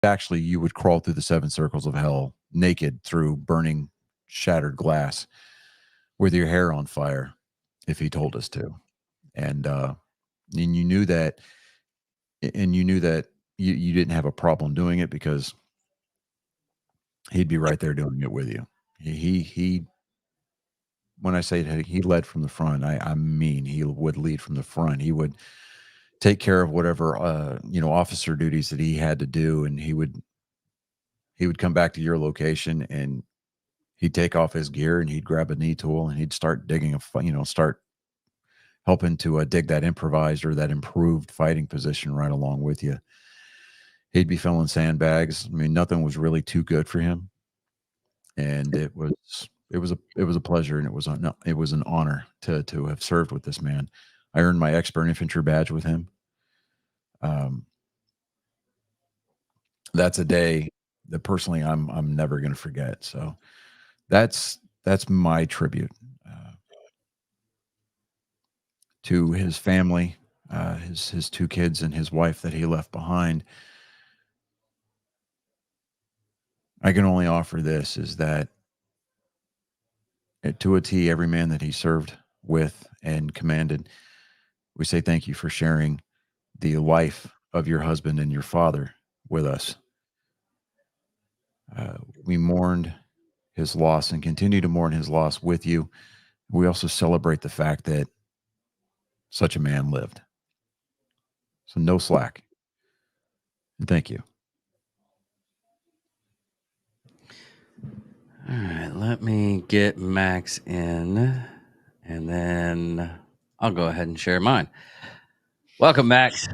actually you would crawl through the seven circles of hell naked through burning, shattered glass with your hair on fire if he told us to. And and you knew that you didn't have a problem doing it because he'd be right there doing it with you. He when I say that he led from the front, I mean he would lead from the front. He would take care of whatever officer duties that he had to do, and he would come back to your location and he'd take off his gear and he'd grab a knee tool and he'd start digging start helping to dig that improvised or that improved fighting position right along with you. He'd be filling sandbags. I mean, nothing was really too good for him, and it was a pleasure, and it was an honor to have served with this man. I earned my expert infantry badge with him. Um, that's a day that personally I'm never going to forget. So that's my tribute to his family, his two kids and his wife that he left behind. I can only offer this is that to a T, every man that he served with and commanded, we say thank you for sharing the life of your husband and your father with us. We mourned his loss and continue to mourn his loss with you. We also celebrate the fact that such a man lived. So no slack. And thank you. All right, let me get Max in, and then I'll go ahead and share mine. Welcome, Max.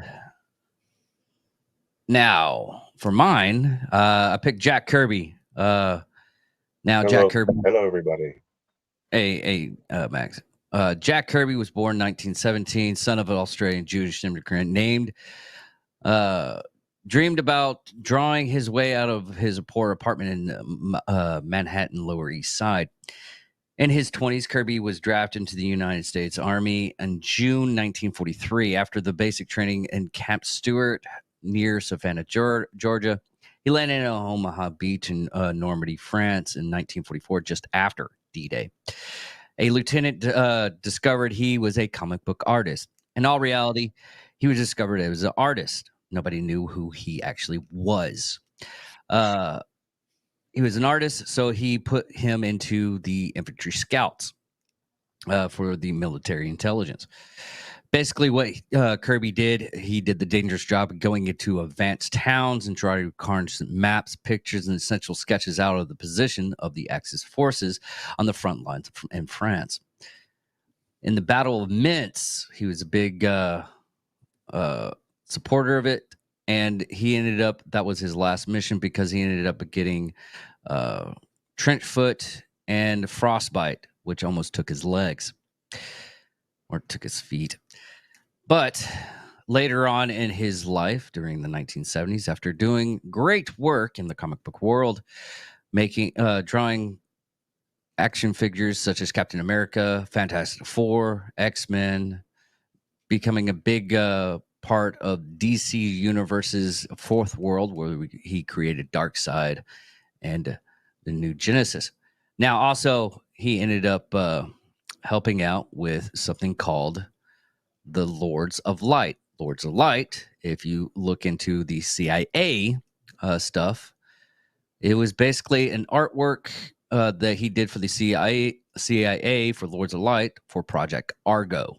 Now, for mine, I picked Jack Kirby. Now, Jack Kirby. Hello, everybody. Hey, Max. Jack Kirby was born 1917, son of an Australian Jewish immigrant, dreamed about drawing his way out of his poor apartment in Manhattan, Lower East Side. In his 20s, Kirby was drafted into the United States Army in June 1943 after the basic training in Camp Stewart near Savannah, Georgia. He landed in Omaha Beach in Normandy, France in 1944, just after D-Day. A lieutenant discovered he was a comic book artist. In all reality, he was discovered as an artist. Nobody knew who he actually was. He was an artist, so he put him into the infantry scouts for the military intelligence. Basically, what Kirby did, he did the dangerous job of going into advanced towns and drawing constant maps, pictures, and essential sketches out of the position of the Axis forces on the front lines in France. In the Battle of Minsk, he was a big supporter of it, and that was his last mission because he ended up getting trench foot and frostbite, which almost took his legs or took his feet. But later on in his life, during the 1970s, after doing great work in the comic book world, drawing action figures such as Captain America, Fantastic Four, X-Men, becoming a big part of DC Universe's fourth world, where he created Darkseid and the New Genesis. Now, also, he ended up helping out with something called the Lords of Light. Lords of Light, if you look into the CIA stuff, it was basically an artwork that he did for the CIA for Lords of Light for Project Argo.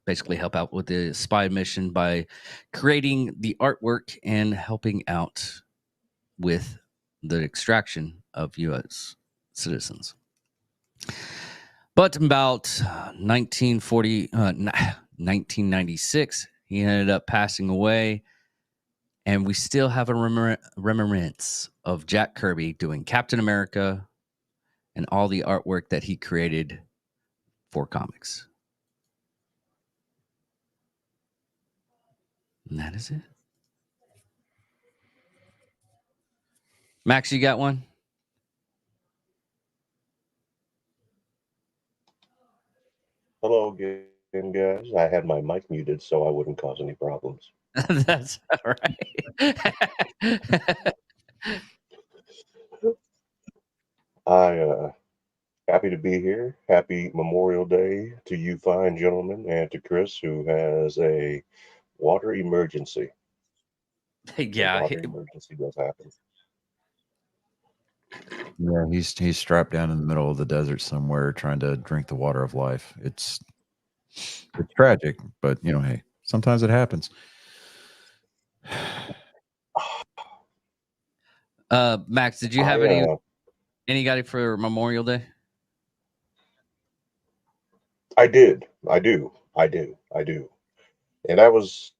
Basically help out with the spy mission by creating the artwork and helping out with the extraction of U.S. citizens. But about 1996, he ended up passing away, and we still have a remembrance of Jack Kirby doing Captain America and all the artwork that he created for comics. And that is it. Max, you got one? Hello again. in, guys. I had my mic muted so I wouldn't cause any problems. That's all right. Happy to be here. Happy Memorial Day to you fine gentlemen and to Chris, who has a water emergency. Yeah. Water emergency does happen. Yeah, he's strapped down in the middle of the desert somewhere trying to drink the water of life. It's tragic, but hey, sometimes it happens. Max, did you have any guy for Memorial Day? I do. And I was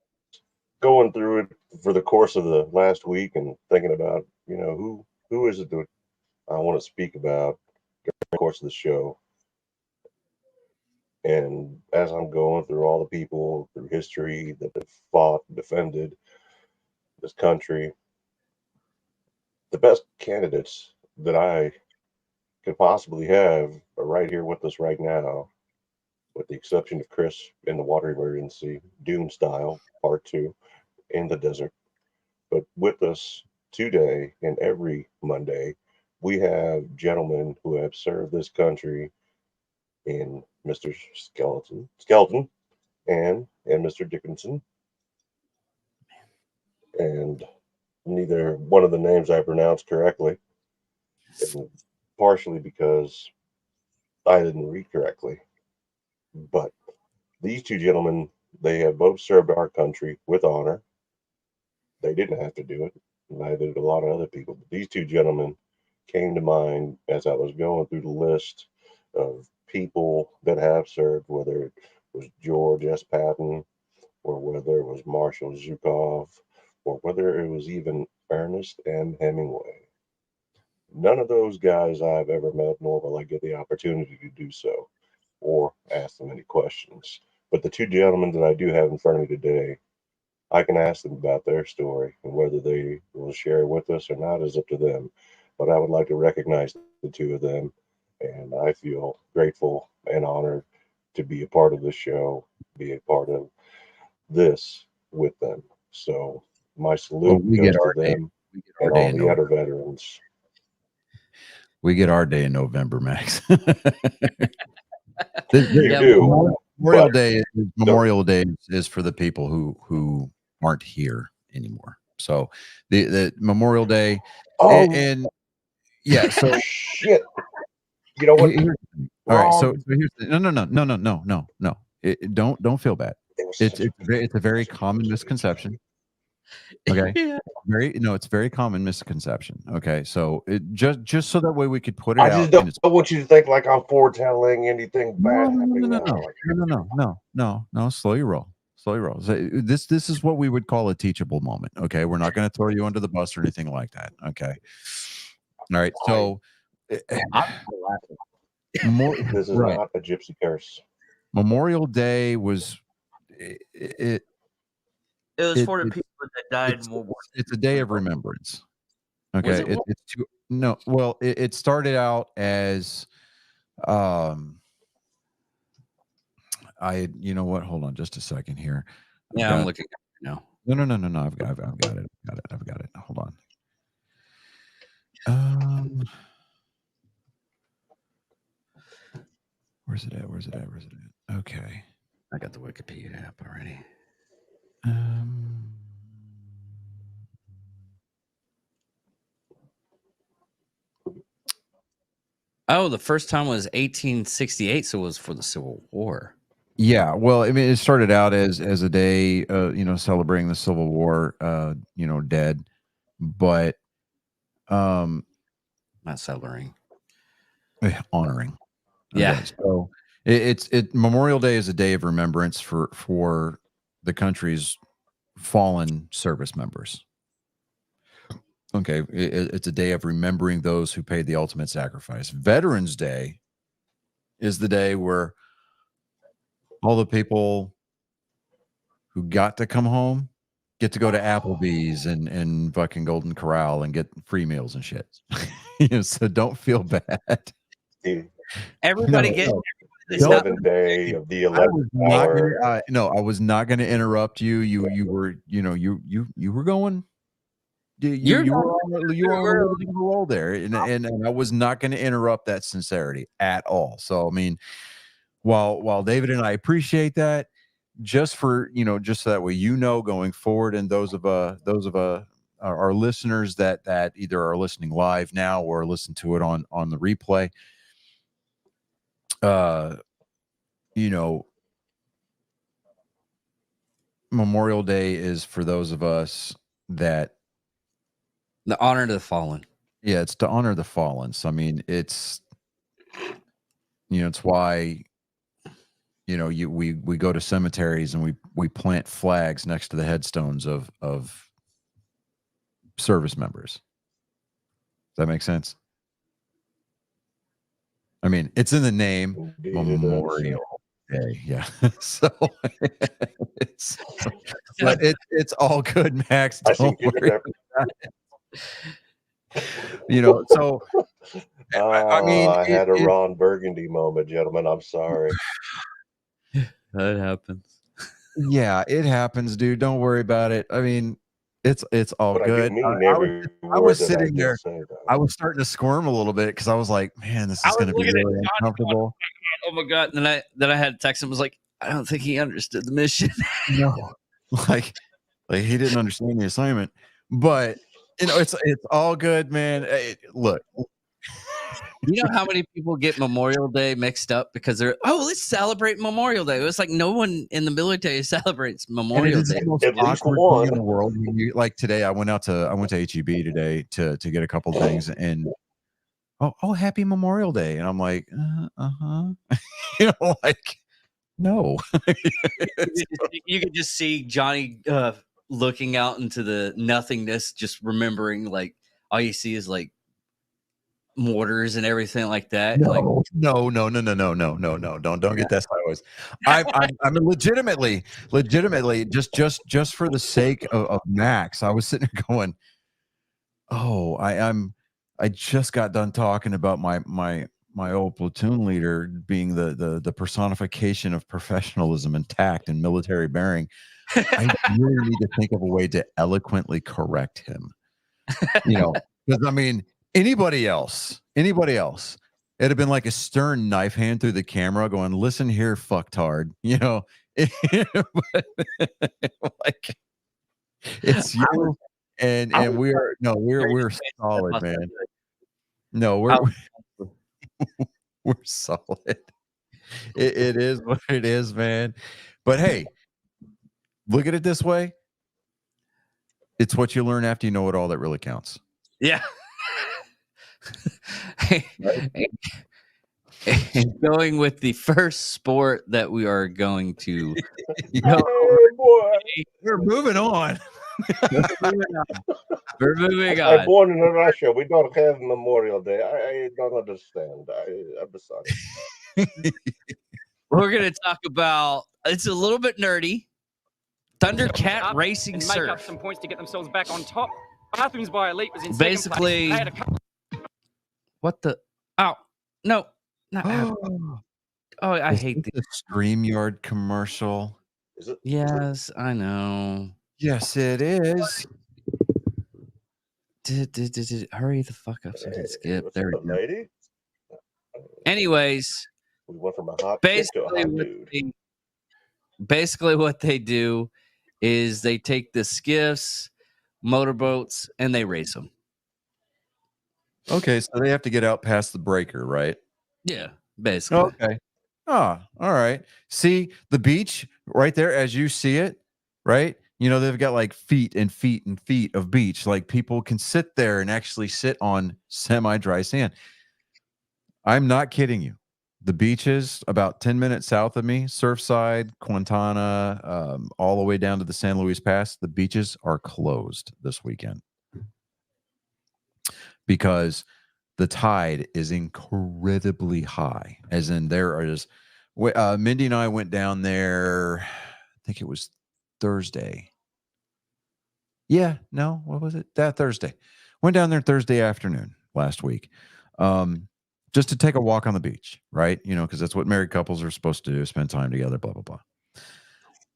going through it for the course of the last week and thinking about, who is it that I want to speak about during the course of the show. And as I'm going through all the people through history that have fought, defended this country, the best candidates that I could possibly have are right here with us right now, with the exception of Chris in the water emergency, Dune style, part 2, in the desert. But with us today and every Monday, we have gentlemen who have served this country in Mr. Skelton, and Mr. Dickinson. And neither one of the names I pronounced correctly, and partially because I didn't read correctly. But these two gentlemen, they have both served our country with honor. They didn't have to do it, neither did a lot of other people. But these two gentlemen came to mind as I was going through the list of people that have served, whether it was George S. Patton, or whether it was Marshall Zhukov, or whether it was even Ernest M. Hemingway. None of those guys I've ever met, nor will I get the opportunity to do so or ask them any questions. But the two gentlemen that I do have in front of me today, I can ask them about their story, and whether they will share it with us or not is up to them. But I would like to recognize the two of them, and I feel grateful and honored to be a part of this show, be a part of this with them. So my salute goes to them and all the other veterans. We get our day in November, Max. You do. Memorial Day is for the people who aren't here anymore. So the Memorial Day, and yeah, so shit. You know what? All right, so here's no. Don't feel bad. It's a very common misconception. Okay. It's very common misconception. Okay. So it just so that way we could put it out. I just don't want you to think like I'm foretelling anything bad. No. Slow your roll. So this is what we would call a teachable moment. Okay. We're not going to throw you under the bus or anything like that. Okay. All right. So this is not a gypsy curse. Memorial Day was it was for the people that died in World War II. It's a day of remembrance. Okay. It started out as you know what? Hold on just a second here. I'm looking at it now. No. I've got it. Hold on. Where's it at? Okay. I got the Wikipedia app already. The first time was 1868, so it was for the Civil War. Yeah, well, I mean, it started out as a day, celebrating the Civil War, dead, but not celebrating, honoring. Yeah. Okay, so it's Memorial Day is a day of remembrance for the country's fallen service members. Okay, it's a day of remembering those who paid the ultimate sacrifice. Veterans Day is the day where all the people who got to come home get to go to Applebee's and fucking Golden Corral and get free meals and shit. So don't feel bad. Everybody the 11th day of the 11th hour. I was not going to interrupt you. You were, you were going. You were on a little bit of a roll there, and I was not going to interrupt that sincerity at all. So I mean, while David and I appreciate that, just for just so that way going forward, and those of our listeners that either are listening live now or listen to it on the replay, Memorial Day is for those of us that the honor to the fallen. Yeah, it's to honor the fallen. So I mean, it's it's why we go to cemeteries and we plant flags next to the headstones of service members. Does that make sense? I mean, it's in the name. Memorial Day. Yeah. So it's all good, Max. Don't worry about it. So I mean, I had a Ron Burgundy moment, gentlemen. I'm sorry. That happens. Yeah, it happens, dude. Don't worry about it. I mean, it's all But good. I was sitting there. I was starting to squirm a little bit because I was like, man, this is going to be really uncomfortable. Oh my God. And then I had to text him. I was like, I don't think he understood the mission. No, like he didn't understand the assignment, but it's all good, man. Hey, look, you know how many people get Memorial Day mixed up because they're let's celebrate Memorial Day. It was like no one in the military celebrates Memorial Day. The most awkward thing in the world. Like today, I went to HEB today to get a couple things, and happy Memorial Day, and I'm like, like. No. You could just see Johnny looking out into the nothingness, just remembering like all you see is like mortars and everything like that. No, like, no. Don't get that sideways. I'm legitimately just for the sake of Max. I was sitting there going, I just got done talking about my old platoon leader being the personification of professionalism and tact and military bearing. I really need to think of a way to eloquently correct him. Because I mean, anybody else, it'd have been like a stern knife hand through the camera going, listen here, fucktard. Like it's you and we're solid, man. No, we're solid. It is what it is, man. But hey, look at it this way. It's what you learn after you know it all that really counts. Yeah. And going with the first sport that we are going to we're moving on. We're moving on. I'm born in Russia. We don't have Memorial Day. I don't understand. I'm sorry. We're going to talk about, it's a little bit nerdy, Thundercat Racing and Surf. Make up some points to get themselves back on top. Bathrooms by Elite was in basically, second place. What the? Oh, no. Not I hate the StreamYard commercial. Is it? Yes, I know. Yes, it is. Hurry the fuck up so I can skip. There we go. Lady? Anyways, we went from a hot chick to a hot dude. Basically what they do is they take the skiffs, motorboats, and they race them. Okay, so they have to get out past the breaker, right? Yeah, basically. Okay. All right. See the beach right there as you see it, right? They've got like feet and feet and feet of beach. Like people can sit there and actually sit on semi-dry sand. I'm not kidding you. The beaches about 10 minutes south of me, Surfside, Quintana, all the way down to the San Luis Pass, the beaches are closed this weekend because the tide is incredibly high. As in there is, Mindy and I went down there, I think it was Thursday. Yeah, no, what was it? That Thursday. Went down there Thursday afternoon last week. just to take a walk on the beach, right? You know, because that's what married couples are supposed to do, spend time together, blah, blah, blah.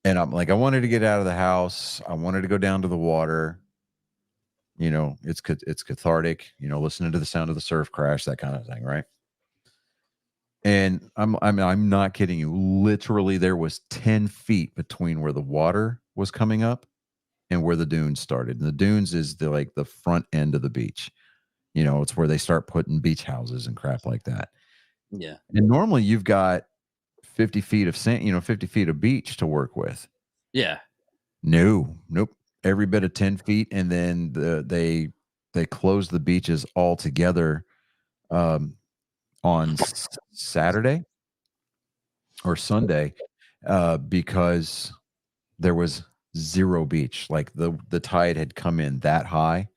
And I'm like, I wanted to get out of the house. I wanted to go down to the water. You know, it's cathartic, you know, listening to the sound of the surf crash, that kind of thing, right? And I'm not kidding you. Literally, there was 10 feet between where the water was coming up and where the dunes started. And the dunes is the front end of the beach. You know, it's where they start putting beach houses and crap like that. Yeah. And normally you've got 50 feet of sand, you know, 50 feet of beach to work with. Yeah. Nope. Every bit of 10 feet. And then they close the beaches all together on Saturday or Sunday because there was zero beach. Like the tide had come in that high.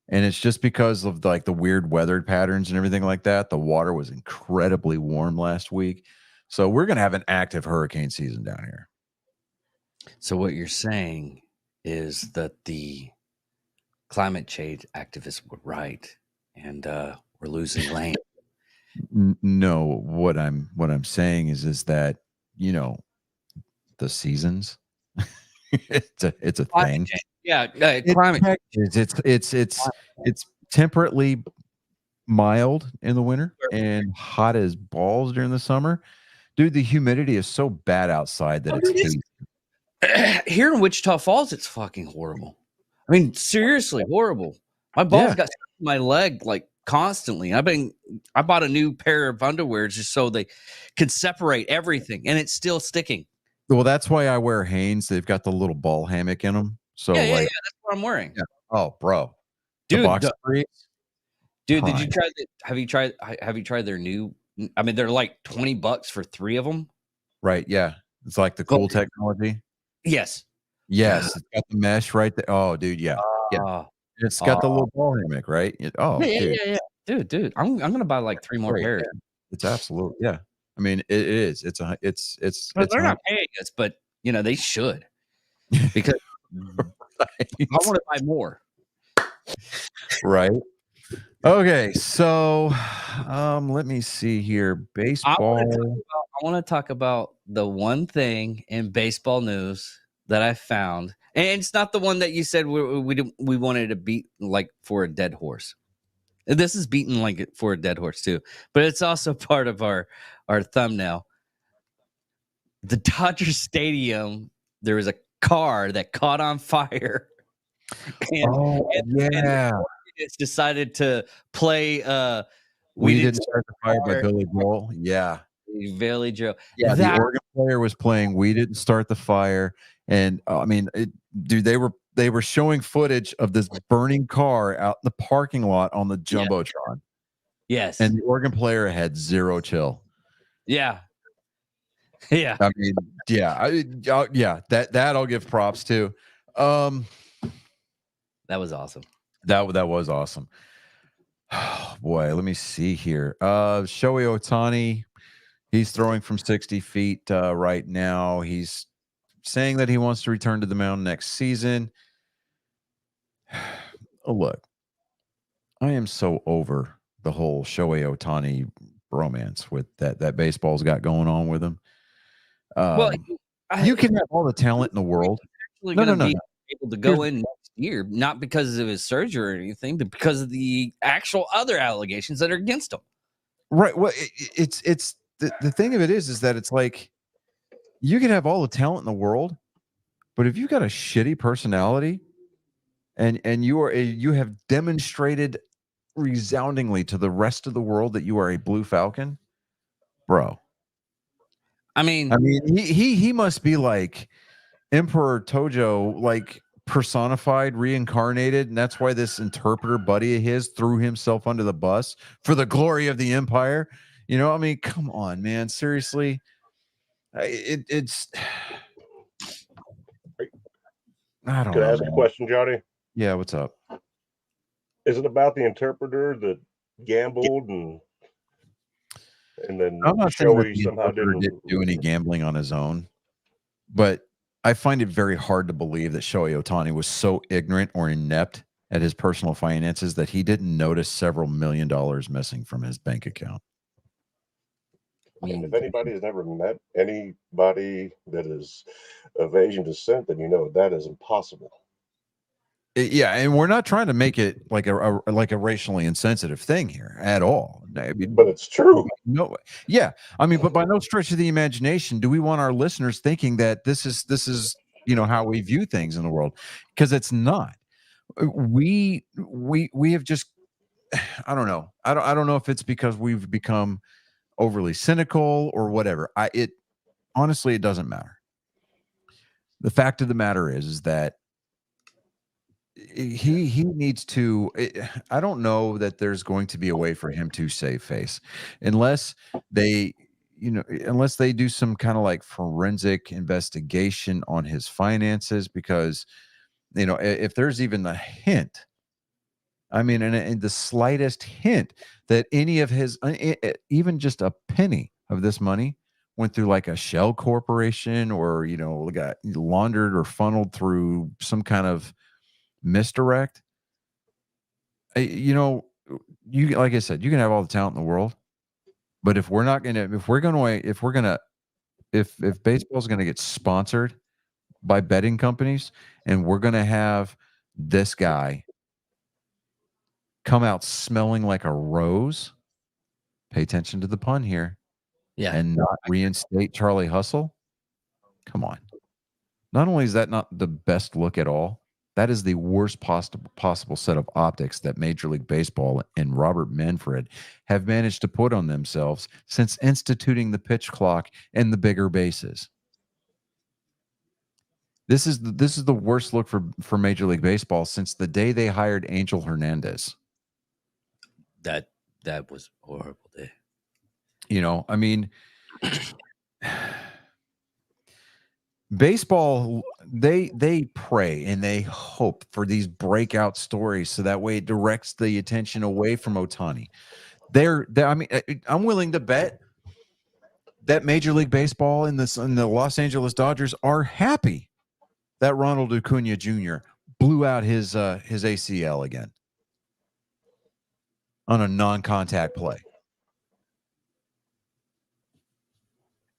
And it's just because of like the weird weather patterns and everything like that. The water was incredibly warm last week. So we're going to have an active hurricane season down here. So what you're saying is that the climate change activists were right, and we're losing land. No, what I'm saying is that, you know, the seasons, it's a thing. Yeah, climate change. It's temperately mild in the winter and hot as balls during the summer. Dude, the humidity is so bad outside that it's here in Wichita Falls, it's fucking horrible. I mean, seriously horrible. My balls got stuck in my leg like constantly. I bought a new pair of underwear just so they could separate everything, and it's still sticking. Well, that's why I wear Hanes. They've got the little ball hammock in them. So yeah, that's what I'm wearing. Yeah. Oh, bro, dude, dude, did you try? Have you tried their new? I mean, they're like $20 for 3 of them. Right? Yeah, it's like the cool technology. Yes. It's got the mesh right there. Oh, dude, yeah. It's got the little ball hammock, right? Yeah. Dude, I'm gonna buy like 3 more pairs. Yeah. It's absolutely I mean, it is. It's they're not paying us, but you know they should because I want to buy more. Right. Okay, so let me see here. Baseball. I want to talk about the one thing in baseball news that I found, and it's not the one that you said we wanted to beat like for a dead horse. This is beaten like for a dead horse too, but it's also part of our thumbnail. The Dodger Stadium, there was a car that caught on fire. And it's decided to play We Didn't Start the Fire by Billy Joel. Yeah. Billy Joel. Yeah, the organ player was playing We Didn't Start the Fire. And I mean, dude, they were showing footage of this burning car out in the parking lot on the Jumbotron. Yes. And the organ player had zero chill. Yeah. I mean, that I'll give props to. That was awesome. That was awesome. Oh, boy, let me see here. Shohei Ohtani, he's throwing from 60 feet right now. He's saying that he wants to return to the mound next season. Oh, look, I am so over the whole Shohei Ohtani romance with that baseball's got going on with him. You can have all the talent in the world. No. Able to go in next year, not because of his surgery or anything, but because of the actual other allegations that are against him. Right. Well, it's the thing of it is that it's like you can have all the talent in the world, but if you've got a shitty personality and you have demonstrated resoundingly to the rest of the world that you are a Blue Falcon, bro. I mean, he must be like Emperor Tojo, like personified, reincarnated, and that's why this interpreter buddy of his threw himself under the bus for the glory of the empire. You know, I mean, come on, man, seriously. It's. I don't know. Could I ask a question, Johnny? Yeah, what's up? Is it about the interpreter that gambled and then I'm not saying that the somehow didn't do any gambling on his own, but I find it very hard to believe that Shohei Ohtani was so ignorant or inept at his personal finances that he didn't notice several $1 million missing from his bank account. And if anybody has never met anybody that is of Asian descent, then you know that is impossible. Yeah, and we're not trying to make it like a racially insensitive thing here at all. I mean, But it's true. no, yeah, I mean, but by no stretch of the imagination do we want our listeners thinking that this is how we view things in the world, because it's not. We have just I don't know. I don't know if it's because we've become overly cynical or whatever. Honestly, it doesn't matter. The fact of the matter is that he needs to. I don't know that there's going to be a way for him to save face unless they do some kind of like forensic investigation on his finances, because if there's even the hint, I mean, and the slightest hint that any of his, even just a penny of this money went through like a shell corporation, or, got laundered or funneled through some kind of misdirect. You like I said, you can have all the talent in the world, but if baseball's going to get sponsored by betting companies, and we're going to have this guy come out smelling like a rose, pay attention to the pun here, and not reinstate Charlie Hustle. Come on. Not only is that not the best look at all, that is the worst possible set of optics that Major League Baseball and Robert Manfred have managed to put on themselves since instituting the pitch clock and the bigger bases. This is the worst look for Major League Baseball since the day they hired Angel Hernandez. That was a horrible day. I mean, baseball, they pray and they hope for these breakout stories so that way it directs the attention away from Ohtani. I mean, I'm willing to bet that Major League Baseball and the Los Angeles Dodgers are happy that Ronald Acuna Jr. blew out his ACL again on a non-contact play.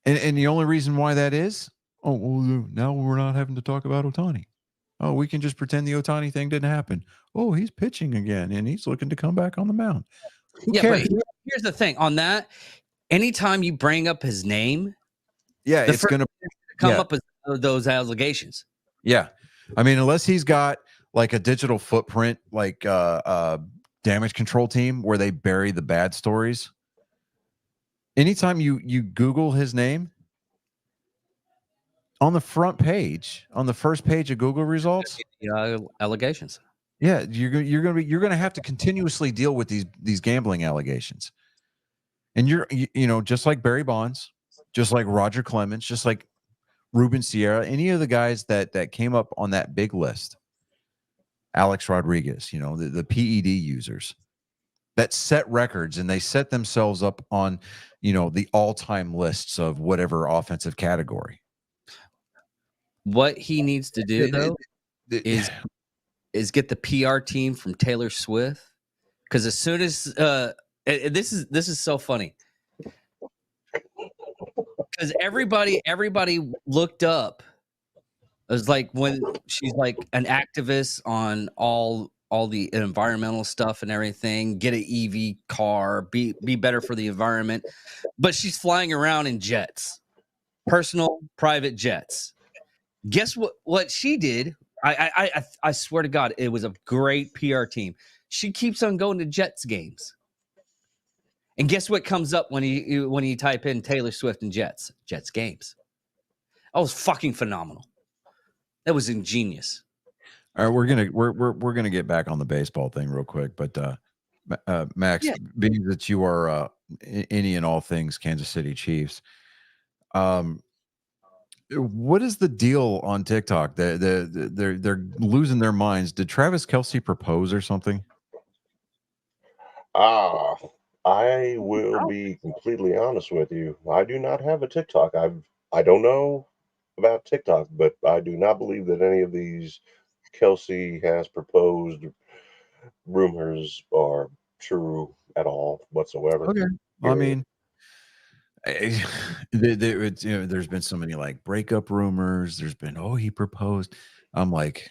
And the only reason why that is, now we're not having to talk about Ohtani. Oh, we can just pretend the Ohtani thing didn't happen. Oh, he's pitching again, and he's looking to come back on the mound. Who cares? But here's the thing on that. Anytime you bring up his name, it's going to come up with those allegations. Yeah. I mean, unless he's got like a digital footprint, like damage control team where they bury the bad stories. Anytime you Google his name, on the front page, on the first page of Google results, allegations. Yeah, you're gonna have to continuously deal with these gambling allegations, and just like Barry Bonds, just like Roger Clemens, just like Ruben Sierra, any of the guys that came up on that big list, Alex Rodriguez, the PED users that set records, and they set themselves up on the all-time lists of whatever offensive category. What he needs to do though is get the PR team from Taylor Swift, because as soon as this is so funny, because everybody looked up. It was like when she's like an activist on all the environmental stuff and everything, get an EV car, be better for the environment, but she's flying around in jets, personal private jets. Guess what she did? I swear to God, it was a great PR team. She keeps on going to Jets games. And guess what comes up when you type in Taylor Swift and Jets games? That was fucking phenomenal. That was ingenious. All right, we're gonna get back on the baseball thing real quick, but Max, being that you are any and all things Kansas City Chiefs, what is the deal on TikTok? They're losing their minds. Did Travis Kelce propose or something? I will be completely honest with you. I do not have a TikTok. I don't know about TikTok, but I do not believe that any of these Kelce has proposed rumors are true at all whatsoever. Okay. Well, I Period. mean, there's been so many like breakup rumors. There's been, oh, he proposed. I'm like,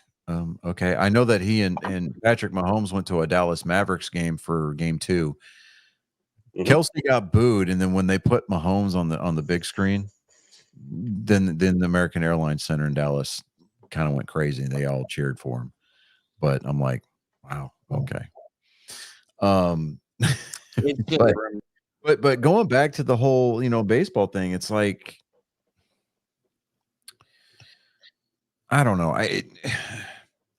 okay. I know that he and Patrick Mahomes went to a Dallas Mavericks game for game 2. Mhm. Kelsey got booed, and then when they put Mahomes on the big screen, then the American Airlines Center in Dallas kind of went crazy, and they all cheered for him. But I'm like, wow, okay. It's just But a rumor. but going back to the whole, baseball thing, it's like, I don't know.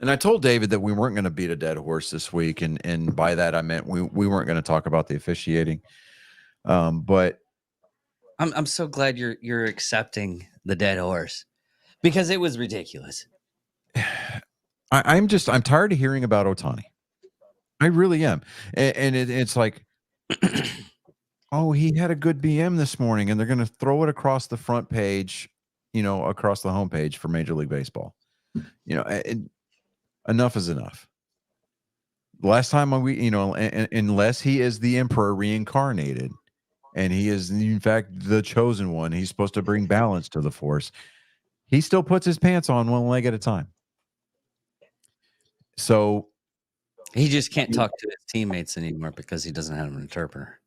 And I told David that we weren't going to beat a dead horse this week, and by that I meant we weren't going to talk about the officiating. But I'm so glad you're accepting the dead horse because it was ridiculous. I'm tired of hearing about Ohtani. I really am, and it's like, oh, he had a good BM this morning, and they're going to throw it across the front page, across the homepage for Major League Baseball. Enough is enough. Last time unless he is the emperor reincarnated, and he is in fact the chosen one, he's supposed to bring balance to the force. He still puts his pants on one leg at a time. So He just can't talk to his teammates anymore because he doesn't have an interpreter.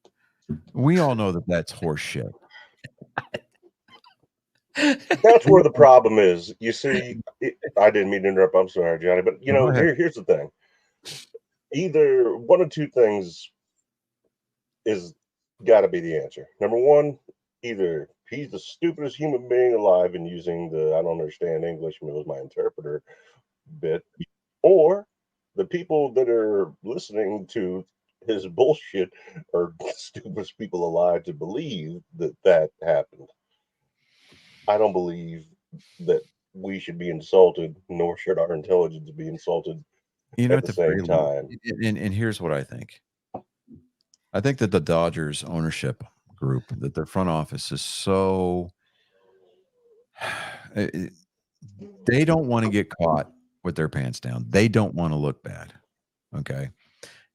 we all know that that's horse shit. That's where the problem is. You see, I didn't mean to interrupt. I'm sorry, Johnny, but Go ahead. here's the thing. Either one of two things is got to be the answer. Number one, either he's the stupidest human being alive and using the I don't understand English, and it was my interpreter bit, or the people that are listening to his bullshit are the stupidest people alive to believe that happened. I don't believe that we should be insulted, nor should our intelligence be insulted at the same time. And here's what I think. I think that the Dodgers ownership group, that their front office is so they don't want to get caught with their pants down. They don't want to look bad. Okay.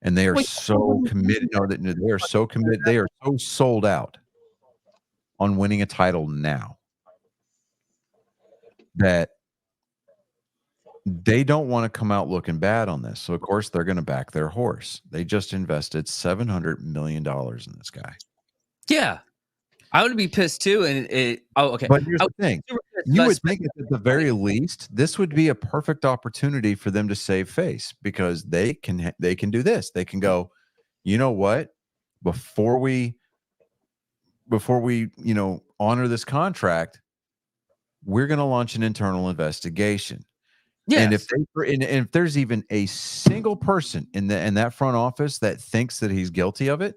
And they are so committed. No, they are so committed. They are so sold out on winning a title now that they don't want to come out looking bad on this. So of course they're going to back their horse. They just invested $700 million in this guy. Yeah, I would be pissed too. And okay. But here's the thing: you would think that at the very least, this would be a perfect opportunity for them to save face, because they can do this. They can go, you know what? Before we honor this contract, we're going to launch an internal investigation. Yes. And if there's even a single person in that front office that thinks that he's guilty of it,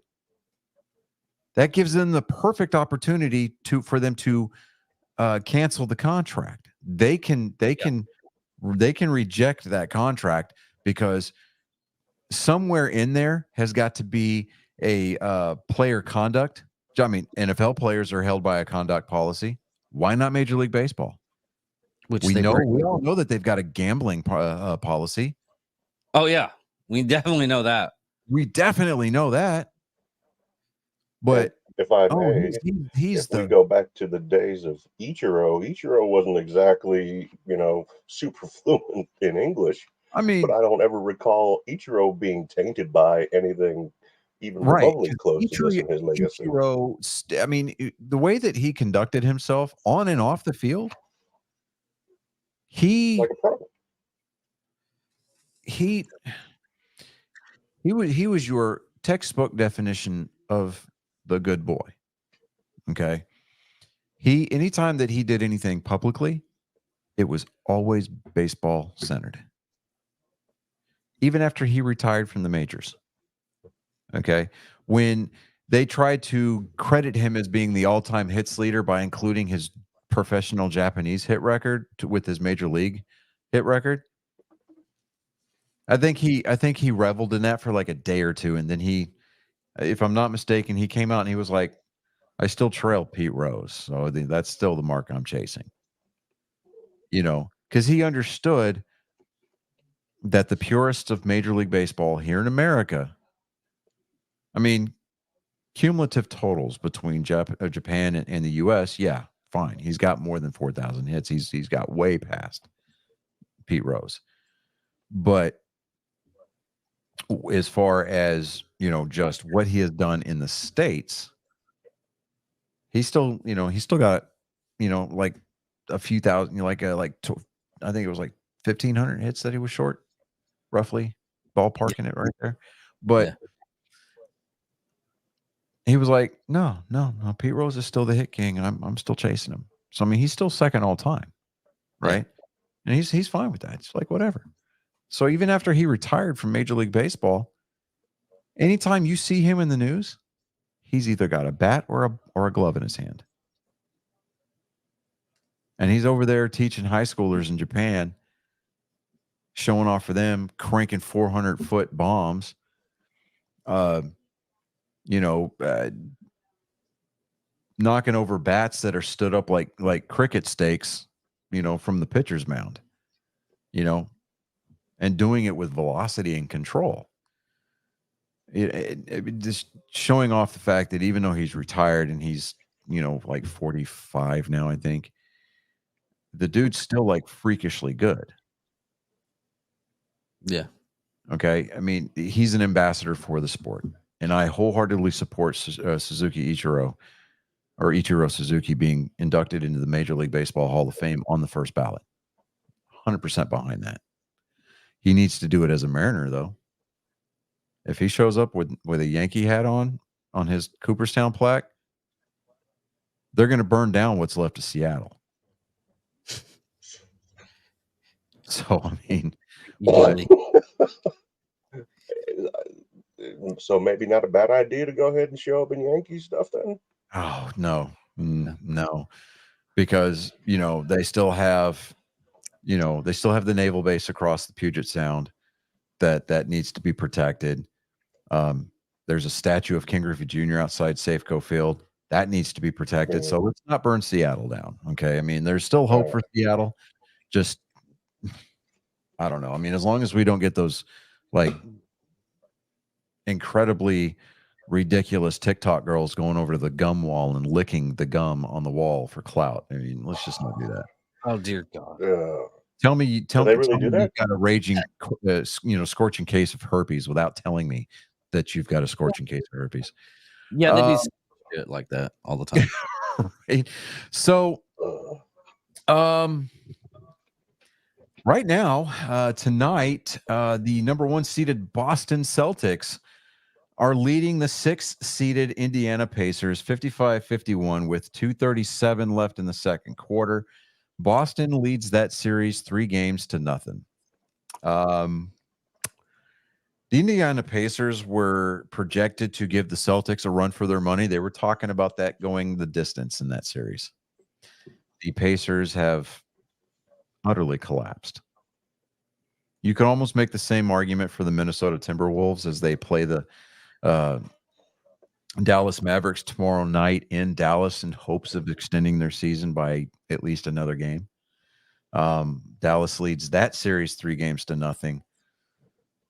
that gives them the perfect opportunity for them to cancel the contract. They can reject that contract, because somewhere in there has got to be a player conduct. I mean, NFL players are held by a conduct policy. Why not Major League Baseball? We all know that they've got a gambling policy. Oh yeah, we definitely know that. If But I may, if we go back to the days of Ichiro wasn't exactly, super fluent in English. I mean, but I don't ever recall Ichiro being tainted by anything even remotely close to this in his legacy. The way that he conducted himself on and off the field, he was your textbook definition of the good boy. Okay. Anytime that he did anything publicly, it was always baseball centered. Even after he retired from the majors. Okay. When they tried to credit him as being the all-time hits leader by including his professional Japanese hit record with his major league hit record, I think he reveled in that for like a day or two, and then if I'm not mistaken, he came out and he was like, I still trail Pete Rose, so that's still the mark I'm chasing. Because he understood that the purists of Major League Baseball here in America, I mean, cumulative totals between Japan and the U.S., yeah, fine. He's got more than 4,000 hits. He's got way past Pete Rose. But as far as, just what he has done in the States, he's still got, like a few thousand, I think it was like 1,500 hits that he was short, roughly, ballparking it right there. But he was like, no, Pete Rose is still the hit king, and I'm still chasing him. So, I mean, he's still second all time, right? Yeah. And he's fine with that. It's like, whatever. So even after he retired from Major League Baseball, anytime you see him in the news, he's either got a bat or a glove in his hand. And he's over there teaching high schoolers in Japan, showing off for them, cranking 400-foot bombs, knocking over bats that are stood up like cricket stakes, from the pitcher's mound, and doing it with velocity and control. It just showing off the fact that even though he's retired and he's, like 45 now, I think, the dude's still like freakishly good. Yeah. Okay. I mean, he's an ambassador for the sport, and I wholeheartedly support Ichiro Suzuki being inducted into the Major League Baseball Hall of Fame on the first ballot. 100% behind that. He needs to do it as a Mariner, though. If he shows up with a Yankee hat on his Cooperstown plaque, they're going to burn down what's left of Seattle. So, I mean, so maybe not a bad idea to go ahead and show up in Yankee stuff then? Oh, no, because, they still have the naval base across the Puget Sound that needs to be protected. There's a statue of King Griffey Jr. outside Safeco Field that needs to be protected. So let's not burn Seattle down. Okay. I mean, there's still hope for Seattle. Just, I don't know. I mean, as long as we don't get those like incredibly ridiculous TikTok girls going over to the gum wall and licking the gum on the wall for clout. I mean, let's just not do that. Oh, dear God. Tell me you've got a raging, scorching case of herpes without telling me that you've got a scorching case of herpes. Yeah, they do it like that all the time. Right. So, right now, tonight, the number 1 seeded Boston Celtics are leading the 6th seeded Indiana Pacers 55-51 with 2:37 left in the second quarter. Boston leads that series 3-0. The Indiana Pacers were projected to give the Celtics a run for their money. They were talking about that going the distance in that series. The Pacers have utterly collapsed. You could almost make the same argument for the Minnesota Timberwolves as they play the Dallas Mavericks tomorrow night in Dallas in hopes of extending their season by at least another game. Dallas leads that series 3-0.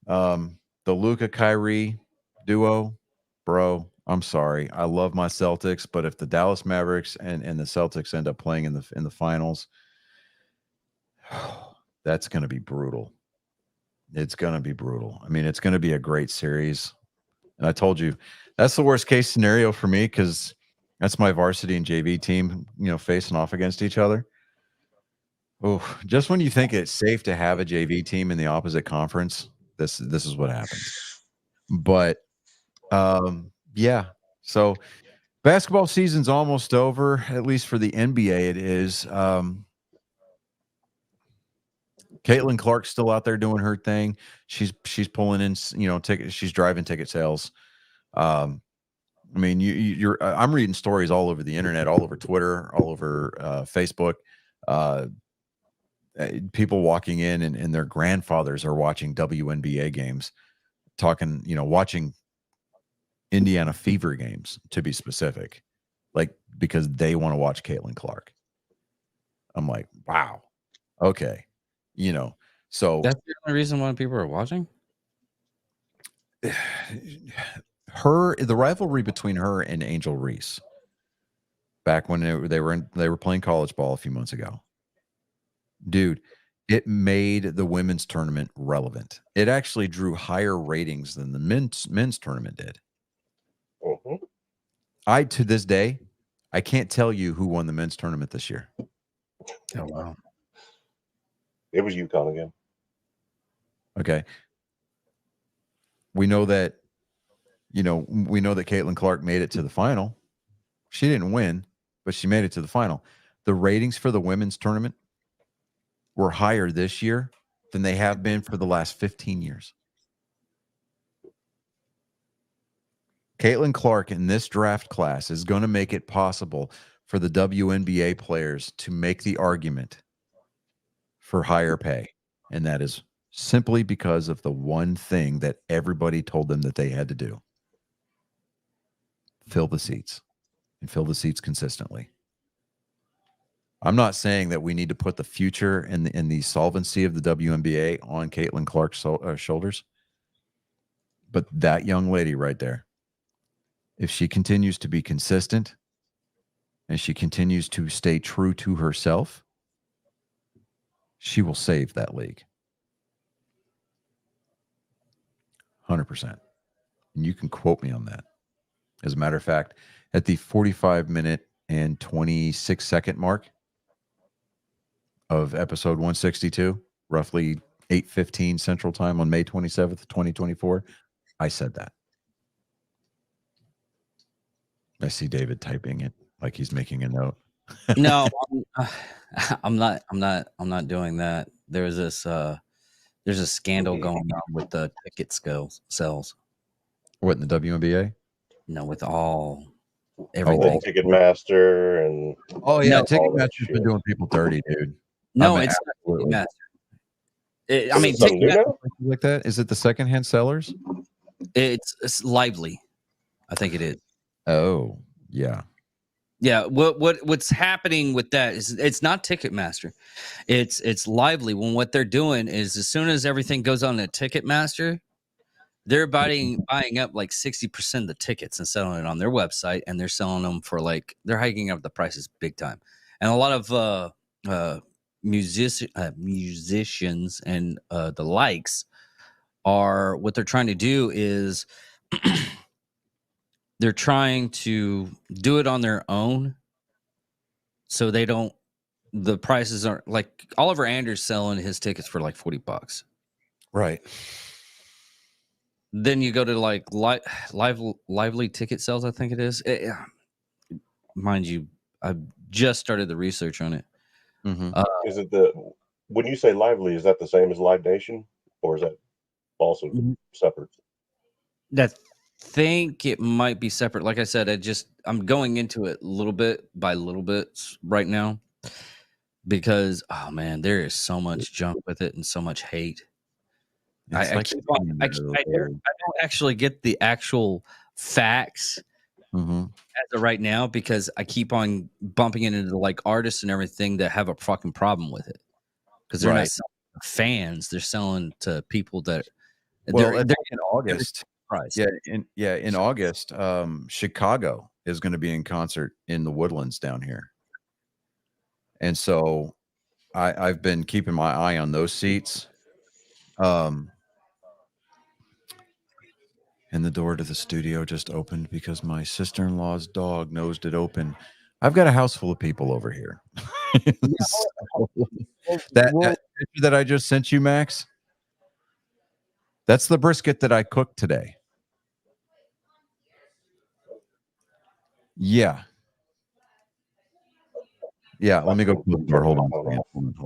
The Luka Kyrie duo, bro, I'm sorry. I love my Celtics, but if the Dallas Mavericks and the Celtics end up playing in the finals, that's going to be brutal. It's going to be brutal. I mean, it's going to be a great series. And I told you, that's the worst case scenario for me because that's my varsity and JV team, facing off against each other. Oh, just when you think it's safe to have a JV team in the opposite conference, this is what happens. But yeah. So basketball season's almost over, at least for the NBA it is. Caitlin Clark's still out there doing her thing. She's pulling in, tickets. She's driving ticket sales. I mean, you're I'm reading stories all over the internet, all over Twitter, all over Facebook. People walking in and their grandfathers are watching WNBA games, watching Indiana Fever games, to be specific, because they want to watch Caitlin Clark. I'm like, wow. Okay. So That's the only reason why people are watching. the rivalry between her and Angel Reese, back when they were playing college ball a few months ago, dude, it made the women's tournament relevant. It actually drew higher ratings than the men's tournament did. Mhm. To this day, I can't tell you who won the men's tournament this year. Oh wow. It was UConn again. Okay. We know that Caitlin Clark made it to the final. She didn't win, but she made it to the final. The ratings for the women's tournament were higher this year than they have been for the last 15 years. Caitlin Clark in this draft class is going to make it possible for the WNBA players to make the argument for higher pay. And that is simply because of the one thing that everybody told them that they had to do. Fill the seats, and fill the seats consistently. I'm not saying that we need to put the future and the solvency of the WNBA on Caitlin Clark's shoulders. But that young lady right there, if she continues to be consistent and she continues to stay true to herself, she will save that league. 100%. And you can quote me on that. As a matter of fact, at the 45-minute and 26-second mark of episode 162, roughly 8:15 Central Time on May 27th, 2024, I said that. I see David typing it like he's making a note. No, I'm not doing that. There's a scandal going on with the ticket sales. What, in the WNBA? No, with everything. Ticketmaster and Oh yeah, No, Ticketmaster's been doing people dirty, dude. No, I mean, it's absolutely. not Ticketmaster. I Is mean, it something new Ticketmaster, now? Like that? Is it the secondhand sellers? it's Lively. I think it is. Oh, yeah. Yeah, what's happening with that is it's not Ticketmaster. It's Lively. When what they're doing is as soon as everything goes on to Ticketmaster, they're buying up like 60% of the tickets and selling it on their website, and they're selling them for they're hiking up the prices big time. And a lot of musicians and the likes are what they're trying to do is they're trying to do it on their own, so the prices aren't like Oliver Anders selling his tickets for like $40. Right. Then you go to like Lively ticket sales, I think it is. Mind you, I just started the research on it. Mm-hmm. Is it when you say Lively, is that the same as Live Nation, or is that also separate? I think it might be separate. Like I said, I'm going into it little bit by little bit right now because oh man, there is so much junk with it and so much hate. I don't actually get the actual facts as of right now because I keep on bumping it into like artists and everything that have a fucking problem with it because they're not selling to fans; they're selling to people that. Well, they're in August. Price. In August, Chicago is going to be in concert in the Woodlands down here, and so I've been keeping my eye on those seats. And the door to the studio just opened because my sister-in-law's dog nosed it open. I've got a house full of people over here. That picture that I just sent you, Max, that's the brisket that I cooked today. Yeah. Yeah, let me go close the door. Hold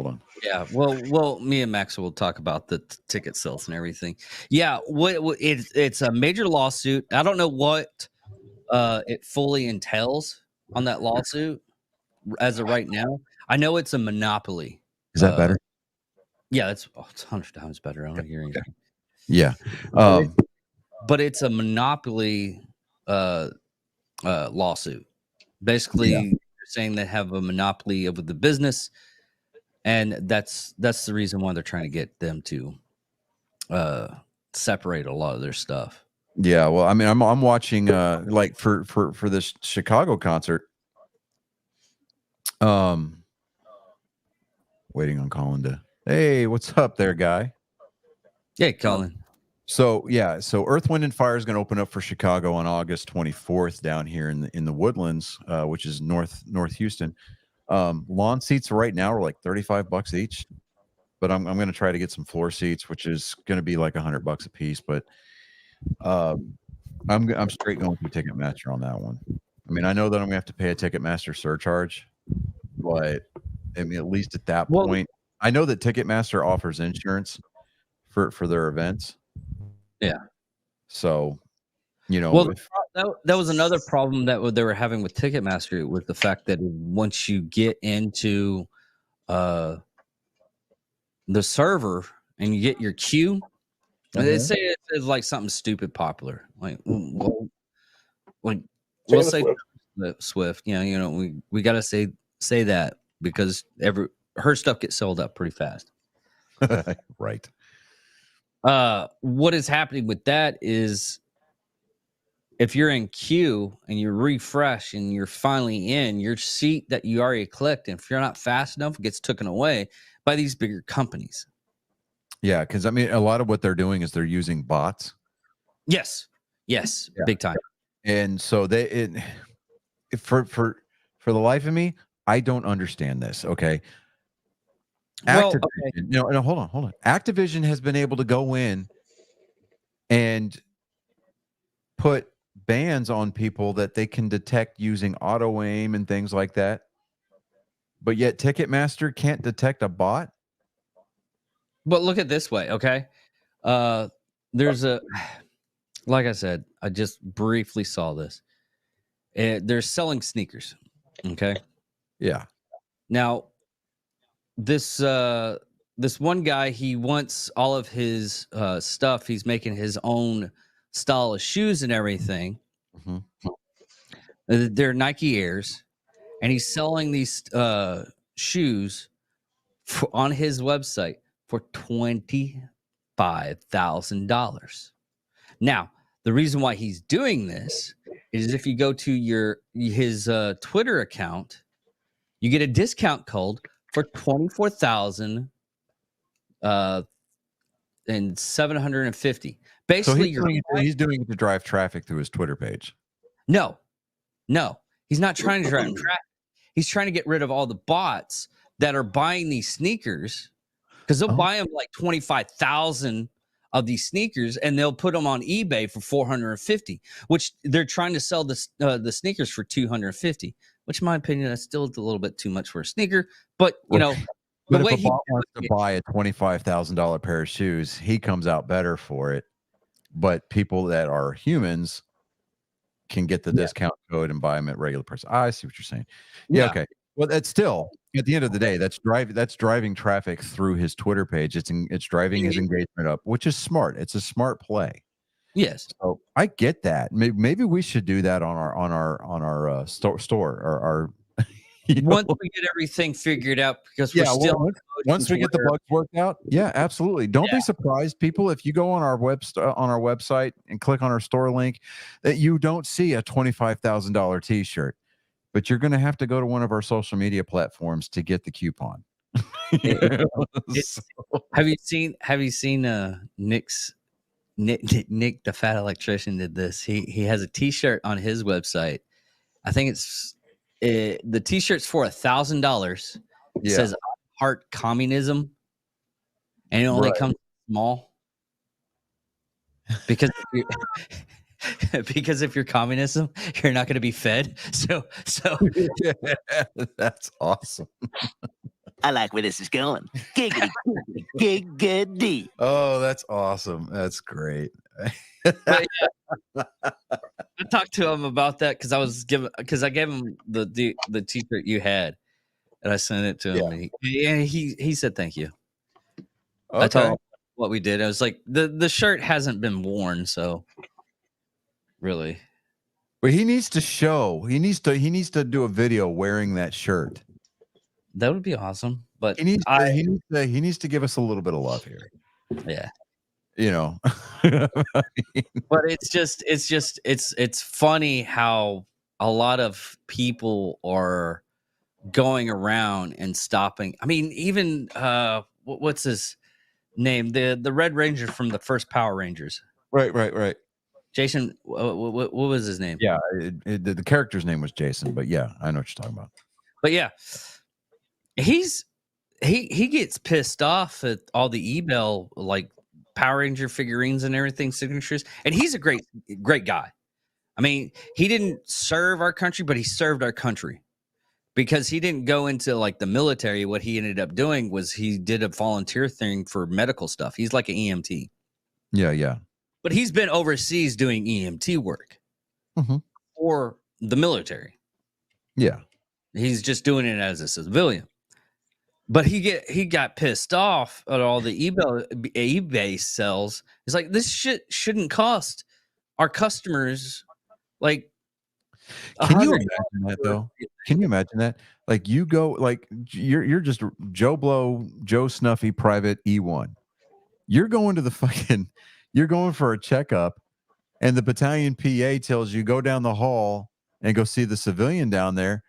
on. Yeah, well, me and Max will talk about the ticket sales and everything. Yeah, it's a major lawsuit. I don't know what it fully entails on that lawsuit as of right now. I know it's a monopoly. Is that better? Yeah, it's 100 times better. I don't hear anything. Yeah, but it's a monopoly lawsuit. Basically, saying they have a monopoly of the business and that's the reason why they're trying to get them to separate a lot of their stuff. Yeah, well, I mean, I'm watching like for this Chicago concert. Waiting on Colin to. Hey, what's up there, guy? Yeah, Colin. So yeah, so Earth, Wind, and Fire is going to open up for Chicago on August 24th down here in the Woodlands, which is North Houston. Lawn seats right now are like $35 each, but I'm going to try to get some floor seats, which is going to be like $100 a piece. But I'm straight going through Ticketmaster on that one. I mean, I know that I'm going to have to pay a Ticketmaster surcharge, but I mean, at least at that point, I know that Ticketmaster offers insurance for their events. Yeah. So, you know, well, that was another problem that they were having with Ticketmaster, with the fact that once you get into the server and you get your queue, they say it's like something stupid popular, like we'll say Swift. You know, we got to say that because her stuff gets sold out pretty fast. Right. What is happening with that is, if you're in queue and you refresh and you're finally in your seat that you already clicked, and if you're not fast enough, it gets taken away by these bigger companies. Yeah, because I mean, a lot of what they're doing is they're using bots. Yes, yeah. Big time. And so for the life of me, I don't understand this. Okay. Activision, no, hold on. Activision has been able to go in and put bans on people that they can detect using auto aim and things like that, but yet Ticketmaster can't detect a bot. But look at it this way, okay? There's like I said, I just briefly saw this. They're selling sneakers, okay? Yeah. Now, this one guy, he wants all of his stuff. He's making his own style of shoes and everything. Mm-hmm. They're Nike Airs, and he's selling these shoes on his website for $25,000. Now, the reason why he's doing this is if you go to his Twitter account, you get a discount code for $24,750. Basically, so he's doing it to drive traffic through his Twitter page. No, he's not trying to drive traffic. He's trying to get rid of all the bots that are buying these sneakers, because they'll buy them like 25,000 of these sneakers, and they'll put them on eBay for 450, which they're trying to sell the sneakers for 250. Which, in my opinion, that's still a little bit too much for a sneaker. But you know, but if a bot wants to buy a $25,000 pair of shoes, he comes out better for it. But people that are humans can get the discount code and buy them at regular price. I see what you're saying. Yeah. Okay. Well, that's still, at the end of the day, that's driving traffic through his Twitter page. It's driving his engagement up, which is smart. It's a smart play. Yes. So I get that. Maybe we should do that on our store or our. Once we get everything figured out, because we're still once we get the bugs worked out. Yeah, absolutely. Don't be surprised, people, if you go on our website and click on our store link, that you don't see a $25,000 T-shirt, but you're going to have to go to one of our social media platforms to get the coupon. Have you seen Nick the Fat Electrician did this? He has a T-shirt on his website. I think it's the T-shirt's for $1,000. It says "Heart Communism," and it only comes small because if you're communism, you're not going to be fed. So yeah, that's awesome. I like where this is going. Giggity, giggity. Oh, that's awesome. That's great. I talked to him about that because I gave him the T-shirt you had, and I sent it to him. And he said thank you. Okay. I told him what we did. I was like, the shirt hasn't been worn, so really. But he needs to show. He needs to do a video wearing that shirt. That would be awesome. But he needs to give us a little bit of love here. yeah. You know. But it's funny how a lot of people are going around and stopping. I mean, even what's his name? The Red Ranger from the first Power Rangers. Right. Jason, what was his name? Yeah, the character's name was Jason, but yeah, I know what you're talking about. But yeah, he gets pissed off at all the eBay like Power Ranger figurines and everything, signatures, and he's a great guy. I mean, he didn't serve our country, but he served our country because he didn't go into like the military. What he ended up doing was he did a volunteer thing for medical stuff. He's like an EMT. Yeah. But he's been overseas doing EMT work for the military. Yeah. He's just doing it as a civilian. But he got pissed off at all the eBay sells. It's like, this shit shouldn't cost our customers like. Can you imagine that though? Can you imagine that? Like you go, like you're just Joe Blow, Joe Snuffy, Private E1. You're going to you're going for a checkup, and the battalion PA tells you go down the hall and go see the civilian down there.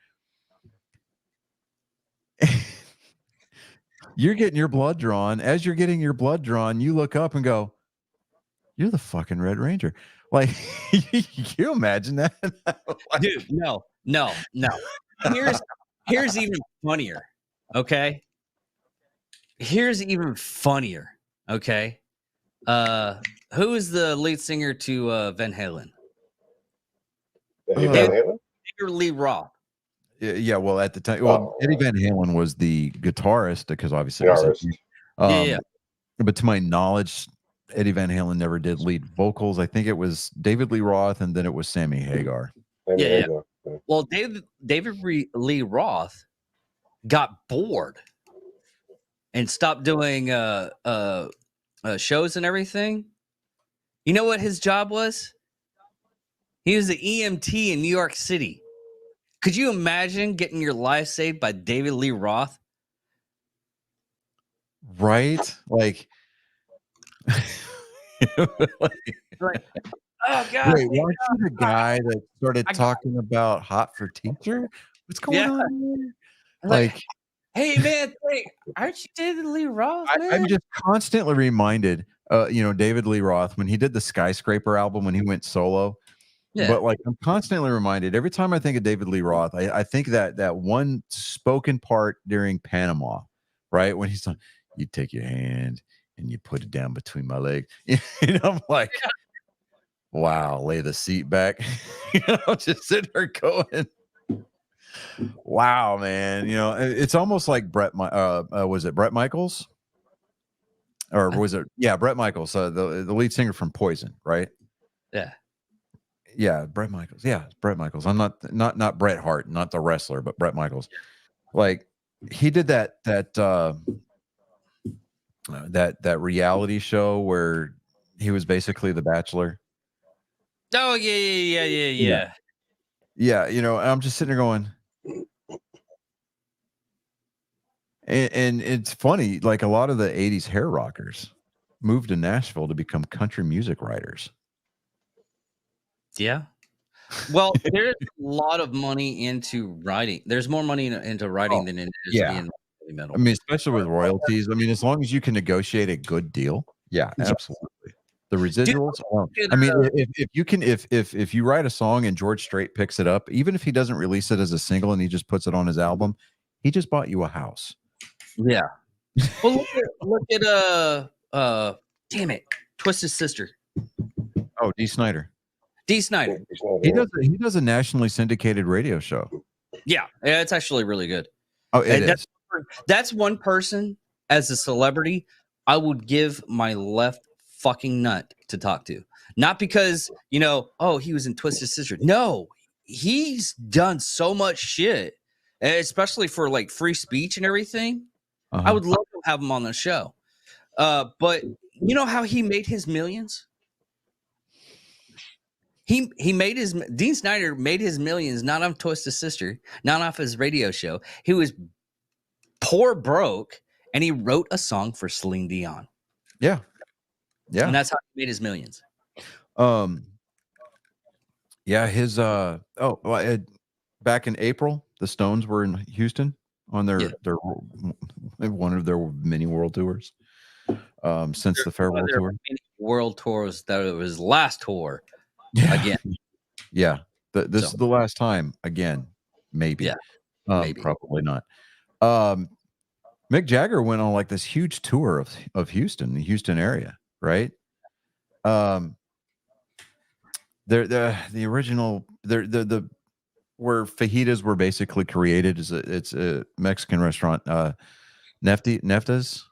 You're getting your blood drawn. As you're getting your blood drawn, you look up and go, "You're the fucking Red Ranger." Like, can you imagine that? Like, dude, no. Here's even funnier. Okay. Here's even funnier. Okay. Who is the lead singer to Van Halen? David Lee Roth. Yeah, well, at the time, Eddie Van Halen was the guitarist because obviously, yeah. But to my knowledge, Eddie Van Halen never did lead vocals. I think it was David Lee Roth, and then it was Sammy Hagar. Yeah. Well, David Lee Roth got bored and stopped doing shows and everything. You know what his job was? He was an EMT in New York City. Could you imagine getting your life saved by David Lee Roth? Right? Like, like, oh God! Wait, weren't you the guy that started talking about Hot for Teacher? What's going on here? Like, hey man, aren't you David Lee Roth? I'm just constantly reminded, David Lee Roth when he did the Skyscraper album when he went solo. Yeah. But like I'm constantly reminded every time I think of David Lee Roth, I think that one spoken part during Panama, right? When he's talking, you take your hand and you put it down between my legs. And I'm like, wow, lay the seat back. Just sitting there going, wow, man. It's almost like was it Bret Michaels? Or was it? Yeah, Bret Michaels, the lead singer from Poison, right? Yeah. Yeah, Bret Michaels. Yeah, Bret Michaels. I'm not Bret Hart, not the wrestler, but Bret Michaels. Like he did that reality show where he was basically the Bachelor. Oh yeah. Yeah, I'm just sitting there going, and it's funny. Like a lot of the '80s hair rockers moved to Nashville to become country music writers. Yeah. Well, there's a lot of money into writing. There's more money into writing than it is being heavy metal. I mean, especially with royalties. I mean, as long as you can negotiate a good deal. Yeah, absolutely. The residuals. I mean, if you write a song and George Strait picks it up, even if he doesn't release it as a single and he just puts it on his album, he just bought you a house. Yeah. Well, look at damn it, Twisted Sister. Oh, Dee Snider. Dee Snider. He does a nationally syndicated radio show. Yeah, it's actually really good. Oh, it is. That's one person as a celebrity I would give my left fucking nut to talk to. Not because, he was in Twisted Sister. No, he's done so much shit, especially for like free speech and everything. I would love to have him on the show. But you know how he made his millions? Dee Snider made his millions not on Twisted Sister, not off his radio show. He was tour broke, and he wrote a song for Celine Dion. Yeah. And that's how he made his millions. Yeah, his back in April, the Stones were in Houston on their one of their mini world tours. Since the farewell tour. World tours, that it was last tour again. Yeah. This is the last time again, maybe. Yeah. Maybe. Probably not. Mick Jagger went on like this huge tour of Houston, the Houston area, right? The original the where fajitas were basically created it's a Mexican restaurant, Nefta's,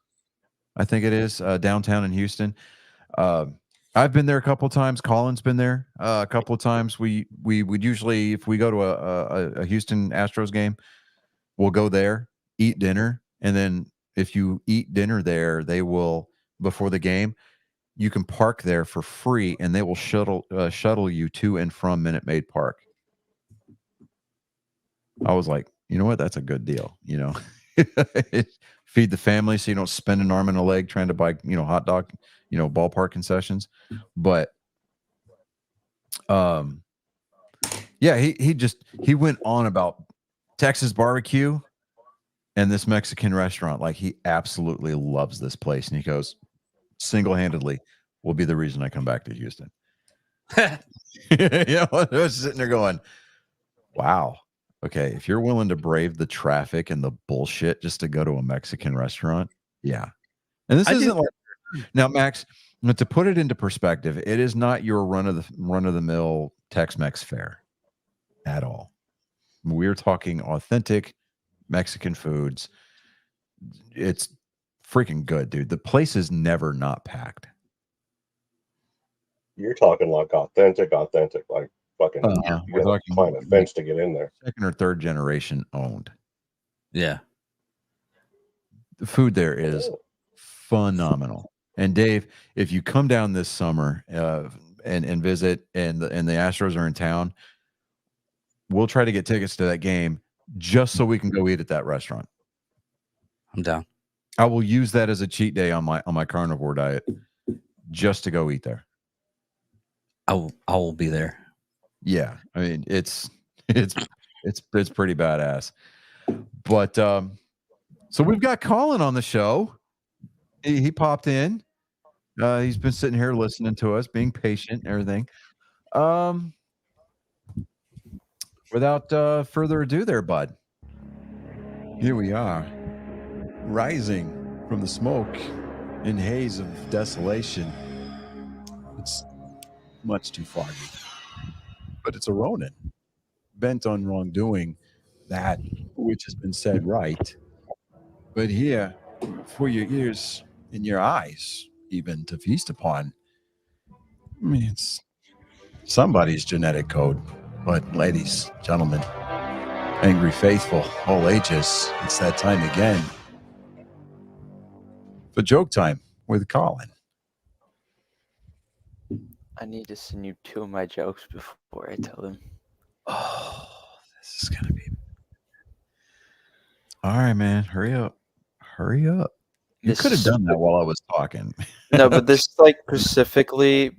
I think it is, downtown in Houston. I've been there a couple of times. Colin's been there a couple of times. We would usually, if we go to a Houston Astros game, we'll go there, eat dinner, and then if you eat dinner there, they will, before the game, you can park there for free, and they will shuttle you to and from Minute Maid Park. I was like, you know what? That's a good deal. You know, feed the family so you don't spend an arm and a leg trying to buy, hot dog, ballpark concessions. But, yeah, he went on about Texas barbecue and this Mexican restaurant. Like, he absolutely loves this place, and he goes, single-handedly will be the reason I come back to Houston. I was sitting there going, wow. Okay, if you're willing to brave the traffic and the bullshit just to go to a Mexican restaurant, yeah. And this isn't like, now, Max, to put it into perspective, it is not your run of the mill Tex-Mex fare at all. We're talking authentic Mexican foods. It's freaking good, dude. The place is never not packed. You're talking like authentic, like fucking. We're talking climb a fence to get in there. Second or third generation owned. Yeah, the food there is phenomenal. And Dave, if you come down this summer and visit, and the Astros are in town, we'll try to get tickets to that game just so we can go eat at that restaurant. I'm down. I will use that as a cheat day on my carnivore diet, just to go eat there. I will be there. Yeah, I mean it's pretty badass. But so we've got Colin on the show. He popped in. He's been sitting here listening to us, being patient and everything. Without further ado, there, bud. Here we are, rising from the smoke and haze of desolation. It's much too foggy, but it's a Ronin, bent on wrongdoing that which has been said right, but here for your ears and your eyes even to feast upon. I mean, it's somebody's genetic code. But ladies, gentlemen, angry faithful, all ages, it's that time again for Joke Time with Colin. I need to send you 2 of my jokes before I tell them. Oh, this is gonna be. All right, man, hurry up. You could have done that while I was talking. No, but this is like specifically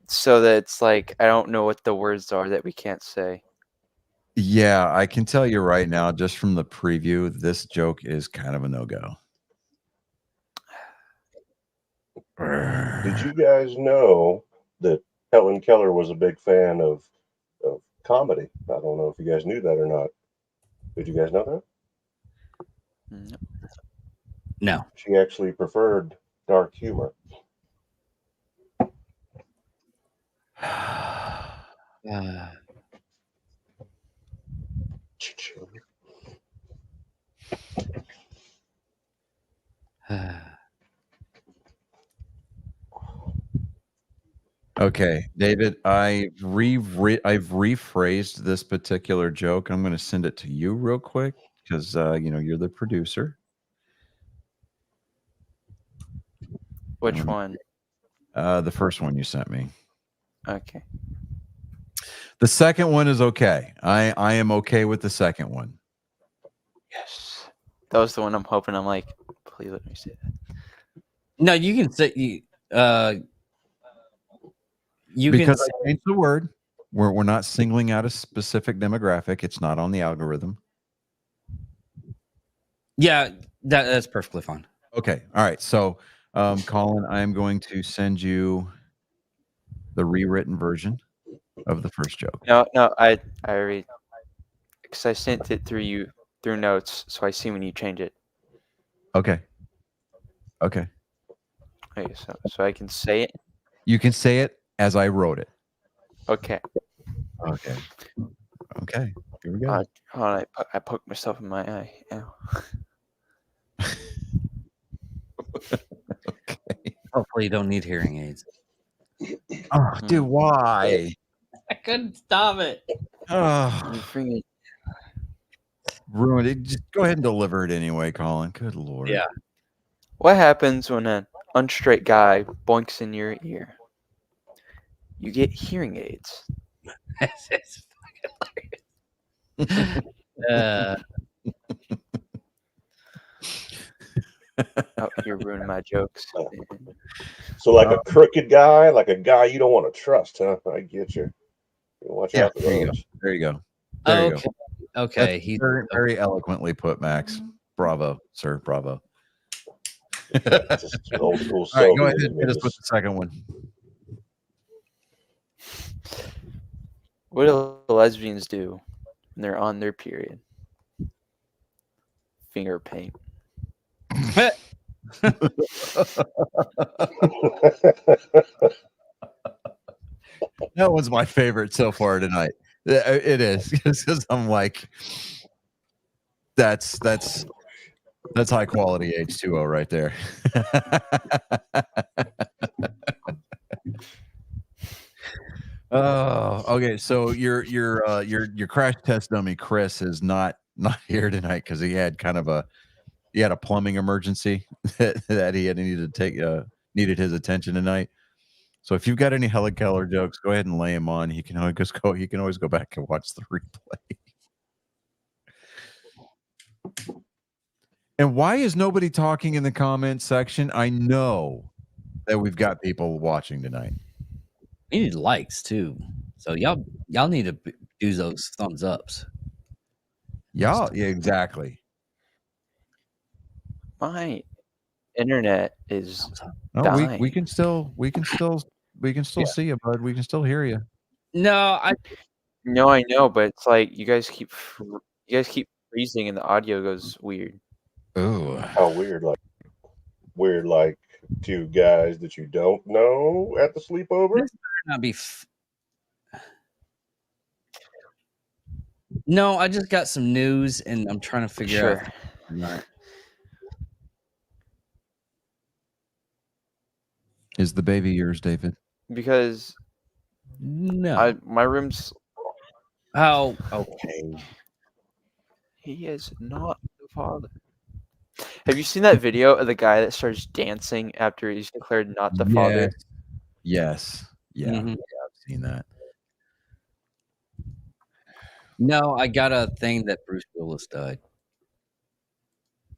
so that it's like I don't know what the words are that we can't say. Yeah, I can tell you right now, just from the preview, this joke is kind of a no-go. Did you guys know that Helen Keller was a big fan of comedy? I don't know if you guys knew that or not. Did you guys know that? No. She actually preferred dark humor. Okay, David, I've rephrased this particular joke. I'm going to send it to you real quick because you're the producer. Which one? The first one you sent me. Okay. The second one is okay. I am okay with the second one. Yes. That was the one I'm hoping. I'm like, please let me say that. No, you can say you Because can I changed the word. We're not singling out a specific demographic. It's not on the algorithm. yeah, that's perfectly fine. Okay. All right. So, Colin, I'm going to send you the rewritten version of the first joke. No, I already, because I sent it through notes, so I see when you change it. Okay. Okay. Okay, so I can say it. You can say it as I wrote it. Okay. Okay. Okay. Here we go. Hold on, I poked myself in my eye. Ow. Okay. Hopefully, you don't need hearing aids. Oh, dude, why? I couldn't stop it. Oh, You freaking. ruined it. Just go ahead and deliver it anyway, Colin. Good Lord. Yeah. What happens when an unstraight guy boinks in your ear? You get hearing aids. It's fucking hilarious. Oh, you're ruining my jokes. So like a crooked guy, like a guy you don't want to trust, huh? I get you. Watch Yeah, out for there you go. those. There you go. There you Okay. go. Okay. That's He's very, very eloquently put, Max. Bravo, sir. Bravo. Just an old school All right, go Soviet ahead and hit us with the second one. What do lesbians do when they're on their period? Finger paint. That one's my favorite so far tonight. It is because I'm like, that's high quality H2O right there. Oh, okay. So your crash test dummy Chris is not here tonight because he had a plumbing emergency that he needed his attention tonight. So if you've got any Helen Keller jokes, go ahead and lay him on. He can always go back and watch the replay. And why is nobody talking in the comments section? I know that we've got people watching tonight. We need likes too. So y'all need to do those thumbs ups. Yeah, exactly. My internet is No, dying. we can still see you, bud. We can still hear you. No, No, I know, but it's like you guys keep freezing and the audio goes weird. Oh, How weird, like two guys that you don't know at the sleepover. this better not be. No, I just got some news and I'm trying to figure out. is the baby yours, David? Because No. my room's. Oh, okay. He is not the father. Have you seen that video of the guy that starts dancing after he's declared not the father? Yes. Yeah. Mhm. Yeah, I've seen that. No, I got a thing that Bruce Willis died.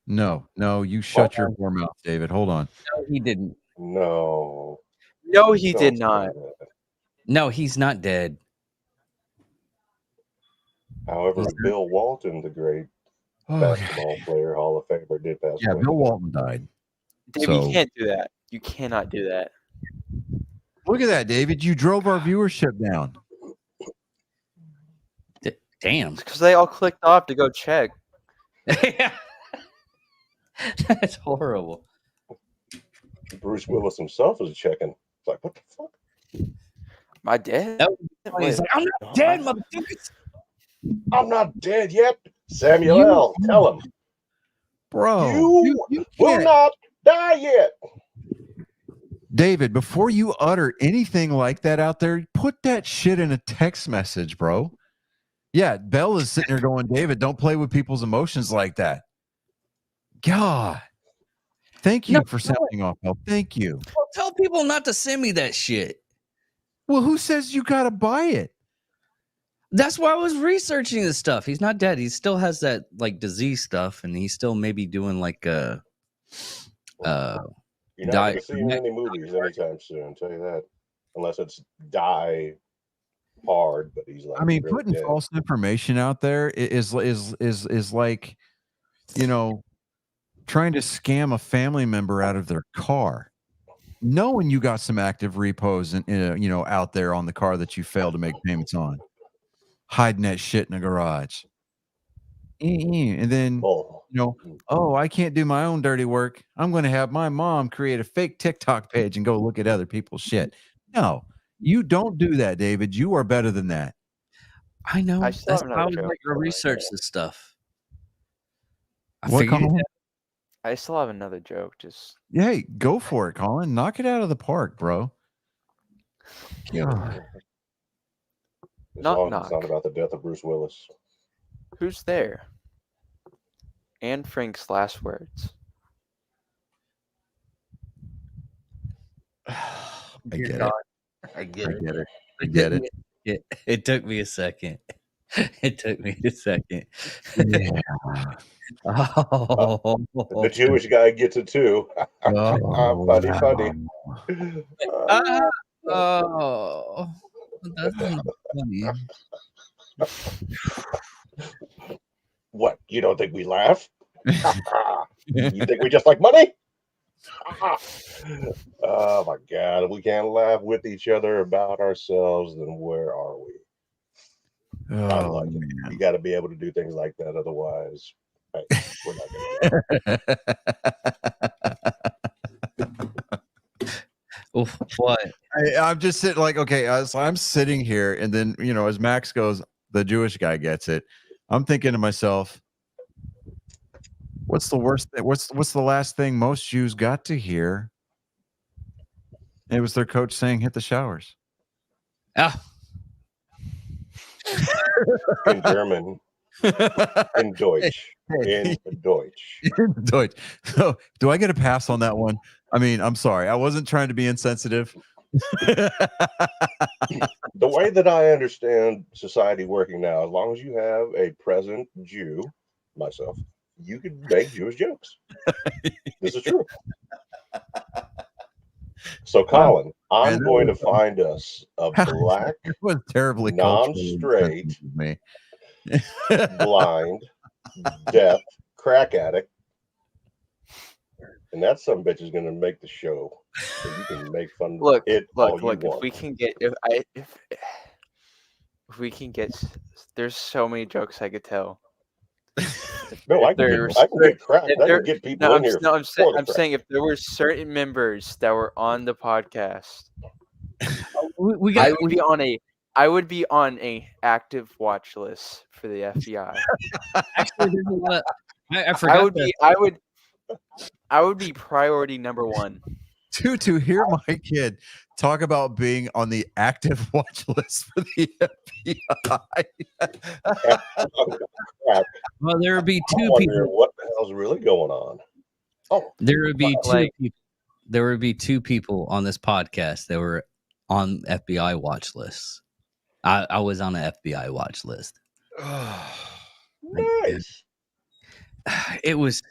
No, you shut your poor mouth, David. Hold on. No, he didn't. No, He did not. No, he's not dead. However, Bill Walton, the great basketball player, Hall of Famer, did pass away. Bill Walton died. David, you can't do that. You cannot do that. Look at that, David. You drove our viewership down. Damn. Because they all clicked off to go check. That's horrible. Bruce Willis himself was checking. It's like, what the fuck? My dad? He's like, I'm not dead, motherfuckers. I'm not dead yet. Samuel L., tell him. Bro. You will not die yet. David, before you utter anything like that out there, put that shit in a text message, bro. Yeah, Belle is sitting there going, David, don't play with people's emotions like that. God. Thank you for sounding off, Belle. Thank you. Well, tell people not to send me that shit. Well, who says you got to buy it? That's why I was researching this stuff. He's not dead. He still has that like disease stuff, and he's still maybe doing like You're not going diet. to see him in any movies anytime soon. I'll tell you that, unless it's Die Hard. But he's like, I mean, really putting dead. false information out there is like, you know, trying to scam a family member out of their car, knowing you got some active repos and you know, out there on the car that you failed to make payments on, hiding that shit in the garage, and then Oh, you know, oh, I can't do my own dirty work. I'm going to have my mom create a fake TikTok page and go look at other people's shit. No, you don't do that, David. You are better than that. I know. I still That's have how I another was joke. like to research this stuff. I What, figured Colin? I still have another joke. Just Yeah, hey, go for it, Colin. Knock it out of the park, bro. God. as Knock, long as it's not knock. about the death of Bruce Willis. Who's there? Anne Frank's last words. I Dear get God, it. I get I it. get it. I get it. It took me a second. It took me a second. Yeah. Oh, The Jewish guy gets it too. Oh, Funny, wow. funny. oh, that's not funny. What? You don't think we laugh? You think we just like money? Oh my God! If we can't laugh with each other about ourselves, then where are we? I Oh, like it. man. You got to be able to do things like that. Otherwise, hey, we're not going to. Oh, what? I'm just sitting like, okay, so I'm sitting here, and then, you know, as Max goes, the Jewish guy gets it. I'm thinking to myself, what's the worst thing? What's the last thing most Jews got to hear? It was their coach saying, "Hit the showers." Ah, In German, in Deutsch, in Deutsch. Deutsch. So, do I get a pass on that one? I mean, I'm sorry. I wasn't trying to be insensitive. The way that I understand society working now, as long as you have a present Jew, myself, you can make Jewish jokes. This is true. So, Colin, I'm that going to was- find us a black, It was terribly culturally non-straight, insensitive of me. blind, deaf, crack addict. And that some bitch is going to make the show. So you can make fun of it all you Look. If want. we can get, if we can get, there's so many jokes I could tell. No, I can There's get cracked. if I there- can get people No, in here. I'm for the crack. saying if there were certain members that were on the podcast, we I got. would be on a active watch list for the FBI. Actually, there's a lot. I forgot. I would be priority number one. To hear my kid talk about being on the active watch list for the FBI. Well, there would be I'm two wondering people. what the hell's really going on. Oh, There would be two like- people. There would be two people on this podcast that were on FBI watch lists. I was on an FBI watch list. nice. It was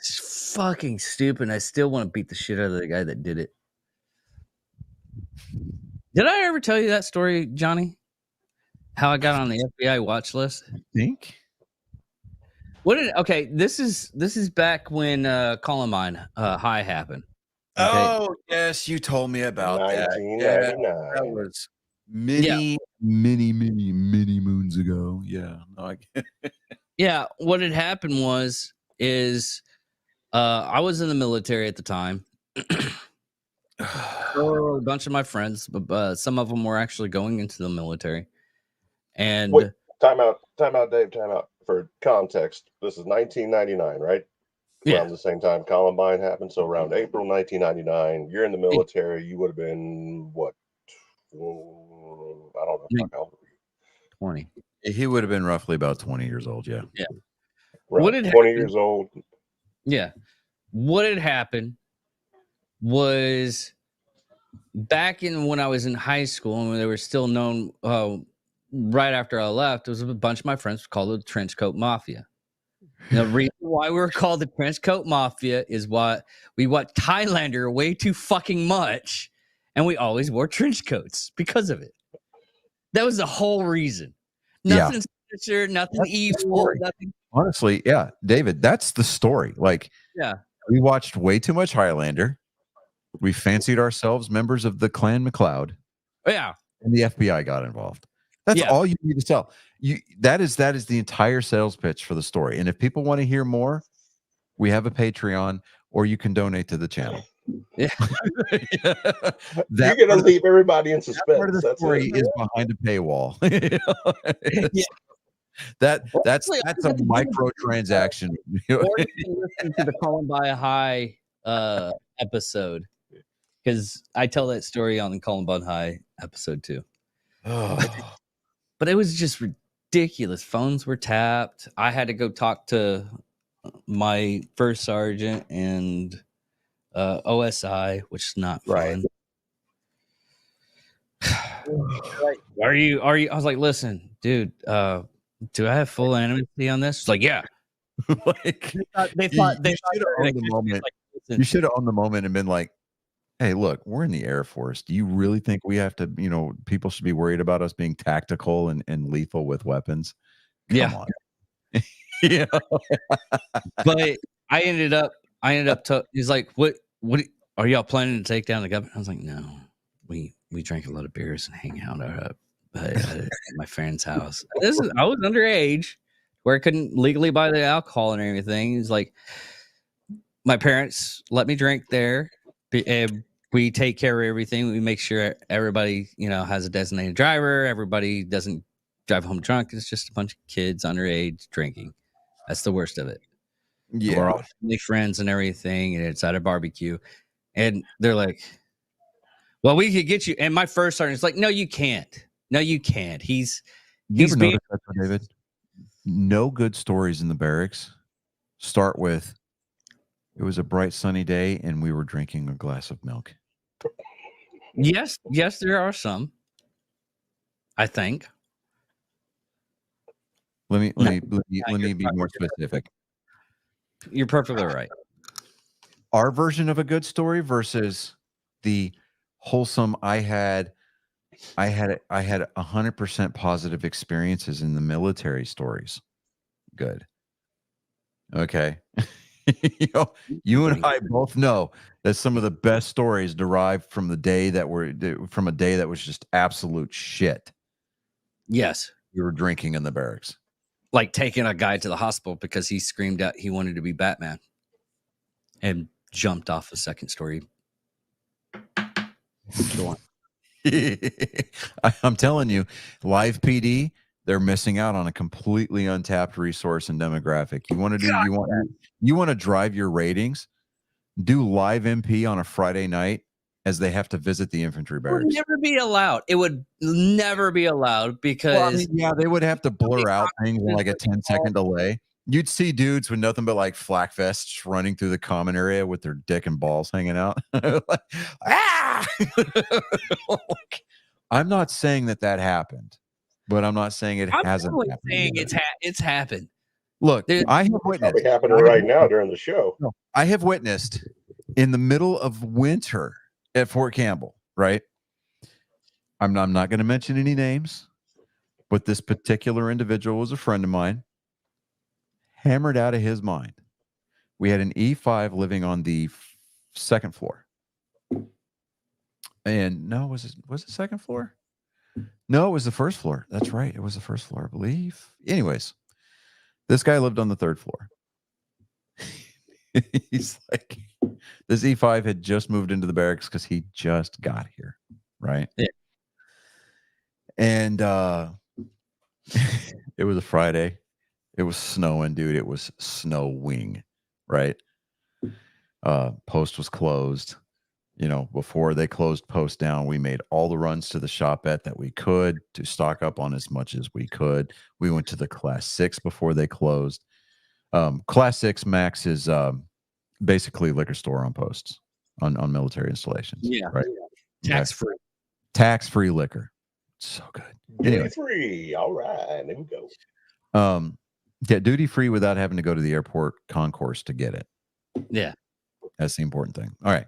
fucking stupid. I still want to beat the shit out of the guy that did it. Did I ever tell you that story, Johnny? How I got on the FBI watch list? Think? Okay, this is back when Columbine High happened. Okay. Oh, yes, you told me about that. 1999. That was many moons ago. Yeah. No, Yeah, what had happened is I was in the military at the time. So a bunch of my friends, but some of them were actually going into the military. And Wait, time out, Dave, time out. For context, this is 1999, right? Yeah. Around the same time Columbine happened. So around April 1999, you're in the military. You would have been what? I don't know. How old were you? 20. he would have been roughly about 20 years old. Yeah. Around What had 20 happened- years old. Yeah. What had happened was back in when I was in high school and when they were still known right after I left, it was a bunch of my friends called it the Trench Coat Mafia. The reason why we were called the Trench Coat Mafia is what we watched Highlander way too fucking much, and we always wore trench coats because of it. That was the whole reason. Yeah. Nothing sinister, nothing That's the evil, story. nothing. Honestly, yeah, David, that's the story. Like, Yeah. we watched way too much Highlander. We fancied ourselves members of the Clan McLeod, Yeah. and the FBI got involved. That's Yeah. all you need to sell. That is the entire sales pitch for the story. And if people want to hear more, we have a Patreon, or you can donate to the channel. Yeah. That You're gonna part of- leave everybody in that part suspense. of the That's story it. is behind a paywall. Yeah. That's Honestly, a I think it's microtransaction. Or you can listen to the Columbine High episode, because I tell that story on the Columbine High episode too. But it was just ridiculous. Phones were tapped. I had to go talk to my first sergeant and OSI, which is not fun. Like, are you? I was like, listen, dude, do I have full anonymity on this? It's like, yeah. Like, They you thought should have owned the moment. like, listen, You should have owned the moment and been like, hey, look, we're in the Air Force. Do you really think we have to, people should be worried about us being tactical and lethal with weapons? Come Yeah. on. Yeah. But I ended up he's like, what are y'all planning to take down the government? I was like, no, we drank a lot of beers and hang out at my friend's house. I was underage where I couldn't legally buy the alcohol and everything. It's like, my parents let me drink there. We take care of everything. We make sure everybody, has a designated driver. Everybody doesn't drive home drunk. It's just a bunch of kids underage drinking. That's the worst of it. Yeah. We're all family friends and everything, and it's at a barbecue. And they're like, well, we could get you. And my first sergeant's like, no, you can't. No, you can't. He's ever being, noticed that, though, David? No good stories in the barracks start with, it was a bright sunny day and we were drinking a glass of milk. yes, there are some. I think. Let me be more specific. You're perfectly right. Our version of a good story versus the wholesome, I had 100% positive experiences in the military stories. Good. Okay. You and I both know that some of the best stories derived from a day that was just absolute shit. Yes. We were drinking in the barracks. Like taking a guy to the hospital because he screamed out he wanted to be Batman and jumped off a second story. Go on. I'm telling you, live PD, they're missing out on a completely untapped resource and demographic. You want to drive your ratings? Do live MP on a Friday night as they have to visit the infantry It barracks. would never be allowed. It would never be allowed because They would have to blur out things in like a 10-second delay. You'd see dudes with nothing but like flak vests running through the common area with their dick and balls hanging out. Like, ah! I'm not saying that happened, but I'm not saying it hasn't happened. saying it's happened. Look, Dude, I have witnessed. Probably happening right now during the show. I have witnessed in the middle of winter at Fort Campbell, right? I'm not going to mention any names, but this particular individual was a friend of mine, hammered out of his mind. We had an E5 living on the second floor. And no, was it second floor? No, it was the first floor. That's right. It was the first floor, I believe. Anyways, this guy lived on the third floor. He's like, this E5 had just moved into the barracks because he just got here, right? Yeah. And it was a Friday. It was snowing, dude. It was snowing, right? Post was closed. Before they closed post down, we made all the runs to the shopette that we could to stock up on as much as we could. We went to the Class 6 before they closed. Class 6 max is basically liquor store on posts on military installations. Yeah. Right. Tax free. Tax-free liquor. So good. Duty Anyway. free. All right, there we go. Yeah, duty free without having to go to the airport concourse to get it. Yeah. That's the important thing. All right.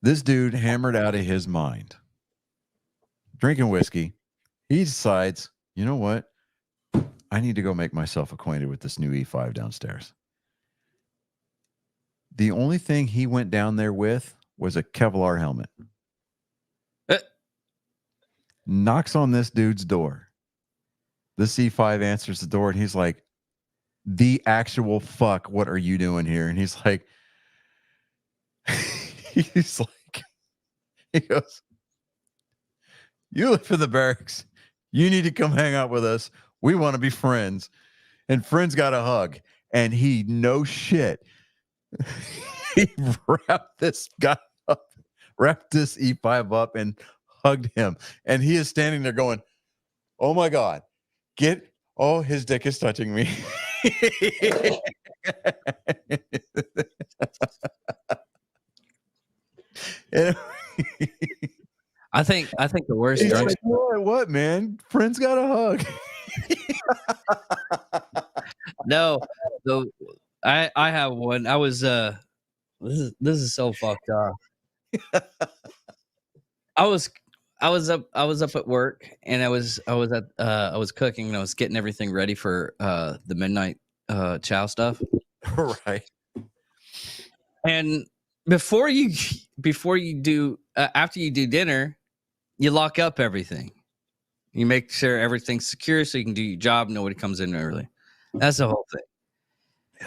This dude hammered out of his mind, drinking whiskey. He decides, you know what? I need to go make myself acquainted with this new E5 downstairs. The only thing he went down there with was a Kevlar helmet. Knocks on this dude's door. The C5 answers the door and he's like, the actual fuck, what are you doing here? And he's like, he goes, you live in the barracks. You need to come hang out with us. We want to be friends. And friends got a hug. And he, no shit, he wrapped this guy up, wrapped this E5 up and hugged him. And he is standing there going, oh my God, his dick is touching me. I think the worst He's drunk. like, what, man? Friends got a hug. No, I have one. I was this is so fucked up. I was up at work and I was cooking and I was getting everything ready for the midnight chow stuff. Right. And before you do after you do dinner, you lock up everything. You make sure everything's secure so you can do your job. Nobody comes in early. That's the whole thing.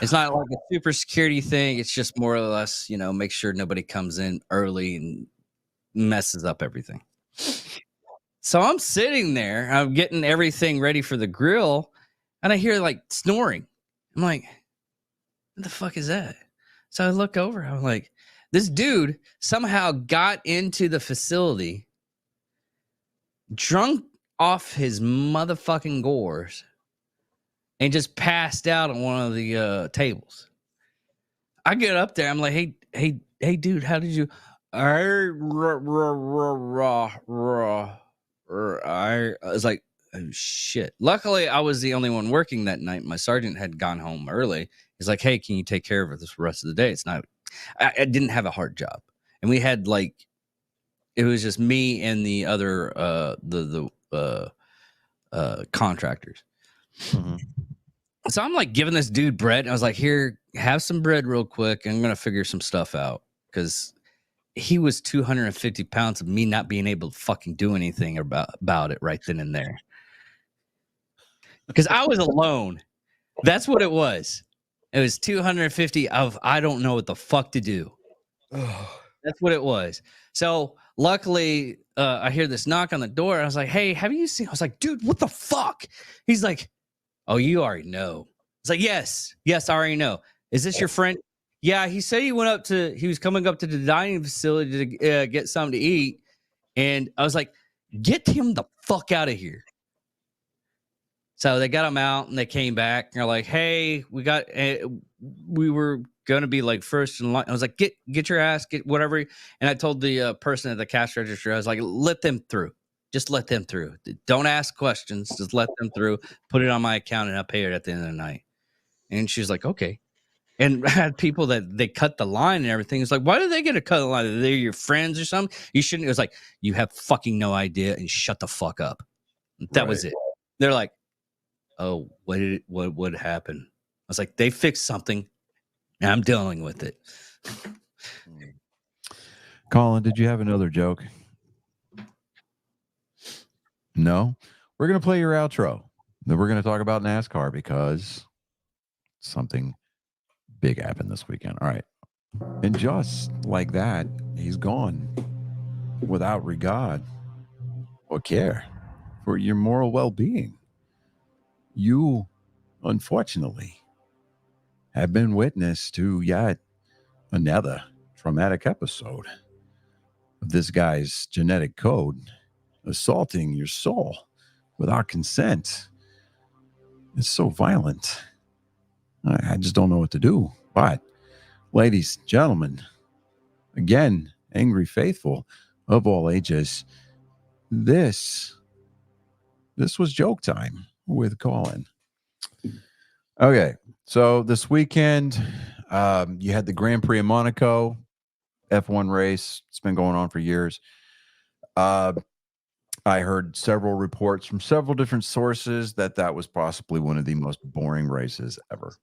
It's not like a super security thing. It's just more or less, make sure nobody comes in early and messes up everything. So I'm sitting there, I'm getting everything ready for the grill, and I hear like snoring. I'm like, what the fuck is that? So I look over, I'm like, this dude somehow got into the facility, drunk off his motherfucking gores, and just passed out on one of the tables. I get up there, I'm like, hey, dude, how did you? I was like, oh shit. Luckily, I was the only one working that night. My sergeant had gone home early. He's like, hey, can you take care of this rest of the day? It's not. I didn't have a hard job, and we had it was just me and the other contractors. Mm-hmm. So I'm like giving this dude bread. And I was like, here, have some bread real quick. I'm gonna figure some stuff out because he was 250 pounds of me not being able to fucking do anything about it right then and there. Because I was alone. That's what it was. It was 250 of I don't know what the fuck to do. That's what it was. So luckily, I hear this knock on the door. I was like, hey, have you seen? I was like, dude, what the fuck? He's like, oh, you already know. It's like, yes, I already know. Is this your friend? Yeah, he said he was coming up to the dining facility to get something to eat. And I was like, get him the fuck out of here. So they got him out and they came back and they're like, hey, we were going to be like first in line. I was like, get your ass, get whatever. And I told the person at the cash register, I was like, let them through. Just let them through. Don't ask questions. Just let them through. Put it on my account and I'll pay it at the end of the night. And she was like, okay. And I had people that they cut the line and everything. It's like, why do they get to cut the line? Are they your friends or something? You shouldn't. It was like, you have fucking no idea and shut the fuck up. That was it. They're like, oh, what happened? I was like, they fixed something and I'm dealing with it. Colin, did you have another joke? No? We're going to play your outro. Then we're going to talk about NASCAR because something big happened this weekend. All right. And just like that, he's gone without regard or care for your moral well-being. You, unfortunately, have been witness to yet another traumatic episode of this guy's genetic code assaulting your soul without consent. It's so violent. I just don't know what to do. But, ladies, gentlemen, again, Angry Faithful, of all ages. This was joke time with Colin. Okay, so this weekend, you had the Grand Prix of Monaco, F1 race. It's been going on for years. I heard several reports from several different sources that was possibly one of the most boring races ever.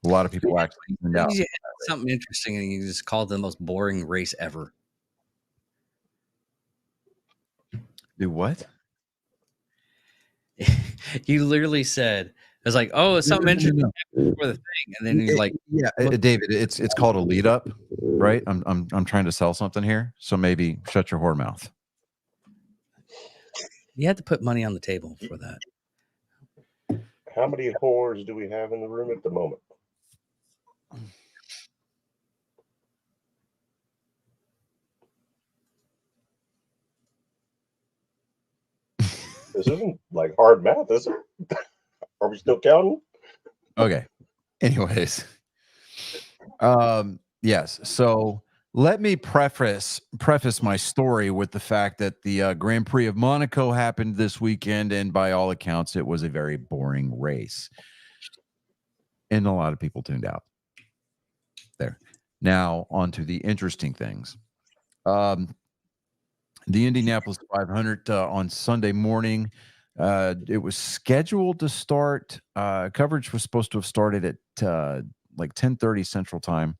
A lot of people actually tuned out. You had something interesting, and you just called it the most boring race ever. Do what? You literally said, "I was like, oh, it's something interesting for the thing," and then you're like, "Yeah, David, it's called a lead up, right? I'm trying to sell something here, so maybe shut your whore mouth." You had to put money on the table for that. How many whores do we have in the room at the moment? This isn't like hard math, is it? Are we still counting? Okay. Anyways, yes. So let me preface my story with the fact that the Grand Prix of Monaco happened this weekend, and by all accounts, it was a very boring race, and a lot of people tuned out. There. Now, on to the interesting things. The Indianapolis 500 on Sunday morning. It was scheduled to start. Coverage was supposed to have started at like 10:30 Central Time.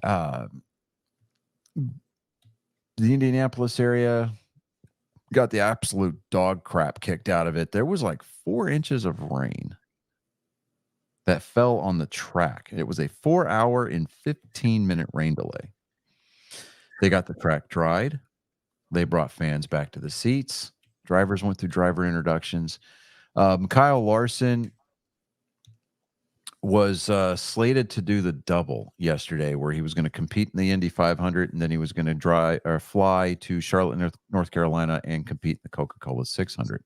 The Indianapolis area got the absolute dog crap kicked out of it. There was like 4 inches of rain that fell on the track. It was a 4-hour and 15-minute rain delay. They got the track dried. They brought fans back to the seats. Drivers went through driver introductions. Kyle Larson was slated to do the double yesterday, where he was going to compete in the Indy 500, and then he was going to fly to Charlotte, North Carolina, and compete in the Coca-Cola 600.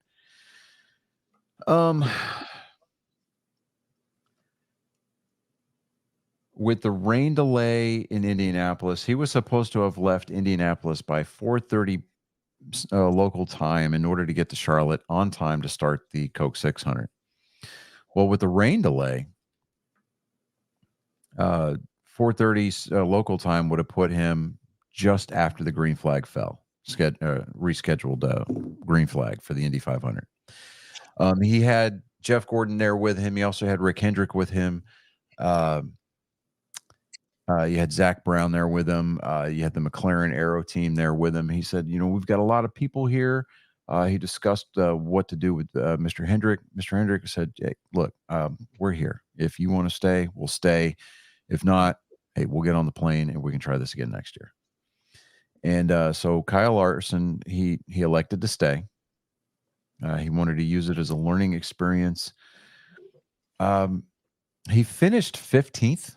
With the rain delay in Indianapolis, he was supposed to have left Indianapolis by 4:30 local time in order to get to Charlotte on time to start the Coke 600. Well, with the rain delay, 4:30 local time would have put him just after the green flag fell. Rescheduled green flag for the Indy 500. He had Jeff Gordon there with him. He also had Rick Hendrick with him. You had Zach Brown there with him. You had the McLaren Aero team there with him. He said, we've got a lot of people here. He discussed what to do with Mr. Hendrick. Mr. Hendrick said, hey, look, we're here. If you want to stay, we'll stay. If not, hey, we'll get on the plane and we can try this again next year. And so Kyle Larson, he elected to stay. He wanted to use it as a learning experience. He finished 15th.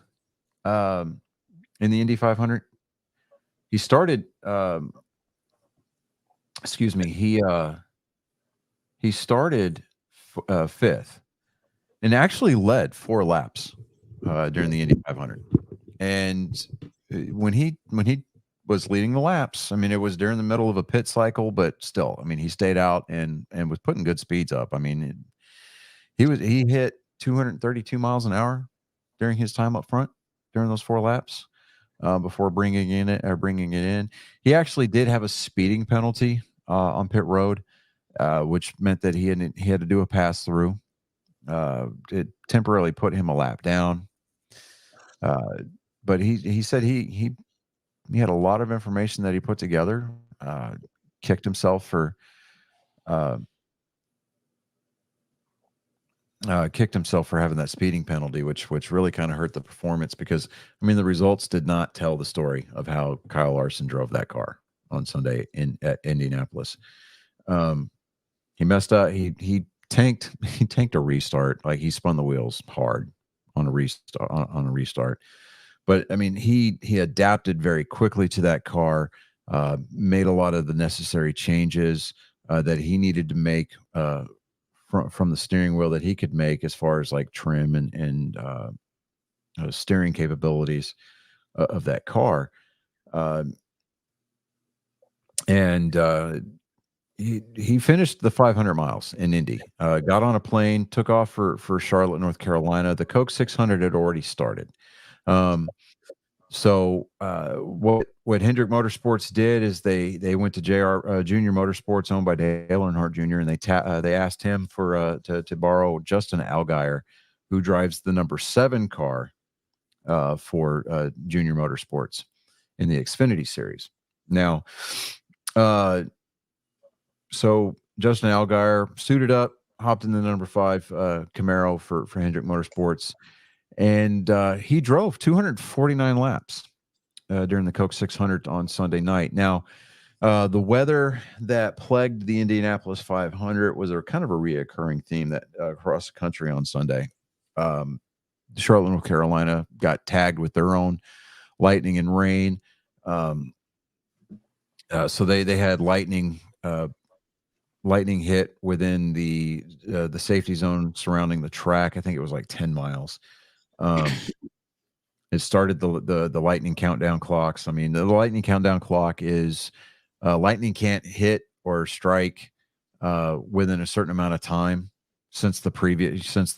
In the Indy 500, he started. He started 5th, and actually led 4 laps during the Indy 500. And when he was leading the laps, I mean, it was during the middle of a pit cycle, but still, I mean, he stayed out and was putting good speeds up. I mean, he hit 232 miles an hour during his time up front during those 4 laps. Before bringing it in. He actually did have a speeding penalty on pit road, which meant that he had to do a pass through. It temporarily put him a lap down. But he said he had a lot of information that he put together. Kicked himself for having that speeding penalty, which really kind of hurt the performance, because I mean the results did not tell the story of how Kyle Larson drove that car on Sunday at Indianapolis. He messed up. He tanked a restart. Like, he spun the wheels hard on a restart. But I mean, he adapted very quickly to that car, made a lot of the necessary changes that he needed to make from the steering wheel that he could make, as far as like trim and steering capabilities of that car. and he finished the 500 miles in Indy. Got on a plane, took off for Charlotte, North Carolina. The Coke 600 had already started. So what Hendrick Motorsports did is they went to Junior Motorsports, owned by Dale Earnhardt Jr., and they asked him to borrow Justin Allgaier, who drives the number 7 car for Junior Motorsports in the Xfinity Series. Now, so Justin Allgaier suited up, hopped in the number 5 Camaro for Hendrick Motorsports, and he drove 249 laps during the Coke 600 on Sunday night. Now, the weather that plagued the Indianapolis 500 was a kind of a reoccurring theme that across the country on Sunday. Charlotte, North Carolina got tagged with their own lightning and rain. So they had lightning hit within the safety zone surrounding the track. I think it was like 10 miles. It started the lightning countdown clocks. I mean, the lightning countdown clock is lightning can't hit or strike within a certain amount of time since the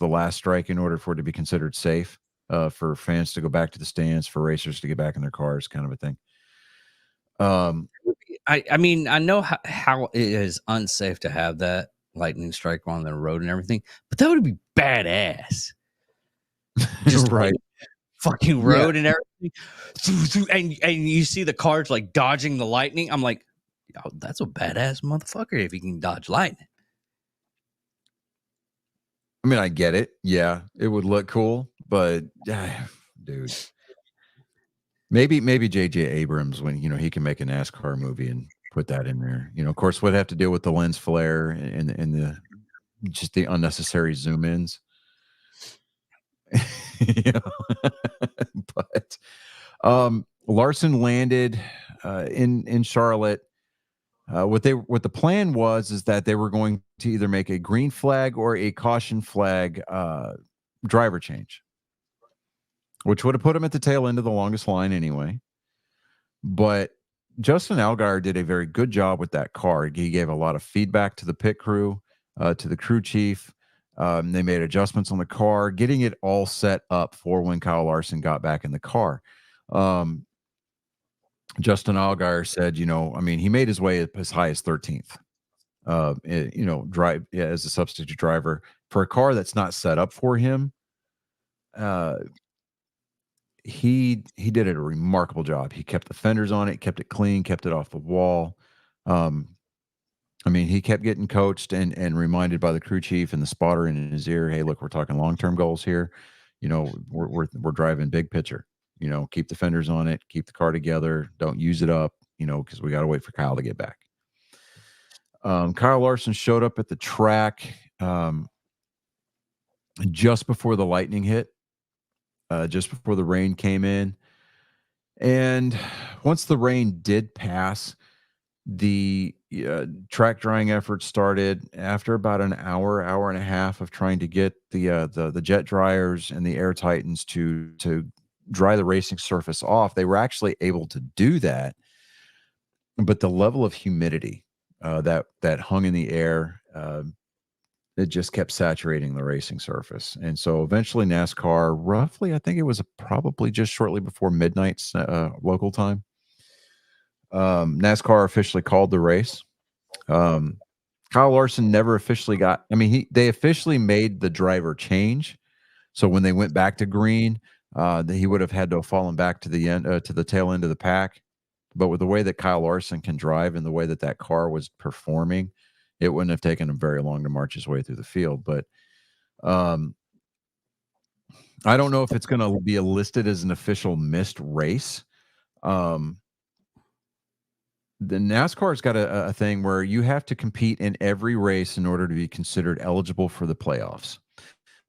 last strike in order for it to be considered safe, for fans to go back to the stands, for racers to get back in their cars, kind of a thing. I mean, I know how it is unsafe to have that lightning strike on the road and everything, but that would be badass. Just right. Fucking road and everything. And you see the cars like dodging the lightning. I'm like, oh, that's a badass motherfucker if he can dodge lightning. I mean, I get it. Yeah, it would look cool, but dude, maybe J.J. Abrams, when he can make a NASCAR movie and put that in there. Of course, would have to deal with the lens flare and the just the unnecessary zoom ins. But Larson landed in Charlotte. What the plan was is that they were going to either make a green flag or a caution flag driver change, which would have put him at the tail end of the longest line anyway. But Justin Allgaier did a very good job with that car. He gave a lot of feedback to the pit crew, to the crew chief. They made adjustments on the car, getting it all set up for when Kyle Larson got back in the car. Justin Allgaier said, I mean, he made his way up as high as 13th, as a substitute driver for a car that's not set up for him. He did a remarkable job. He kept the fenders on it, kept it clean, kept it off the wall. I mean, he kept getting coached and reminded by the crew chief and the spotter in his ear, hey, look, we're talking long-term goals here. We're driving big picture. Keep the fenders on it, keep the car together, don't use it up, because we got to wait for Kyle to get back. Kyle Larson showed up at the track just before the lightning hit, just before the rain came in. And once the rain did pass, the track drying efforts started. After about an hour and a half of trying to get the jet dryers and the Air Titans to dry the racing surface off, they were actually able to do that. But the level of humidity that hung in the air, it just kept saturating the racing surface. And so eventually NASCAR, roughly, I think it was probably just shortly before midnight local time, NASCAR officially called the race. Kyle Larson never officially they officially made the driver change. So when they went back to green, he would have had to have fallen back to the end, to the tail end of the pack. But with the way that Kyle Larson can drive and the way that car was performing, it wouldn't have taken him very long to march his way through the field. But I don't know if it's going to be listed as an official missed race. The NASCAR's got a thing where you have to compete in every race in order to be considered eligible for the playoffs.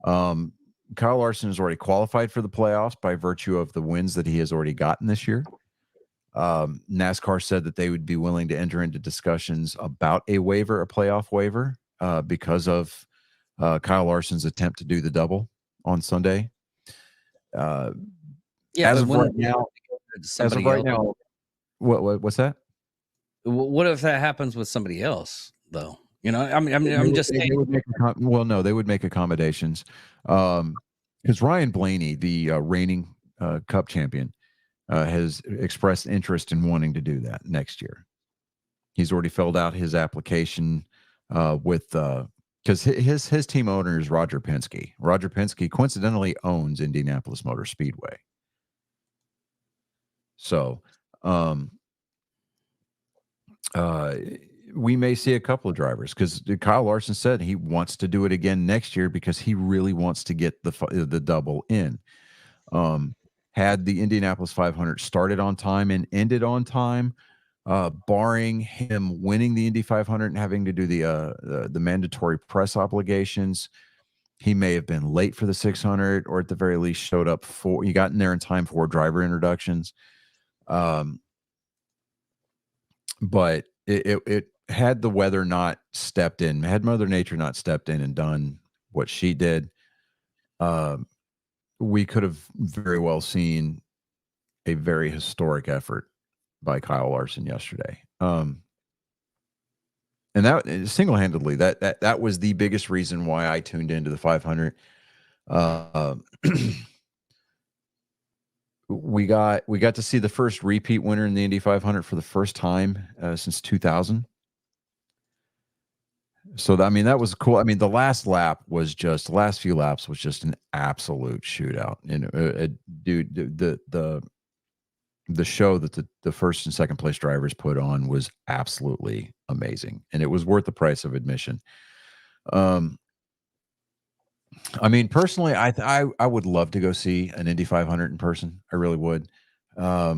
Kyle Larson has already qualified for the playoffs by virtue of the wins that he has already gotten this year. NASCAR said that they would be willing to enter into discussions about a playoff waiver, because of Kyle Larson's attempt to do the double on Sunday. As of right now, what's that? What if that happens with somebody else, though? You know, I'm just They saying. would make no, they would make accommodations. Because Ryan Blaney, the reigning Cup champion, has expressed interest in wanting to do that next year. He's already filled out his application with because his team owner is Roger Penske. Roger Penske coincidentally owns Indianapolis Motor Speedway. So, we may see a couple of drivers because Kyle Larson said he wants to do it again next year because he really wants to get the double in. Had the Indianapolis 500 started on time and ended on time, barring him winning the Indy 500 and having to do the mandatory press obligations, he may have been late for the 600, or at the very least showed up for. He got in there in time for driver introductions. But it had the weather not stepped in, had Mother Nature not stepped in and done what she did, we could have very well seen a very historic effort by Kyle Larson yesterday. And that single-handedly, that was the biggest reason why I tuned into the 500. We got to see the first repeat winner in the Indy 500 for the first time since 2000. So I mean, that was cool. I mean, the last few laps was just an absolute shootout. And dude, the show that the first and second place drivers put on was absolutely amazing, and it was worth the price of admission. I mean, personally, I would love to go see an Indy 500 in person. I really would. I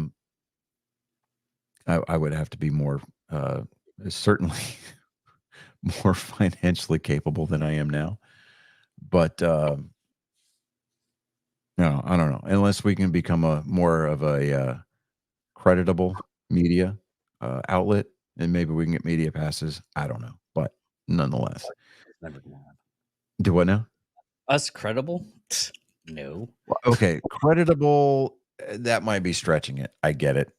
would have to be more, certainly more financially capable than I am now. But no, I don't know. Unless we can become more of a creditable media outlet, and maybe we can get media passes. I don't know, but nonetheless, do what now? Us credible? No. Okay, creditable. That might be stretching it. I get it.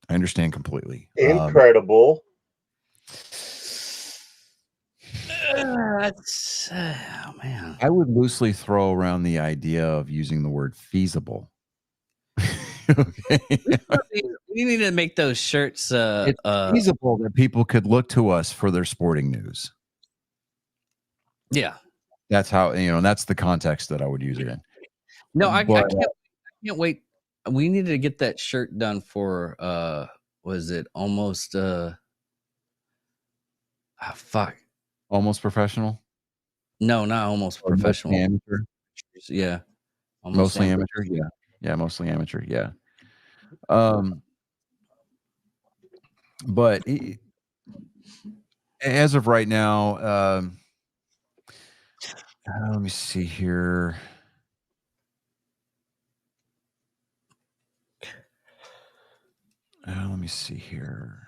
I understand completely. Incredible. That's oh man. I would loosely throw around the idea of using the word feasible. Okay. We need to make those shirts. It's feasible that people could look to us for their sporting news. Yeah. That's how, that's the context that I would use it in. No, I can't wait. We need to get that shirt done for was it almost fuck. Almost professional? No, not almost Or professional. mostly amateur? Yeah. Mostly amateur? Yeah. Yeah, mostly amateur. Yeah. But as of right now, let me see here. Let me see here.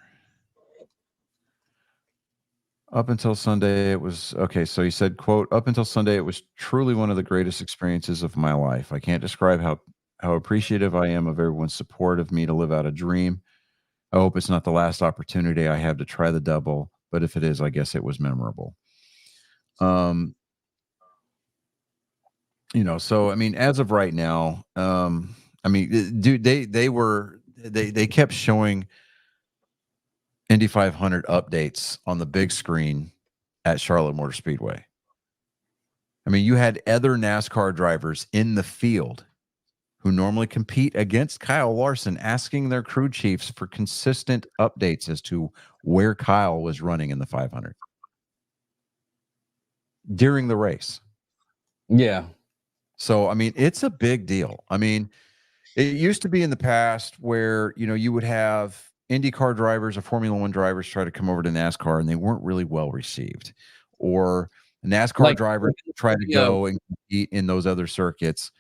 Up until Sunday, it was okay. So he said, quote, up until Sunday, it was truly one of the greatest experiences of my life. I can't describe how appreciative I am of everyone's support of me to live out a dream. I hope it's not the last opportunity I have to try the double, but if it is, I guess it was memorable. So I mean, as of right now, I mean, dude, they kept showing Indy 500 updates on the big screen at Charlotte Motor Speedway. I mean, you had other NASCAR drivers in the field who normally compete against Kyle Larson asking their crew chiefs for consistent updates as to where Kyle was running in the 500 during the race. Yeah. So, I mean, it's a big deal. I mean, it used to be in the past where, you would have IndyCar drivers or Formula One drivers try to come over to NASCAR and they weren't really well received, or NASCAR drivers try to go and compete in those other circuits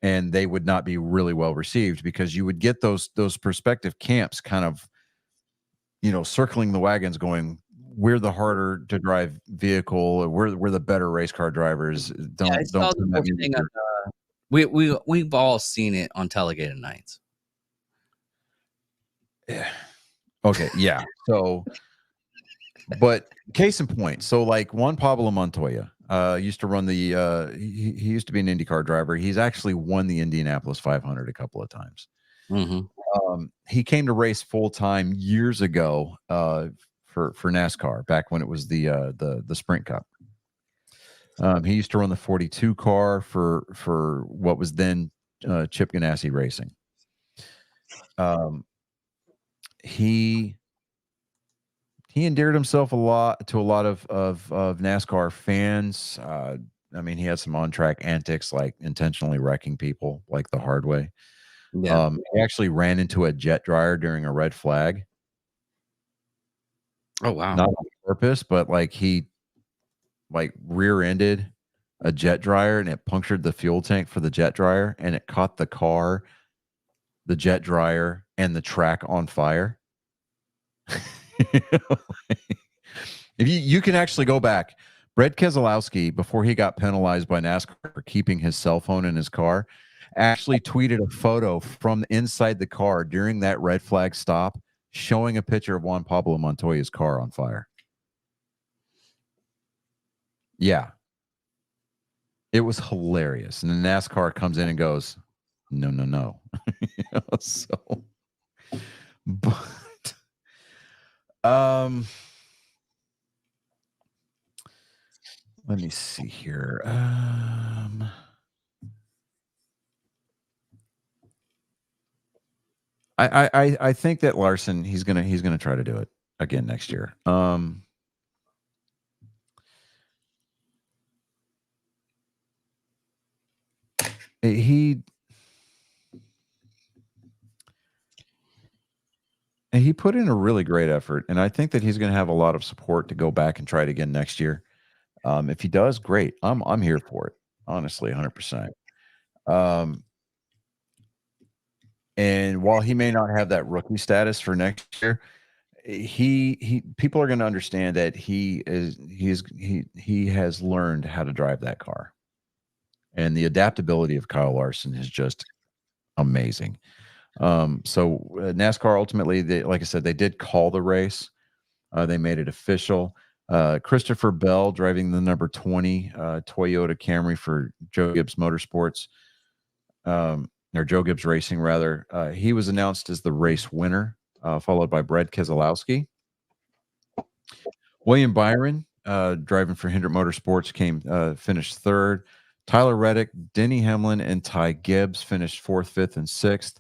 and they would not be really well received because you would get those prospective camps kind of, circling the wagons going, we're the harder to drive vehicle, or we're the better race car drivers. We've all seen it on Talladega Nights. Yeah. Okay, yeah. So, but case in point, so like Juan Pablo Montoya used to run the. He used to be an IndyCar driver. He's actually won the Indianapolis 500 a couple of times. He came to race full time years ago for NASCAR back when it was the Sprint Cup. He used to run the 42 car for what was then Chip Ganassi Racing. He endeared himself a lot to a lot of NASCAR fans. I mean, he had some on track antics like intentionally wrecking people, like the hard way. Yeah. He actually ran into a jet dryer during a red flag. Oh wow. Not on purpose, but like he rear-ended a jet dryer and it punctured the fuel tank for the jet dryer and it caught the car, the jet dryer, and the track on fire. If you can actually go back, Brad Keselowski, before he got penalized by NASCAR for keeping his cell phone in his car, actually tweeted a photo from inside the car during that red flag stop showing a picture of Juan Pablo Montoya's car on fire. Yeah. It was hilarious. And then NASCAR comes in and goes, no. So, but, let me see here. I think that Larson, he's gonna try to do it again next year. He put in a really great effort, and I think that he's going to have a lot of support to go back and try it again next year. If he does, great. I'm here for it, honestly, 100%. And while he may not have that rookie status for next year, people are going to understand that he has learned how to drive that car, and the adaptability of Kyle Larson is just amazing. So NASCAR ultimately, like I said, they did call the race. They made it official. Christopher Bell driving the number 20 Toyota Camry for Joe Gibbs Motorsports, or Joe Gibbs Racing, rather. He was announced as the race winner, followed by Brad Keselowski. William Byron, driving for Hendrick Motorsports, finished third. Tyler Reddick, Denny Hamlin, and Ty Gibbs finished fourth, fifth, and sixth.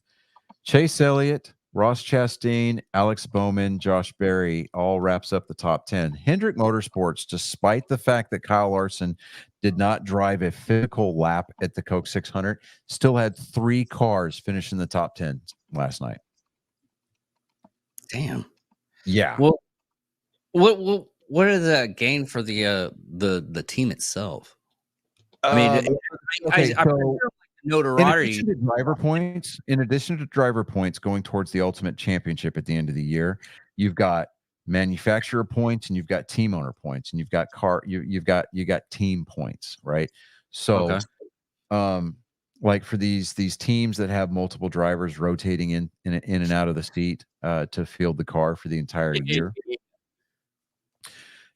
Chase Elliott, Ross Chastain, Alex Bowman, Josh Berry all wraps up the top 10. Hendrick Motorsports, despite the fact that Kyle Larson did not drive a physical lap at the Coke 600, still had 3 cars finish in the top 10 last night. Damn. Yeah. Well, what are the gain for the team itself? I mean, I'm sure like notoriety. In addition to driver points going towards the ultimate championship at the end of the year, you've got manufacturer points and you've got team owner points and you've got you've got team points, right? So, like for these teams that have multiple drivers rotating in and out of the seat to field the car for the entire year,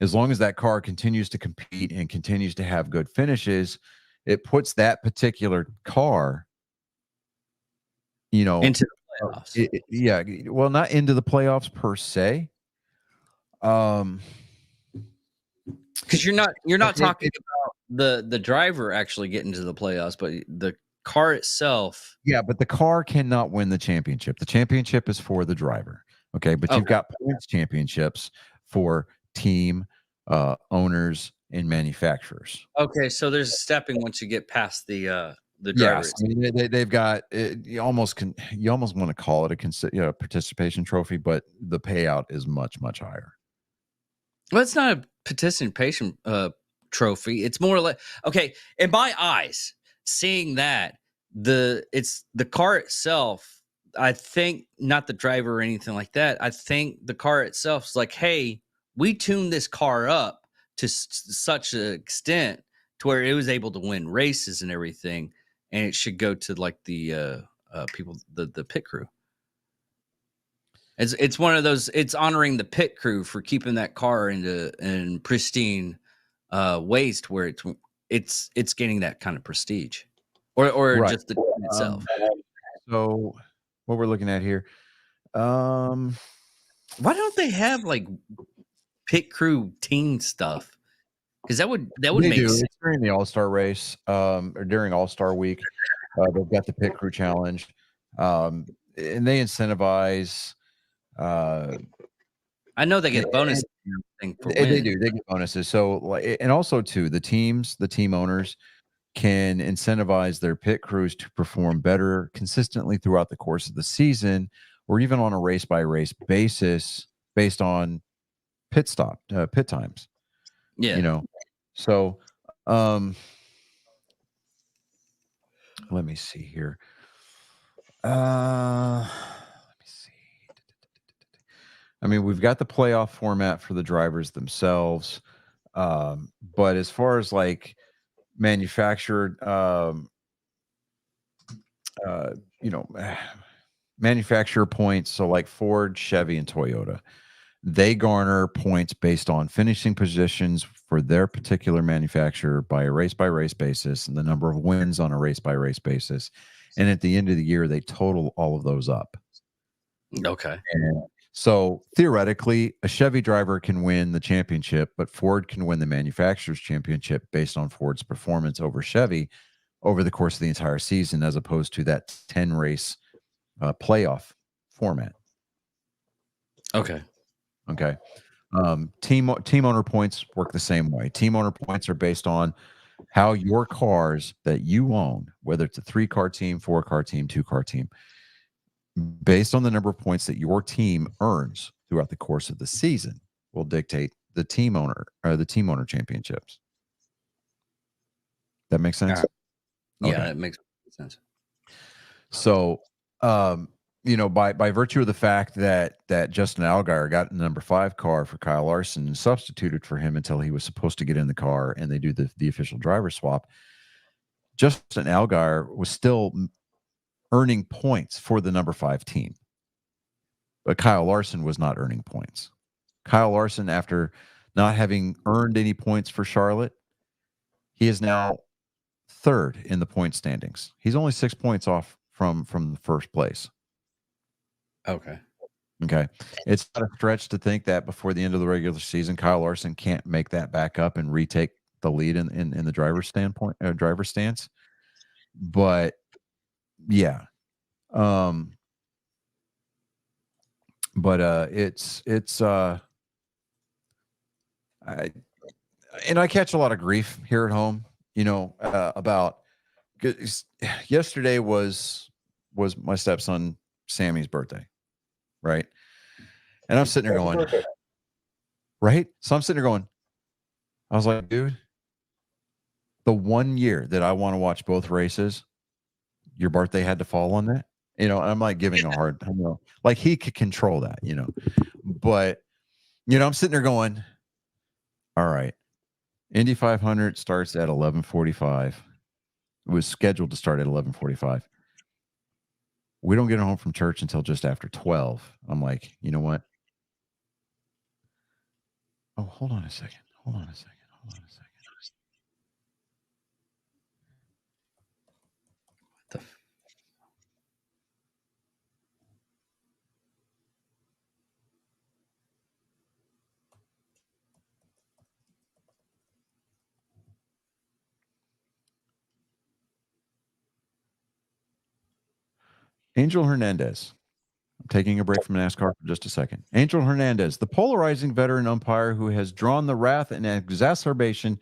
as long as that car continues to compete and continues to have good finishes, it puts that particular car, into the playoffs. Well, not into the playoffs per se. Because you're not talking about the driver actually getting to the playoffs, but the car itself. Yeah, but the car cannot win the championship. The championship is for the driver. Okay, but you've got points championships for team owners and manufacturers. Okay, so there's a stepping once you get past the drivers. Yes, I mean, they've got you almost want to call it a participation trophy, but the payout is much higher. Well, it's not a participation trophy. It's more like, okay, in my eyes, seeing that it's the car itself. I think not the driver or anything like that. I think the car itself is like, hey, we tuned this car up to such an extent to where it was able to win races and everything, and it should go to like the people, the pit crew. It's one of those. It's honoring the pit crew for keeping that car in pristine waste, where it's gaining that kind of prestige, or Right. just the team itself. So what we're looking at here, Why don't they have like pit crew team stuff? Because that would they make do. sense. It's during the All-Star race, or during All-Star week. They've got the pit crew challenge, and they incentivize. I know they get bonus thing for They winning. do. They get bonuses. So, and also too, the team owners can incentivize their pit crews to perform better consistently throughout the course of the season, or even on a race by race basis based on pit times. Yeah. You know, so let me see here. Let me see. I mean, we've got the playoff format for the drivers themselves, but as far as like manufactured, manufacturer points, so like Ford, Chevy, and Toyota, they garner points based on finishing positions for their particular manufacturer by a race basis, and the number of wins on a race by race basis. And at the end of the year, they total all of those up. Okay. And so theoretically, a Chevy driver can win the championship, but Ford can win the manufacturer's championship based on Ford's performance over Chevy over the course of the entire season, as opposed to that 10 race playoff format. Okay. Okay. Team owner points work the same way. Team owner points are based on how your cars that you own, whether it's a 3-car team, 4-car team, 2-car team, based on the number of points that your team earns throughout the course of the season, will dictate the team owner championships. That makes sense? Yeah, Okay. that makes sense. So, by virtue of the fact that Justin Allgaier got the number 5 car for Kyle Larson and substituted for him until he was supposed to get in the car and they do the official driver swap, Justin Allgaier was still earning points for the number 5 team. But Kyle Larson was not earning points. Kyle Larson, after not having earned any points for Charlotte, he is now 3rd in the point standings. He's only 6 points off from the first place. Okay. It's not a stretch to think that before the end of the regular season, Kyle Larson can't make that back up and retake the lead in the driver's stance. But yeah. I catch a lot of grief here at home, about yesterday was my stepson Sammy's birthday, right? And I'm sitting there going, right? So I'm sitting there going, I was like, dude, the 1 year that I want to watch both races, your birthday had to fall on that. I'm like giving a hard time, like he could control that, but I'm sitting there going, all right, Indy 500 starts at 11:45. It was scheduled to start at 11:45. We don't get home from church until just after 12. I'm like, you know what? Oh, hold on a second. What the Angel Hernandez. I'm taking a break from NASCAR for just a second. Angel Hernandez, the polarizing veteran umpire who has drawn the wrath and exasperation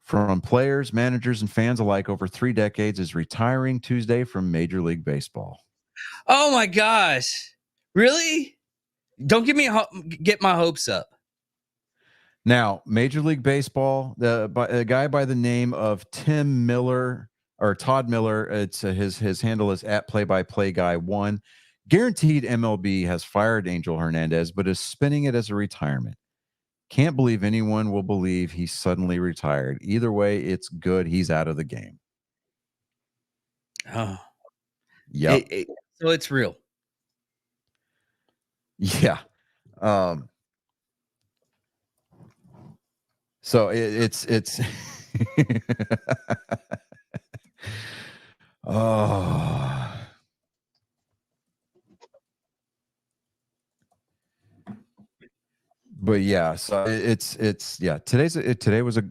from players, managers, and fans alike over 3 decades, is retiring Tuesday from Major League Baseball. Oh my gosh. Really? Don't get my hopes up. Now, Major League Baseball, a guy by the name of Tim Miller or Todd Miller, it's his handle is @PlayByPlayGuy1. Guaranteed MLB has fired Angel Hernandez, but is spinning it as a retirement. Can't believe anyone will believe he's suddenly retired. Either way, it's good. He's out of the game. Oh, Yep. So it's real. Yeah. So it's oh. But yeah, so it's yeah. Today was a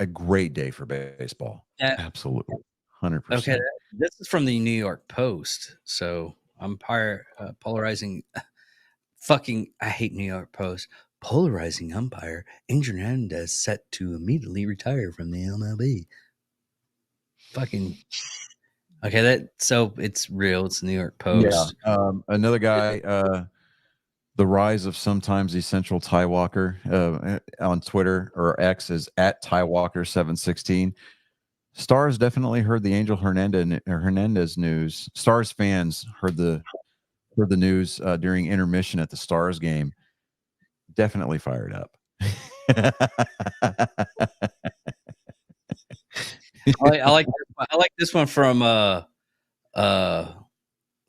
great day for baseball. Yeah. Absolutely, 100%. Okay, this is from the New York Post. So umpire polarizing. Fucking, I hate New York Post. Polarizing umpire Angel Hernandez set to immediately retire from the MLB. Fucking. Okay, so it's real. It's the New York Post. Another guy, the rise of sometimes essential Ty Walker on Twitter or X is at Ty Walker 716. Stars definitely heard the Angel Hernandez news. Stars fans heard the news during intermission at the Stars game. Definitely fired up. I like this one from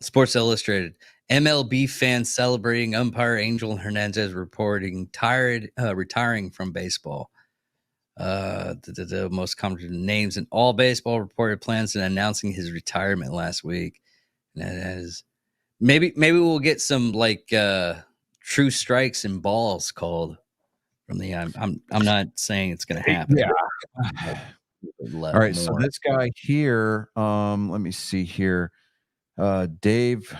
Sports Illustrated. MLB fans celebrating umpire Angel Hernandez reporting retiring from baseball. The most common names in all baseball reported plans and announcing his retirement last week. And that is maybe we'll get some like true strikes and balls called from the. I'm not saying it's going to happen. Yeah. All right. So this guy here, let me see here. Dave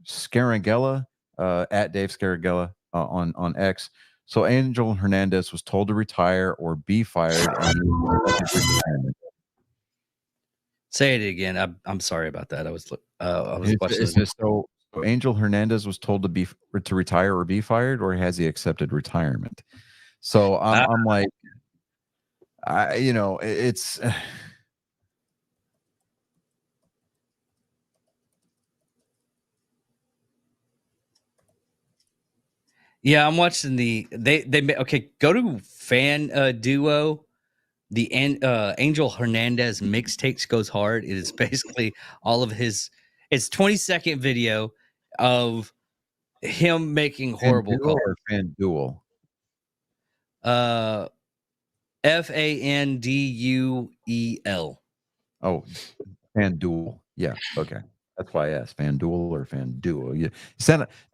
Scaragella, at Dave Scaragella on X. So Angel Hernandez was told to retire or be fired. Say it again. I'm sorry about that. I was watching. So Angel Hernandez was told to retire or be fired, or has he accepted retirement? So I'm like, it's. Yeah, I'm watching okay, go to Fan Duo. The Angel Hernandez mixtapes goes hard. It is basically all of his. It's 20-second video of him making horrible calls. FanDuel. FanDuel. Oh, FanDuel. Yeah. Okay. That's why I asked FanDuel or FanDuo. Yeah.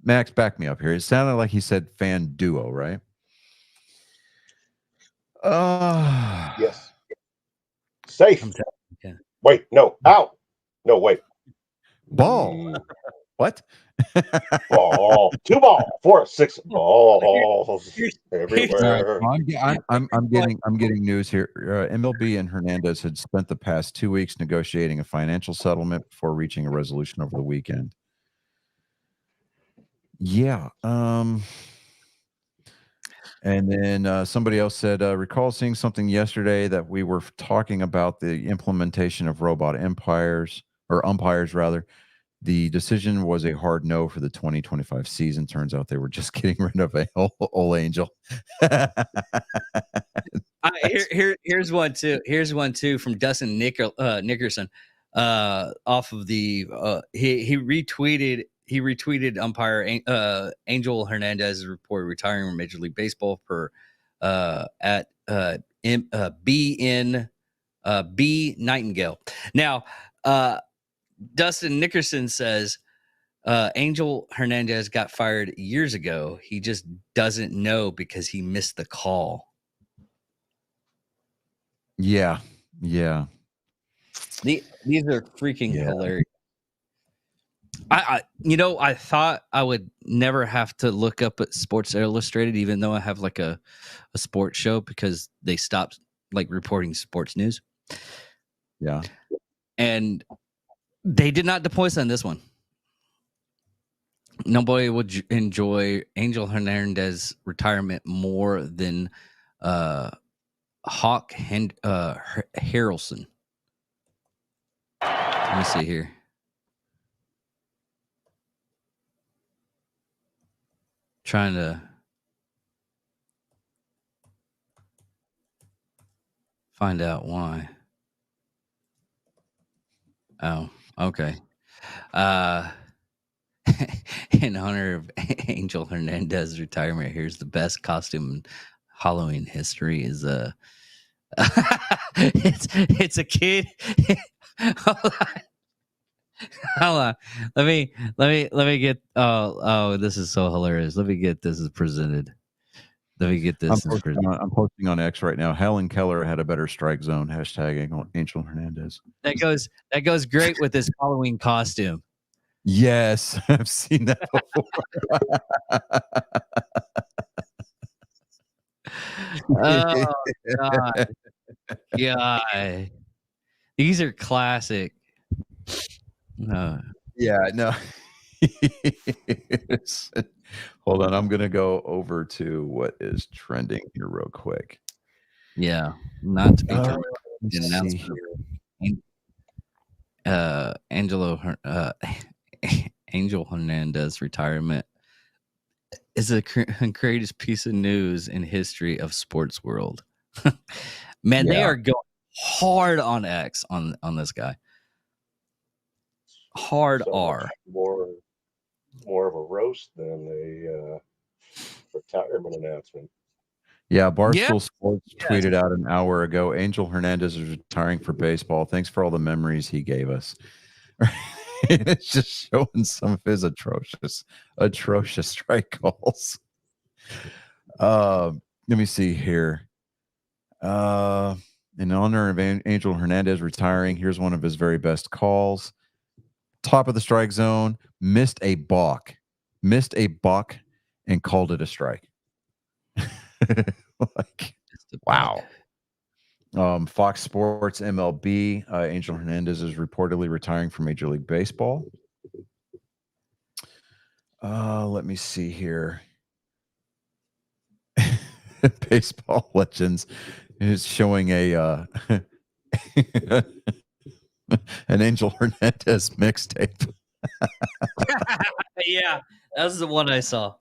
Max, back me up here. It sounded like he said FanDuo, right? Yes. Safe. Okay. Wait, no. Out. No, wait. Ball. What? Ball. 2 ball. 4, 6 balls everywhere. I'm getting news here. MLB and Hernandez had spent the past 2 weeks negotiating a financial settlement before reaching a resolution over the weekend. Yeah. And then somebody else said, recall seeing something yesterday that we were talking about the implementation of robot umpires rather. The decision was a hard no for the 2025 season. Turns out they were just getting rid of a old Angel. Here's one too. Here's one too from Dustin Nickerson. Off of the he retweeted umpire Angel Hernandez's report retiring from Major League Baseball per at B Nightingale. Now Dustin Nickerson says Angel Hernandez got fired years ago. He just doesn't know because he missed the call. Yeah. These are freaking hilarious. I thought I would never have to look up at Sports Illustrated, even though I have like a sports show, because they stopped like reporting sports news. Yeah. And they did not deploy us on this one. Nobody would enjoy Angel Hernandez retirement more than Hawk Harrelson. Let me see here. Trying to find out why. Oh, okay. in honor of Angel Hernandez retirement. Here's the best costume in Halloween history. Is it's a kid. Hold on. Let me get. Oh, this is so hilarious. Let me get this is presented. Let me get this. I'm posting on X right now. Helen Keller had a better strike zone. Hashtag Angel Hernandez. That goes great with this Halloween costume. Yes, I've seen that before. Oh God. Yeah. These are classic. Yeah, no. Hold on, I'm gonna go over to what is trending here real quick. Yeah, not to be dramatic. Let's An see announcement. Angel Hernandez retirement is the greatest piece of news in history of sports world. Man, they are going hard on X on this guy. Hard So R. More of a roast than a retirement announcement. Yeah, Barstool Sports tweeted out an hour ago, Angel Hernandez is retiring for baseball. Thanks for all the memories he gave us. It's just showing some of his atrocious strike calls. Let me see here. In honor of Angel Hernandez retiring, here's one of his very best calls. Top of the strike zone, missed a balk, and called it a strike. Like, wow. Fox Sports MLB, Angel Hernandez is reportedly retiring from Major League Baseball. Let me see here. Baseball Legends is showing a an Angel Hernandez mixtape. Yeah, that was the one I saw.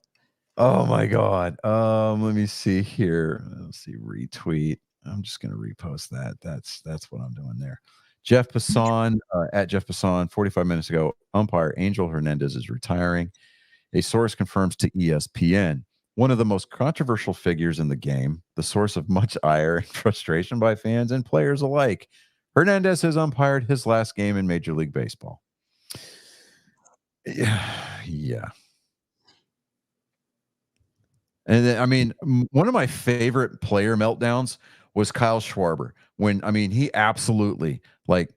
Oh my God. Let me see here. Let's see, retweet. I'm just gonna repost that. That's what I'm doing there. Jeff Passan at Jeff Passan 45 minutes ago. Umpire Angel Hernandez is retiring. A source confirms to ESPN. One of the most controversial figures in the game, the source of much ire and frustration by fans and players alike. Hernandez has umpired his last game in Major League Baseball. Yeah. And then, I mean, one of my favorite player meltdowns was Kyle Schwarber. When, I mean, he absolutely, like,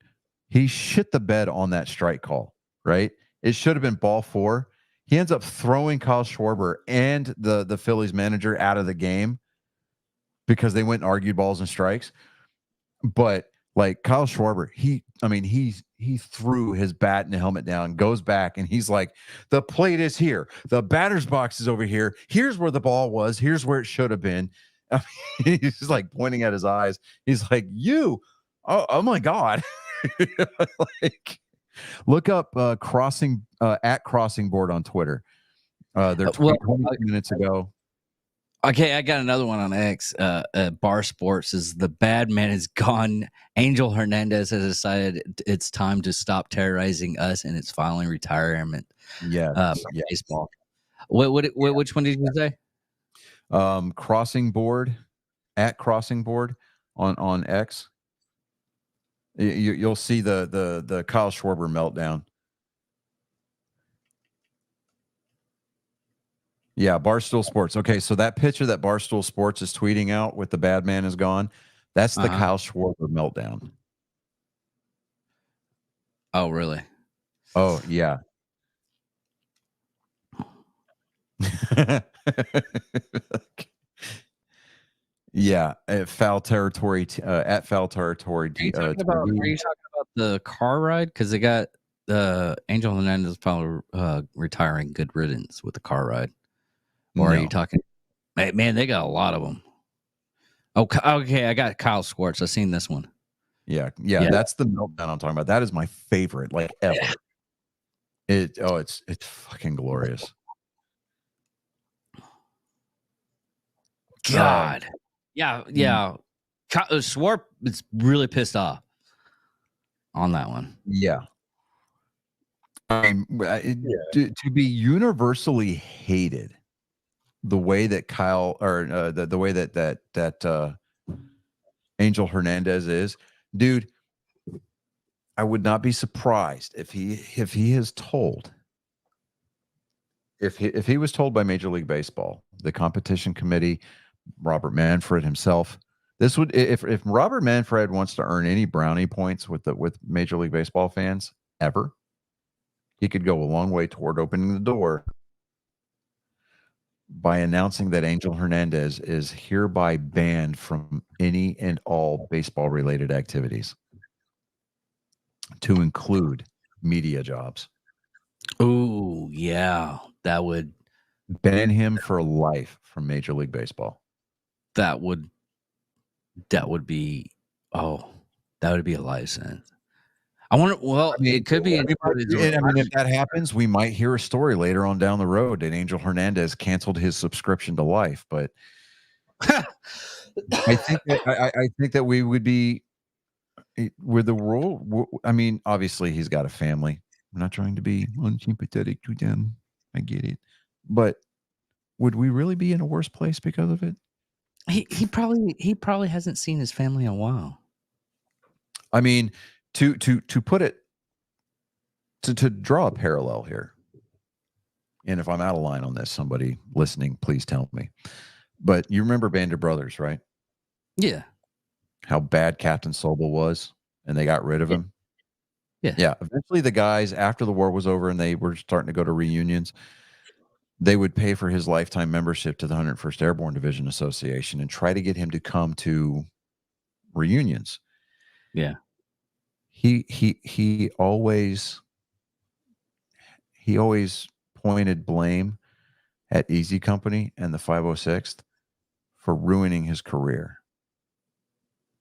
he shit the bed on that strike call, right? It should have been ball 4. He ends up throwing Kyle Schwarber and the Phillies manager out of the game because they went and argued balls and strikes. But like Kyle Schwarber, he threw his bat and the helmet down, goes back, and he's like, the plate is here. The batter's box is over here. Here's where the ball was. Here's where it should have been. I mean, he's just like pointing at his eyes. He's like, oh my God. Like, look up crossing board on Twitter. They're 20 minutes ago. Okay, I got another one on X. Bar Sports is the bad man is gone. Angel Hernandez has decided it's time to stop terrorizing us, and it's filing retirement. Yeah, baseball. Which one did you say? Crossing board at Crossing Board on X. You'll see the Kyle Schwarber meltdown. Yeah, Barstool Sports. Okay, so that picture that Barstool Sports is tweeting out with the bad man is gone, that's the Kyle Schwarber meltdown. Oh, really? Oh, yeah. Yeah, at foul territory. At foul territory. Are you talking about the car ride? Because they got Angel Hernandez probably retiring. Good riddance with the car ride. Or are you talking? Man, they got a lot of them. Oh, okay. I got Kyle Schwartz. I've seen this one. Yeah. That's the meltdown I'm talking about. That is my favorite, like, ever. It's fucking glorious. God. Yeah. Schwartz is really pissed off on that one. Yeah. I mean, to be universally hated the way that Kyle or the way that Angel Hernandez is, dude, I would not be surprised if he is told, if he was told by Major League Baseball, the competition committee, Robert Manfred himself, this would, if Robert Manfred wants to earn any brownie points with Major League Baseball fans ever, he could go a long way toward opening the door by announcing that Angel Hernandez is hereby banned from any and all baseball related activities, to include media jobs. Oh, yeah. That would ban him for life from Major League Baseball. That would be a life sentence. I wonder. Well, I mean, it could be. If that happens, we might hear a story later on down the road that Angel Hernandez canceled his subscription to life. But I think that we would be with the world. I mean, obviously, he's got a family. I'm not trying to be unsympathetic to them. I get it, but would we really be in a worse place because of it? He probably hasn't seen his family in a while. I mean, to put it, to draw a parallel here, and if I'm out of line on this, somebody listening, please tell me. But you remember Band of Brothers, right? Yeah. How bad Captain Sobel was, and they got rid of him. Yeah. Eventually, the guys, after the war was over and they were starting to go to reunions, they would pay for his lifetime membership to the 101st Airborne Division Association and try to get him to come to reunions. Yeah. He always pointed blame at Easy Company and the 506th for ruining his career.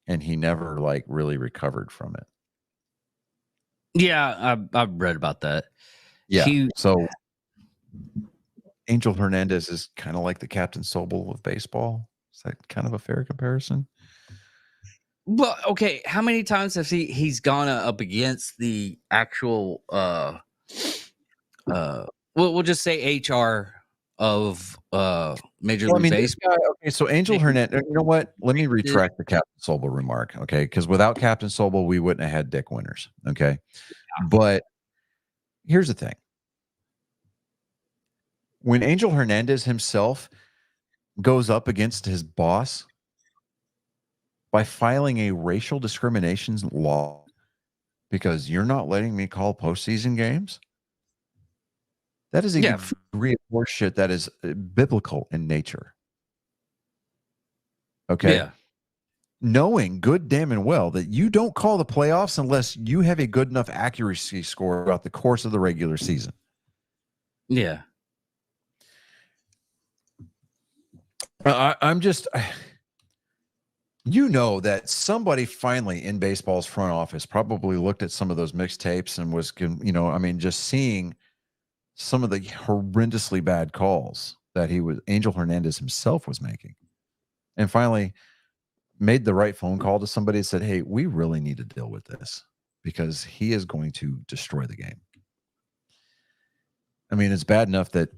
And he never really recovered from it. Yeah, I've read about that. Yeah. So Angel Hernandez is kind of like the Captain Sobel of baseball. Is that kind of a fair comparison? Well, okay. How many times has he's gone up against the actual we'll just say HR of Major League Baseball? Okay, so Angel Hernandez, you know what? Let me retract the Captain Sobel remark, okay? Because without Captain Sobel, we wouldn't have had Dick Winters, okay? But here's the thing. When Angel Hernandez himself goes up against his boss by filing a racial discrimination law because you're not letting me call postseason games, that is a degree of horseshit that is biblical in nature. Okay. Yeah. Knowing good, damn and well that you don't call the playoffs unless you have a good enough accuracy score throughout the course of the regular season. Yeah. I'm just, you know, that somebody finally in baseball's front office probably looked at some of those mixtapes and was, you know, I mean, just seeing some of the horrendously bad calls that Angel Hernandez himself was making, and finally made the right phone call to somebody and said, hey, we really need to deal with this because he is going to destroy the game. I mean, it's bad enough that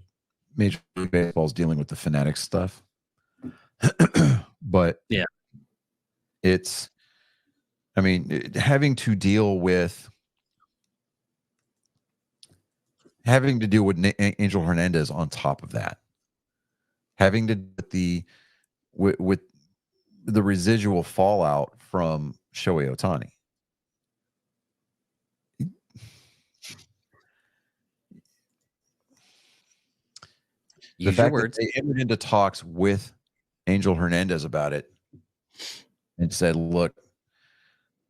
Major League Baseball is dealing with the Fanatics stuff. But yeah, it's, I mean, having to deal with Angel Hernandez on top of that, having to with the residual fallout from Shohei Ohtani. The fact that they entered into talks with Angel Hernandez about it and said, look,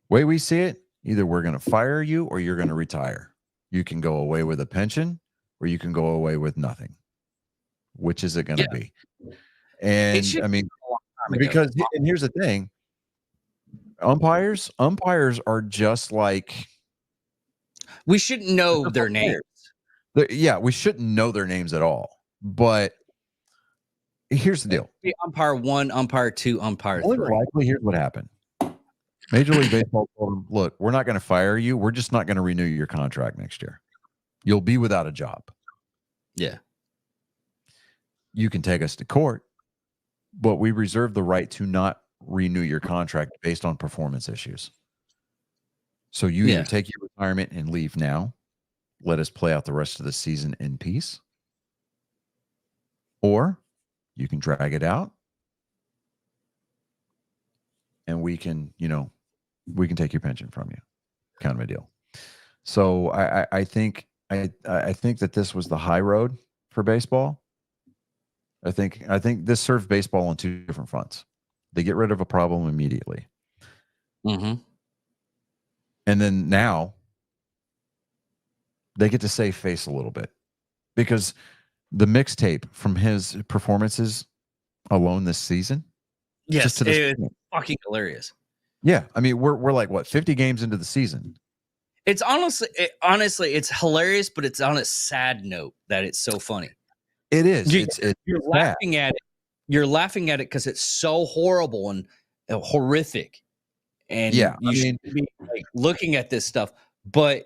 way we see it, either we're going to fire you or you're going to retire. You can go away with a pension or you can go away with nothing. Which is it going to be? And I mean, because, and here's the thing, umpires are just like, we shouldn't know their names. Yeah, we shouldn't know their names at all. But here's the deal: umpire 1, umpire 2, umpire 3. Likely, here's what happened. Major League Baseball told them, look, we're not going to fire you. We're just not going to renew your contract next year. You'll be without a job. Yeah. You can take us to court, but we reserve the right to not renew your contract based on performance issues. So you Yeah. either take your retirement and leave now, let us play out the rest of the season in peace, or you can drag it out and we can take your pension from you, kind of a deal. So I think that this was the high road for baseball. I think this served baseball on two different fronts. They get rid of a problem immediately. Mm-hmm. And then now they get to save face a little bit, because the mixtape from his performances alone this season, Yes, just to this it's point. fucking hilarious. Yeah, I mean, we're like what, 50 games into the season. It's honestly, it's hilarious, but it's on a sad note that it's so funny. It is. You're It's laughing at it. You're laughing at it because it's so horrible and horrific. And Yeah, you should be like looking at this stuff. But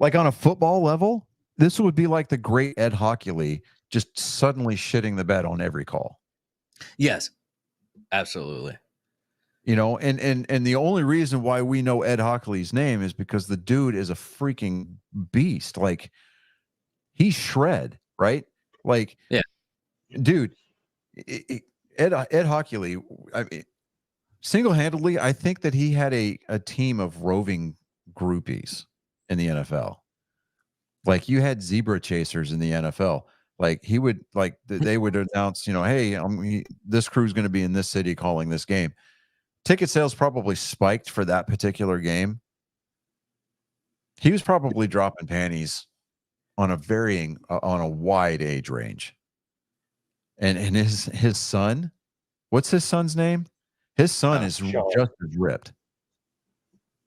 like on a football level, this would be like the great Ed Hockley just suddenly shitting the bed on every call. yes, absolutely. You know, and the only reason why we know Ed Hockley's name is because the dude is a freaking beast. Like, he's shred, right? Like, yeah, dude, Ed Hockley, I mean, single-handedly, I think that he had a team of roving groupies in the NFL. Like, you had zebra chasers in the NFL. Like, he would, like, they would announce, hey, this crew's going to be in this city calling this game. Ticket sales probably spiked for that particular game. He was probably dropping panties on a wide age range. And his son, what's his son's name? His son is Sean. just as ripped.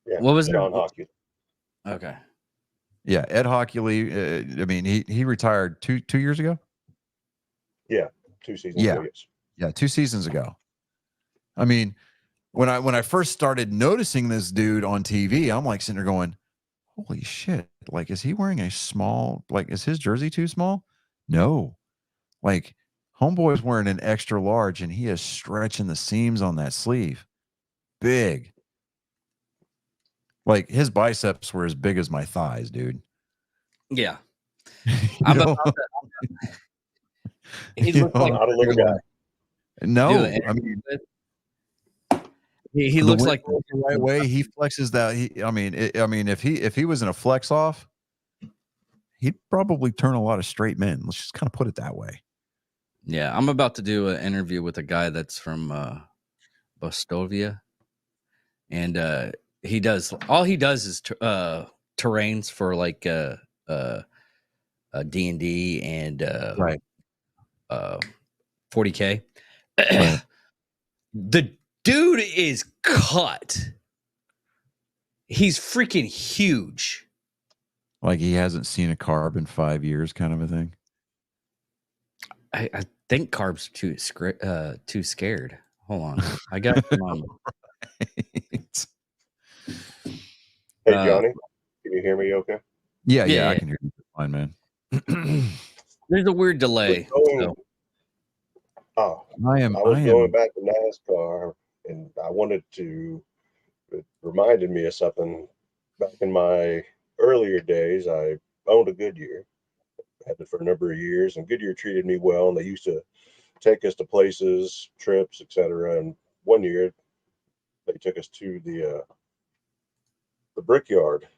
Yeah, What was it? Sean Hockley. Okay. Yeah, Ed Hockley. I mean, he retired two years ago. Yeah, 2 seasons Yeah. ago. Yes. Yeah, 2 seasons ago. I mean, when I first started noticing this dude on TV, I'm like sitting there going, holy shit. Like, is he wearing a small, like, is his jersey too small? No. Like, homeboy's wearing an extra large and he is stretching the seams on that sleeve. Big. Like, his biceps were as big as my thighs, dude. Yeah. I'm about he looks like Not a little guy. no, Dude, I mean, he the looks way- like the right way he flexes that. If he was in a flex off, he'd probably turn a lot of straight men. Let's just kind of put it that way. Yeah, I'm about to do an interview with a guy that's from Bostovia, and he does is terrains for like D&D and Right. 40K. Right. The dude is cut. He's freaking huge. Like, he hasn't seen a carb in 5 years, kind of a thing. I think Carb's too scared. Hold on, I got him on. Hey, Johnny, can you hear me okay? Yeah, Yeah. I can hear you fine, man. There's a weird delay. So. Oh, I was am going back to NASCAR, and I wanted to. It reminded me of something. Back in my earlier days, I owned a Goodyear. Had it for a number of years, and Goodyear treated me well. And they used to take us to places, trips, etc. And one year, they took us to the Brickyard.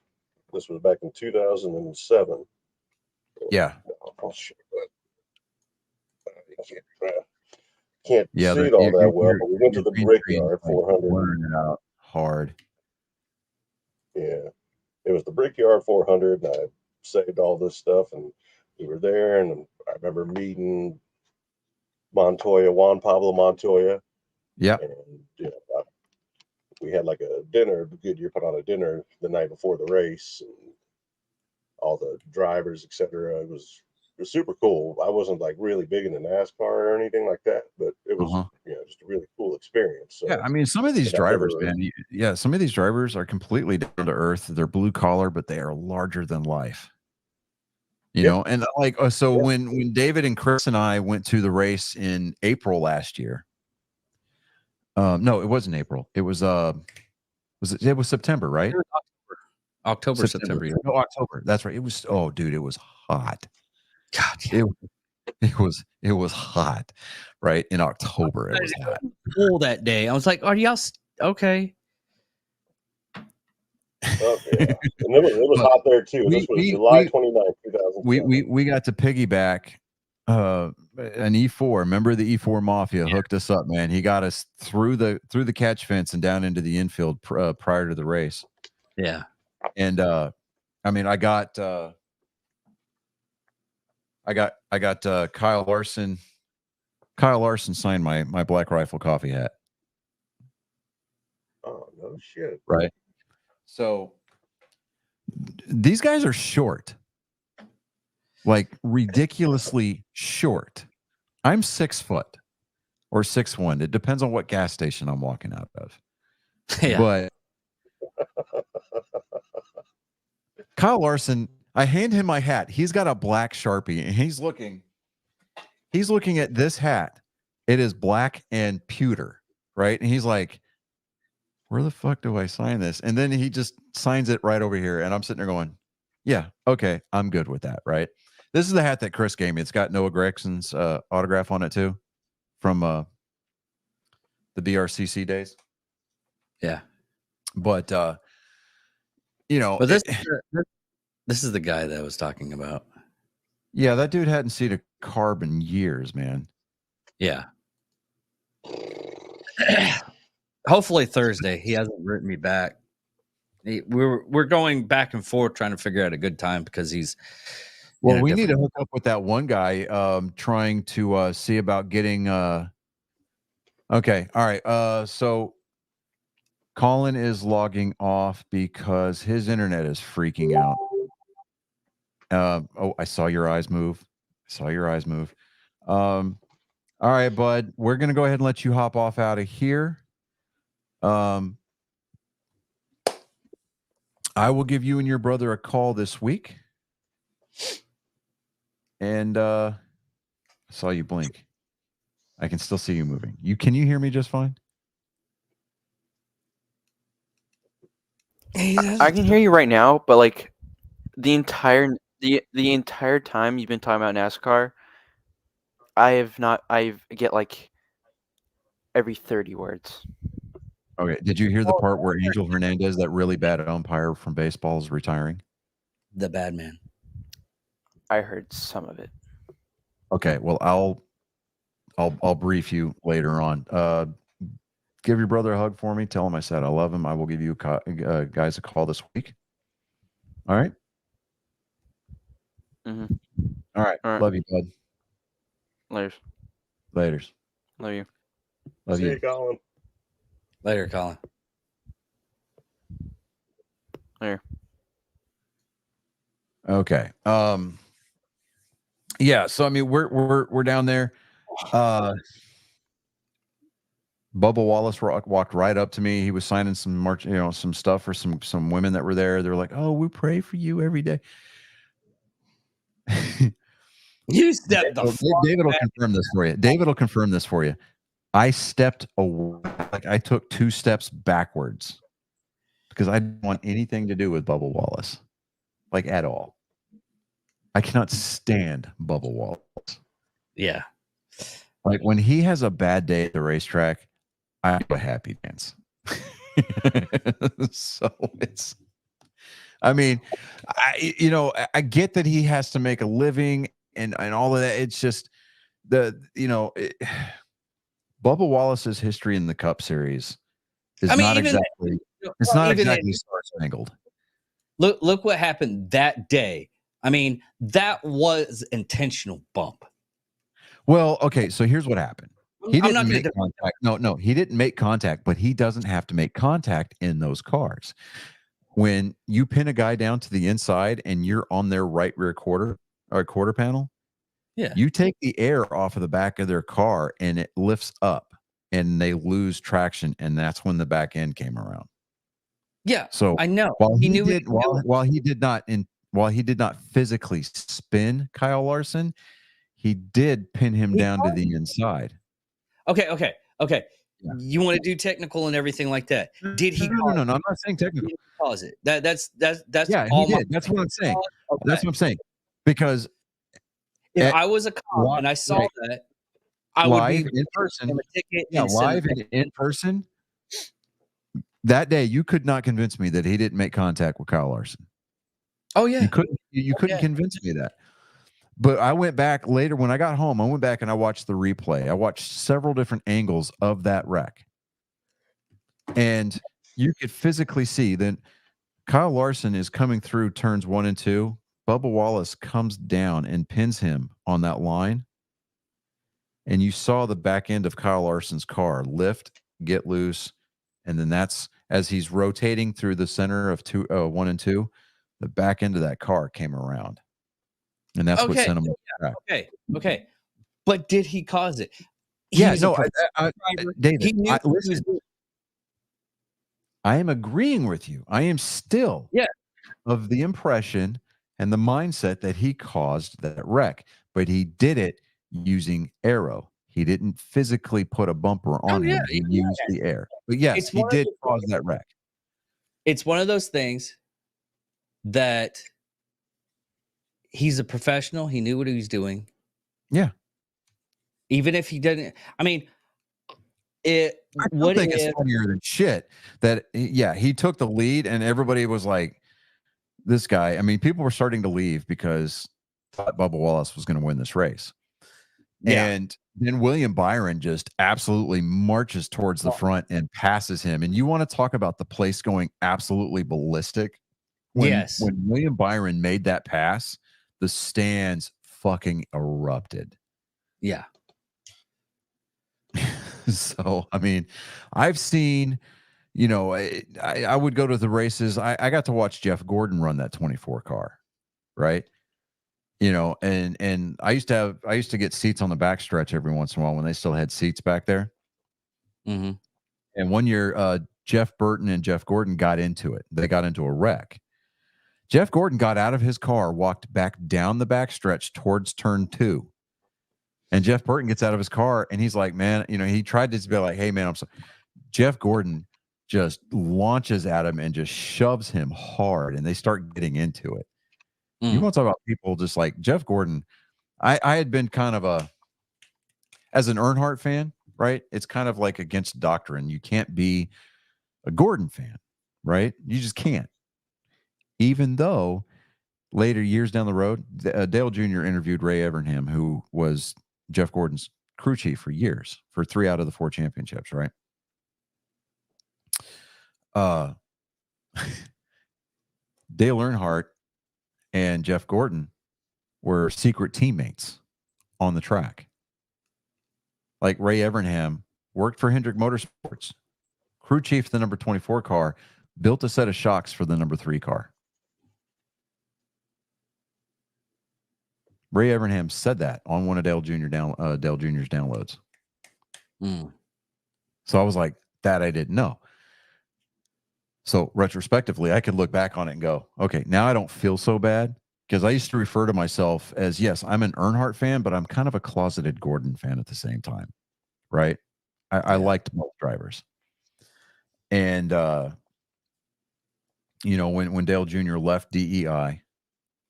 This was back in 2007. Yeah. Oh shit! Can't Yeah, see it all that well, but we went to the green Brickyard, screen's, like, 400. blurring it out hard. Yeah, it was the Brickyard 400, and I saved all this stuff, and we were there, and I remember meeting Juan Pablo Montoya. Yeah. And we had like a dinner. Goodyear put on a dinner the night before the race, and all the drivers, etc. It was super cool. I wasn't like really big into NASCAR or anything like that, but it was just a really cool experience. So, yeah, I mean, some of these drivers, man. Some of these drivers are completely down to earth. They're blue collar, but they are larger than life. You Yep. know, and like so Yep. when David and Chris and I went to the race in April last year. No, it wasn't April. It was it was September, right? October, September. Yeah. No, October. That's right. It was dude, it was hot. God, yeah. It was hot, right? In October, it was hot. Cool that day. I was like, "Are y'all okay?" Oh, yeah. And it was hot there too. This was July 29th, 2020. We got to piggyback an E4. Remember the E4 Mafia hooked us up, man. He got us through the catch fence and down into the infield prior to the race. Yeah. And I mean, I got Kyle Larson. Kyle Larson signed my Black Rifle coffee hat. Oh no shit! Right. So these guys are short, like ridiculously short. I'm 6 foot or 6'1". It depends on what gas station I'm walking out of. Yeah. But Kyle Larson, I hand him my hat. He's got a black Sharpie and he's looking at this hat. It is black and pewter, right? And he's like, where the fuck do I sign this? And then he just signs it right over here. And I'm sitting there going, yeah, okay, I'm good with that, right? This is the hat that Chris gave me. It's got Noah Gregson's autograph on it too, from the BRCC days. Yeah. But you know, But this is the guy that I was talking about. yeah, that dude hadn't seen a carb in years, man. Yeah. Hopefully Thursday. He hasn't written me back. We're going back and forth trying to figure out a good time because he's. Well, we need to hook up with that one guy trying to see about getting. Okay, all right. So Colin is logging off because his internet is freaking out. Oh, I saw your eyes move. All right, bud. We're gonna go ahead and let you hop off out of here. I will give you and your brother a call this week. And I saw you blink. I can still see you moving. Can you hear me just fine? I can hear you right now, but like the entire time you've been talking about NASCAR, I get like every 30 words. Okay. Did you hear the part where Angel Hernandez, that really bad umpire from baseball, is retiring? The bad man. I heard some of it. Okay. Well, I'll brief you later on. Give your brother a hug for me. Tell him I said I love him. I will give you guys a call this week. All right. Mm-hmm. All right. Love you, bud. Laters. Love you. Love See you. you, Colin. Later, Colin. Later. Okay. Yeah. So I mean, we're down there. Bubba Wallace walked right up to me. He was signing some stuff for some women that were there. They're like, "Oh, we pray for you every day." You stepped David will confirm this for you. David will confirm this for you. I stepped away, like I took 2 steps backwards because I didn't want anything to do with Bubba Wallace, like at all. I cannot stand Bubba Wallace. Yeah. Like when he has a bad day at the racetrack, I have a happy dance. So it's, I mean, I get that he has to make a living and all of that. It's just Bubba Wallace's history in the Cup Series is not exactly star-spangled. Look what happened that day. I mean, that was intentional bump. Well, okay, so here's what happened. He didn't make contact. No, he didn't make contact, but he doesn't have to make contact in those cars. When you pin a guy down to the inside and you're on their right rear quarter panel, yeah, you take the air off of the back of their car and it lifts up and they lose traction, and that's when the back end came around. Yeah, so I know. While he did not physically spin Kyle Larson, he did pin him down to the inside. Okay. Yeah. You want to do technical and everything like that? Did he? No. I'm not saying technical. Did he cause it? That's Yeah, all he did. That's what I'm saying. Okay. That's what I'm saying. Because if I was a cop and I saw that, I would live be in person. a ticket. Yeah, and send live it and in person. That day, you could not convince me that he didn't make contact with Kyle Larson. Oh yeah, You couldn't convince me that. But I went back later when I got home. I went back and I watched the replay. I watched several different angles of that wreck, and you could physically see that Kyle Larson is coming through turns 1 and 2. Bubba Wallace comes down and pins him on that line, and you saw the back end of Kyle Larson's car lift, get loose, and then that's as he's rotating through the center of 1 and 2. The back end of that car came around, and that's what sent him off the track. Okay. But did he cause it? David, I am agreeing with you. I am still of the impression and the mindset that he caused that wreck, but he did it using aero. He didn't physically put a bumper on him. He used the air. But yes, he did cause that wreck. It's one of those things that he's a professional. He knew what he was doing. Yeah. Even if he didn't, I mean, I think it's funnier than shit that he took the lead and everybody was like, this guy. I mean, people were starting to leave because thought Bubba Wallace was going to win this race. Yeah. And then William Byron just absolutely marches towards the front and passes him. And you want to talk about the place going absolutely ballistic? When William Byron made that pass, the stands fucking erupted. Yeah. So, I mean, I've seen, I would go to the races. I got to watch Jeff Gordon run that 24 car, right? And I used to get seats on the backstretch every once in a while when they still had seats back there. Mm-hmm. And one year, Jeff Burton and Jeff Gordon got into it. They got into a wreck. Jeff Gordon got out of his car, walked back down the backstretch towards turn 2. And Jeff Burton gets out of his car and he's like, man, he tried to be like, hey, man, I'm sorry. Jeff Gordon just launches at him and just shoves him hard, and they start getting into it. You want to talk about people just like Jeff Gordon. I had been kind of as an Earnhardt fan, right? It's kind of like against doctrine. You can't be a Gordon fan, right? You just can't. Even though later years down the road, Dale Jr. interviewed Ray Evernham, who was Jeff Gordon's crew chief for years, for 3 out of the 4 championships, right? Dale Earnhardt and Jeff Gordon were secret teammates on the track. Like Ray Evernham worked for Hendrick Motorsports, crew chief of the number 24 car, built a set of shocks for the number 3 car. Ray Evernham said that on one of Dale Jr.'s downloads. So I was like, that I didn't know. So retrospectively, I could look back on it and go, okay, now I don't feel so bad, because I used to refer to myself as, yes, I'm an Earnhardt fan, but I'm kind of a closeted Gordon fan at the same time, right? I liked both drivers. And, when Dale Jr. left DEI,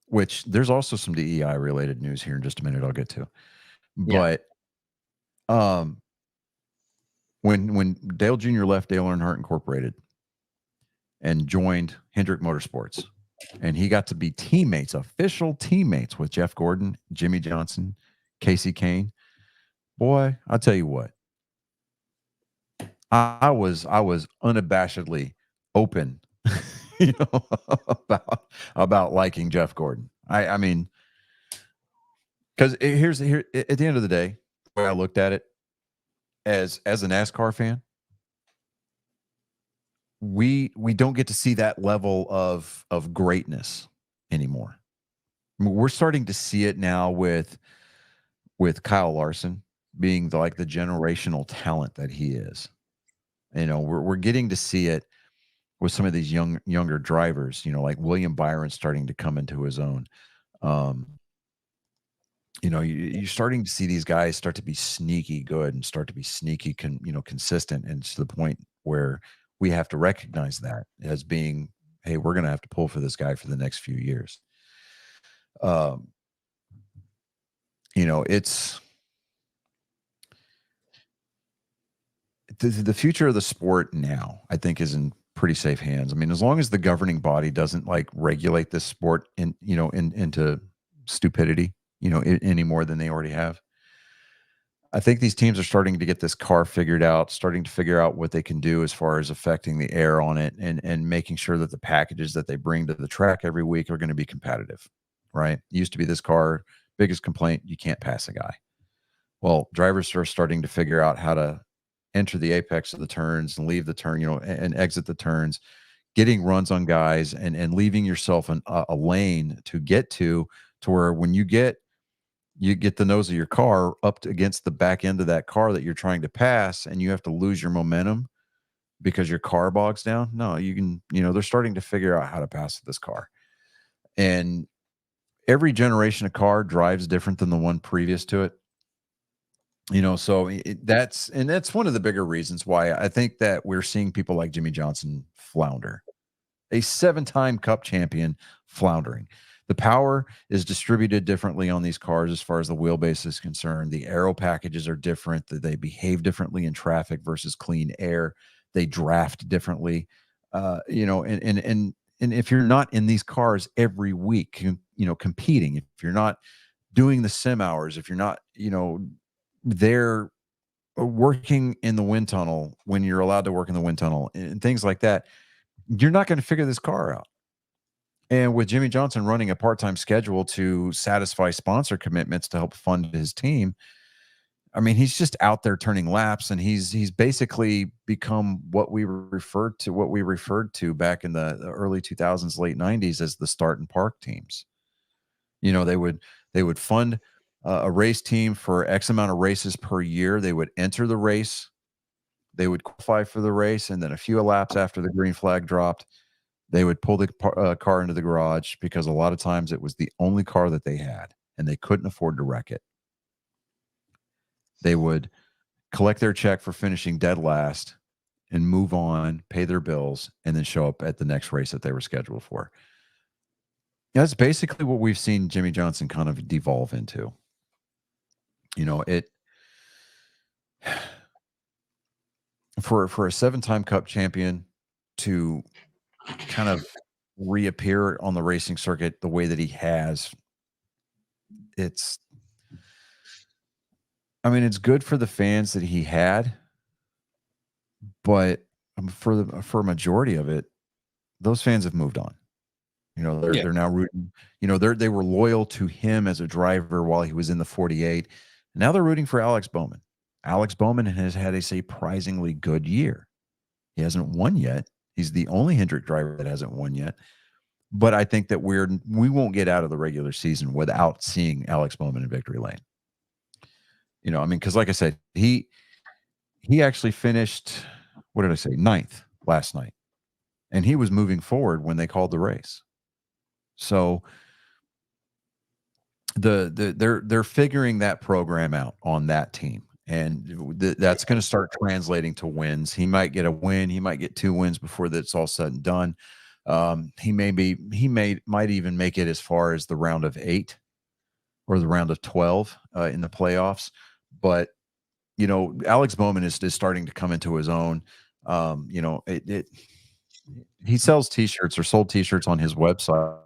which there's also some DEI related news here in just a minute I'll get to. But when Dale Jr. left Dale Earnhardt Incorporated and joined Hendrick Motorsports, and he got to be official teammates with Jeff Gordon, Jimmy Johnson, Casey Kane. Boy, I'll tell you what. I was unabashedly open about liking Jeff Gordon. I mean, because here's at the end of the day, the way I looked at it as a NASCAR fan, we don't get to see that level of greatness anymore. I mean, we're starting to see it now with Kyle Larson being the generational talent that he is. We're getting to see it with some of these younger drivers, like William Byron starting to come into his own. You're starting to see these guys start to be sneaky good and start to be sneaky, consistent, and to the point where we have to recognize that as being, hey, we're going to have to pull for this guy for the next few years. It's the future of the sport now, I think, is in pretty safe hands. I mean, as long as the governing body doesn't regulate this sport into stupidity, any more than they already have. I think these teams are starting to get this car figured out, starting to figure out what they can do as far as affecting the air on it, and making sure that the packages that they bring to the track every week are going to be competitive, right? It used to be this car, biggest complaint, you can't pass a guy. Well, drivers are starting to figure out how to enter the apex of the turns and leave the turn, and exit the turns, getting runs on guys and leaving yourself a lane to get to where when you get the nose of your car up against the back end of that car that you're trying to pass, and you have to lose your momentum because your car bogs down. No, you can, they're starting to figure out how to pass this car. And every generation of car drives different than the one previous to it. So that's one of the bigger reasons why I think that we're seeing people like Jimmie Johnson flounder. A 7-time Cup champion floundering. The power is distributed differently on these cars as far as the wheelbase is concerned. The aero packages are different. They behave differently in traffic versus clean air. They draft differently. And if you're not in these cars every week, competing, if you're not doing the sim hours, if you're not, they're working in the wind tunnel when you're allowed to work in the wind tunnel and things like that, you're not going to figure this car out. And with Jimmie Johnson running a part-time schedule to satisfy sponsor commitments to help fund his team, I mean, he's just out there turning laps, and he's basically become what we referred to back in the early 2000s, late 90s as the start and park teams. They would fund a race team for X amount of races per year. They would enter the race, they would qualify for the race, and then a few laps after the green flag dropped, they would pull the car into the garage, because a lot of times it was the only car that they had and they couldn't afford to wreck it. They would collect their check for finishing dead last and move on, pay their bills, and then show up at the next race that they were scheduled for. That's basically what we've seen Jimmie Johnson kind of devolve into. For a 7-time Cup champion to kind of reappear on the racing circuit the way that he has, it's good for the fans that he had, but for a majority of it, those fans have moved on. They're now rooting. They were loyal to him as a driver while he was in the 48. Now they're rooting for Alex Bowman. Alex Bowman has had a surprisingly good year. He hasn't won yet. He's the only Hendrick driver that hasn't won yet. But I think that we won't get out of the regular season without seeing Alex Bowman in victory lane. Because like I said, he actually finished, what did I say, 9th last night. And he was moving forward when they called the race. So they're figuring that program out on that team. And that's going to start translating to wins. He might get a win. He might get 2 wins before that's all said and done. He might even make it as far as the round of 8 or the round of 12 in the playoffs. But, Alex Bowman is starting to come into his own. He sells T-shirts or sold T-shirts on his website.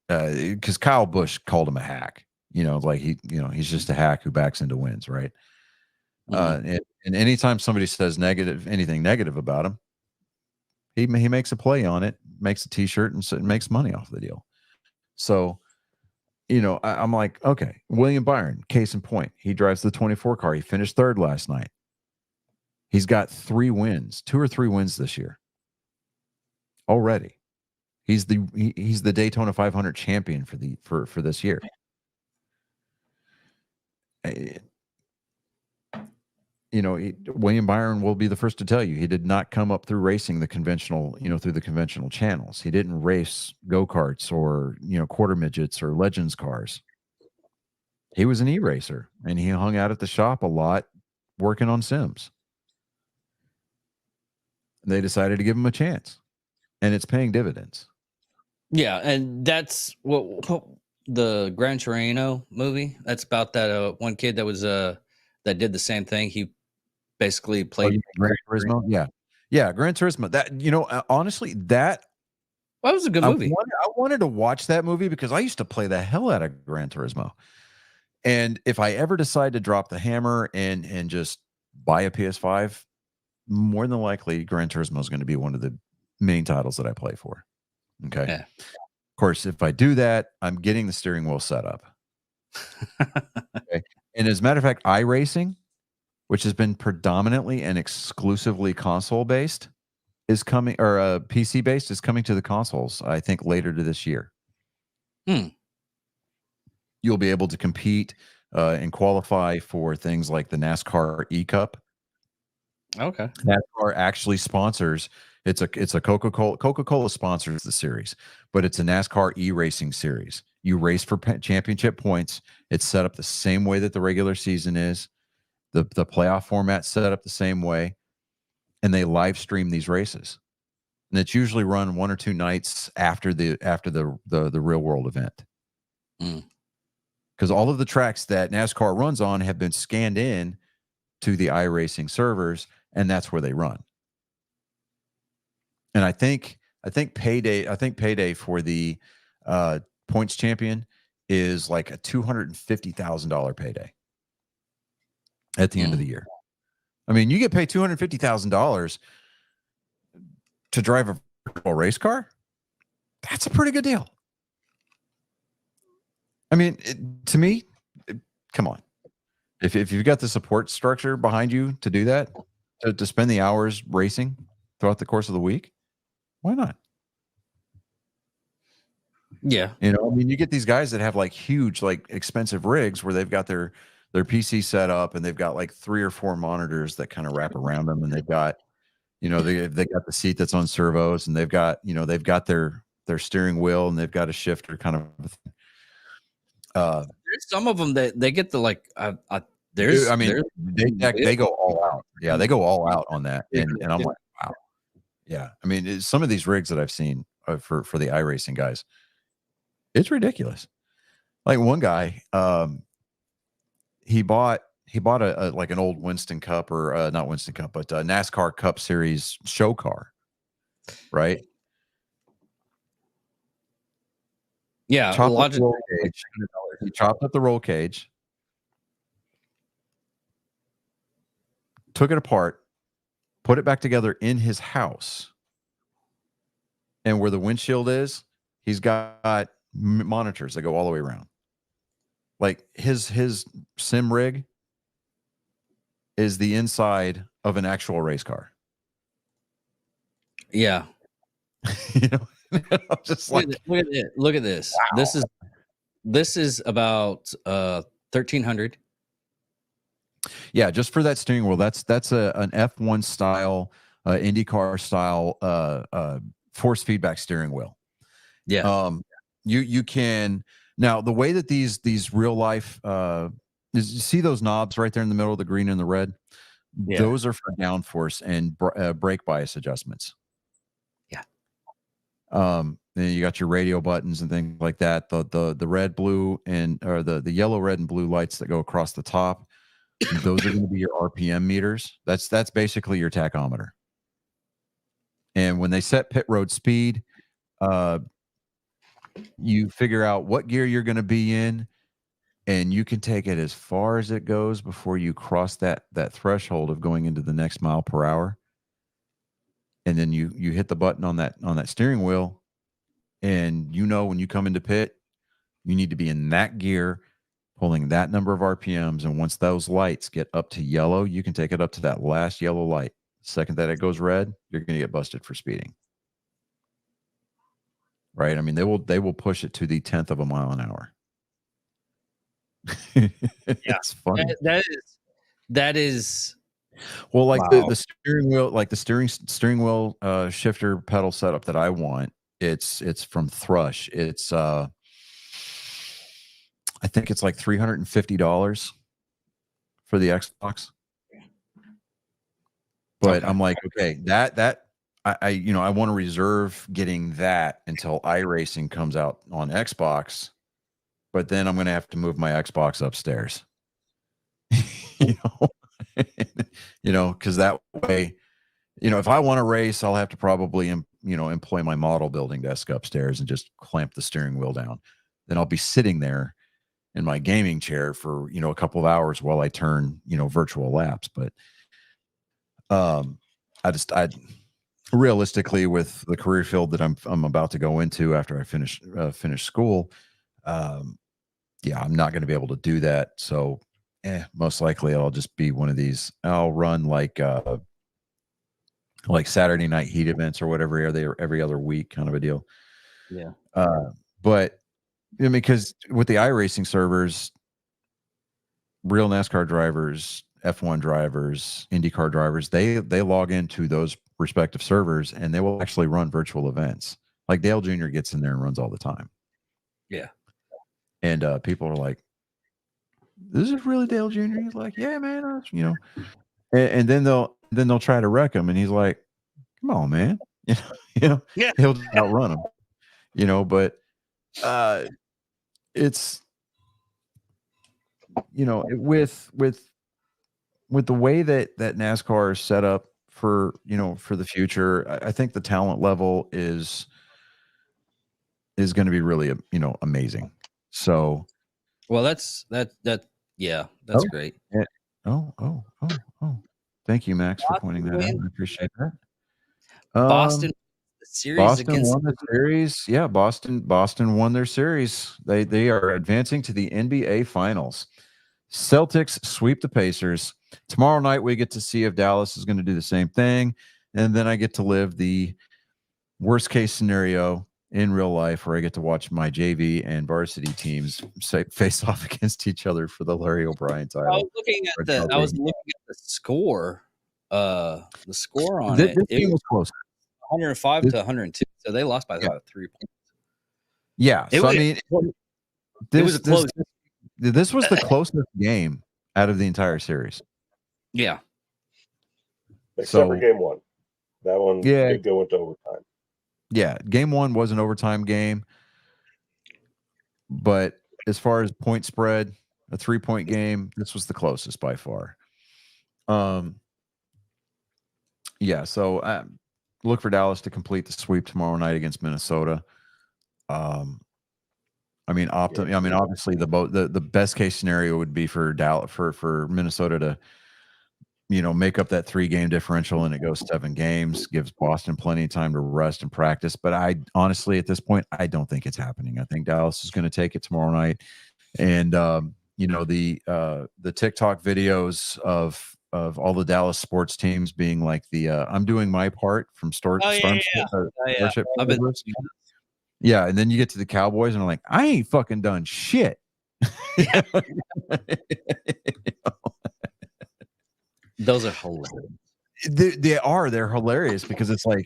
Because Kyle Busch called him a hack. He's just a hack who backs into wins, right? Mm-hmm. And anytime somebody says anything negative about him, he makes a play on it, makes a T-shirt, and makes money off the deal. So, I'm like, okay, William Byron, case in point, he drives the 24 car. He finished 3rd last night. He's got 3 wins, 2 or 3 wins this year already. He's the Daytona 500 champion for this year. William Byron will be the first to tell you he did not come up through racing the conventional, through the conventional channels. He didn't race go-karts or, quarter midgets or legends cars. He was an e-racer, and he hung out at the shop a lot working on sims. They decided to give him a chance, and it's paying dividends. Yeah, and that's what the Gran Torino movie. That's about that one kid that was that did the same thing. He basically played Gran Turismo. Yeah, Gran Turismo. That honestly, that was a good movie. I wanted to watch that movie because I used to play the hell out of Gran Turismo. And if I ever decide to drop the hammer and just buy a PS5, more than likely Gran Turismo is going to be one of the main titles that I play for. Okay. Yeah. Of course, if I do that, I'm getting the steering wheel set up. Okay. And as a matter of fact, iRacing, which has been predominantly and exclusively console based, is coming, or PC based, is coming to the consoles, I think, later to this year. You'll be able to compete and qualify for things like the NASCAR E-Cup. Okay. NASCAR actually sponsors. It's a Coca-Cola. Coca-Cola sponsors the series, but it's a NASCAR e-racing series. You race for championship points. It's set up the same way that the regular season is. The playoff format set up the same way, and they live stream these races. And it's usually run 1 or 2 nights after the real world event. Because all of the tracks that NASCAR runs on have been scanned in to the iRacing servers, and that's where they run. And I think payday for the points champion is like a $250,000 payday at the end of the year. I mean, you get paid $250,000 to drive a virtual race car. That's a pretty good deal. I mean, to me, come on. If you've got the support structure behind you to do that, to spend the hours racing throughout the course of the week, why not? Yeah. I mean, you get these guys that have like huge, like expensive rigs where they've got their PC set up and they've got like 3 or 4 monitors that kind of wrap around them, and they've got, they got the seat that's on servos, and they've got their steering wheel, and they've got a shifter kind of. There's some of them that they get the like. They go all out. Yeah, they go all out on that, and I'm like, wow. Yeah, I mean, some of these rigs that I've seen for the iRacing guys, it's ridiculous. Like one guy, he bought a like an old Winston Cup, or not Winston Cup, but NASCAR Cup Series show car, right? Yeah, he chopped up the roll cage, took it apart, put it back together in his house, and where the windshield is, he's got monitors that go all the way around. Like his sim rig is the inside of an actual race car. Yeah. Just like look at this. Wow. This is about 1,300. Yeah, just for that steering wheel. That's an F1 style, IndyCar style, force feedback steering wheel. Yeah. You can now, the way that these real life you see those knobs right there in the middle, the green and the red. Yeah. Those are for downforce and brake bias adjustments. Yeah. Then you got your radio buttons and things like that. The red, blue, or the yellow, red, and blue lights that go across the top. Those are going to be your RPM meters. That's basically your tachometer. And when they set pit road speed, you figure out what gear you're going to be in, and you can take it as far as it goes before you cross that threshold of going into the next mile per hour. And then you hit the button on that steering wheel, and when you come into pit, you need to be in that gear, pulling that number of RPMs. And once those lights get up to yellow, you can take it up to that last yellow light. The second that it goes red, you're going to get busted for speeding. Right? I mean, they will push it to the 10th of a mile an hour. It's funny. That is Well, like Wow. the steering wheel, like the steering wheel shifter pedal setup that I want, it's from Thrush. It's I think it's like $350 for the Xbox. But Okay. I'm like, okay, that I want to reserve getting that until iRacing comes out on Xbox. But then I'm gonna have to move my Xbox upstairs. you because that way, if I want to race, I'll have to probably employ my model building desk upstairs and just clamp the steering wheel down. Then I'll be sitting there in my gaming chair for a couple of hours while I turn virtual laps. But I realistically, with the career field that I'm about to go into after I finish school, yeah, I'm not going to be able to do that. So most likely I'll just be one of these. I'll run like Saturday night heat events or whatever every other week kind of a deal. Yeah. But because with the iRacing servers, real NASCAR drivers, F1 drivers, IndyCar drivers, they log into those respective servers and they will actually run virtual events. Like Dale Jr. gets in there and runs all the time. Yeah. And people are like, "This is really Dale Jr.?" He's like, "Yeah, man." And then they'll try to wreck him, and he's like, "Come on, man." Yeah. He'll just outrun him. But it's with the way that NASCAR is set up for the future, I think the talent level is going to be really amazing. So, well, that's great. Yeah. Oh. Thank you, Max, for pointing that out. I appreciate that. Boston the series Boston against won the series. Yeah, Boston won their series. They are advancing to the NBA Finals. Celtics sweep the Pacers. Tomorrow night we get to see if Dallas is going to do the same thing, and then I get to live the worst case scenario in real life where I get to watch my JV and varsity teams face off against each other for the Larry O'Brien title. I was looking at the score. The score on This it game was close. 105 to 102. So they lost by about 3 points. Yeah. It was close. This was the closest game out of the entire series. Yeah. Except for game one. That one did go into overtime. Yeah. Game one was an overtime game. But as far as point spread, a 3-point game, this was the closest by far. Yeah. So look for Dallas to complete the sweep tomorrow night against Minnesota. Obviously the best case scenario would be for Dallas for Minnesota to make up that 3-game differential and it goes 7 games, gives Boston plenty of time to rest and practice. But I honestly, at this point, I don't think it's happening. I think Dallas is going to take it tomorrow night. And the TikTok videos of all the Dallas sports teams being like I'm doing my part from Starship. Yeah, and then you get to the Cowboys and I'm like, I ain't fucking done shit. Those are hilarious. They're hilarious because it's like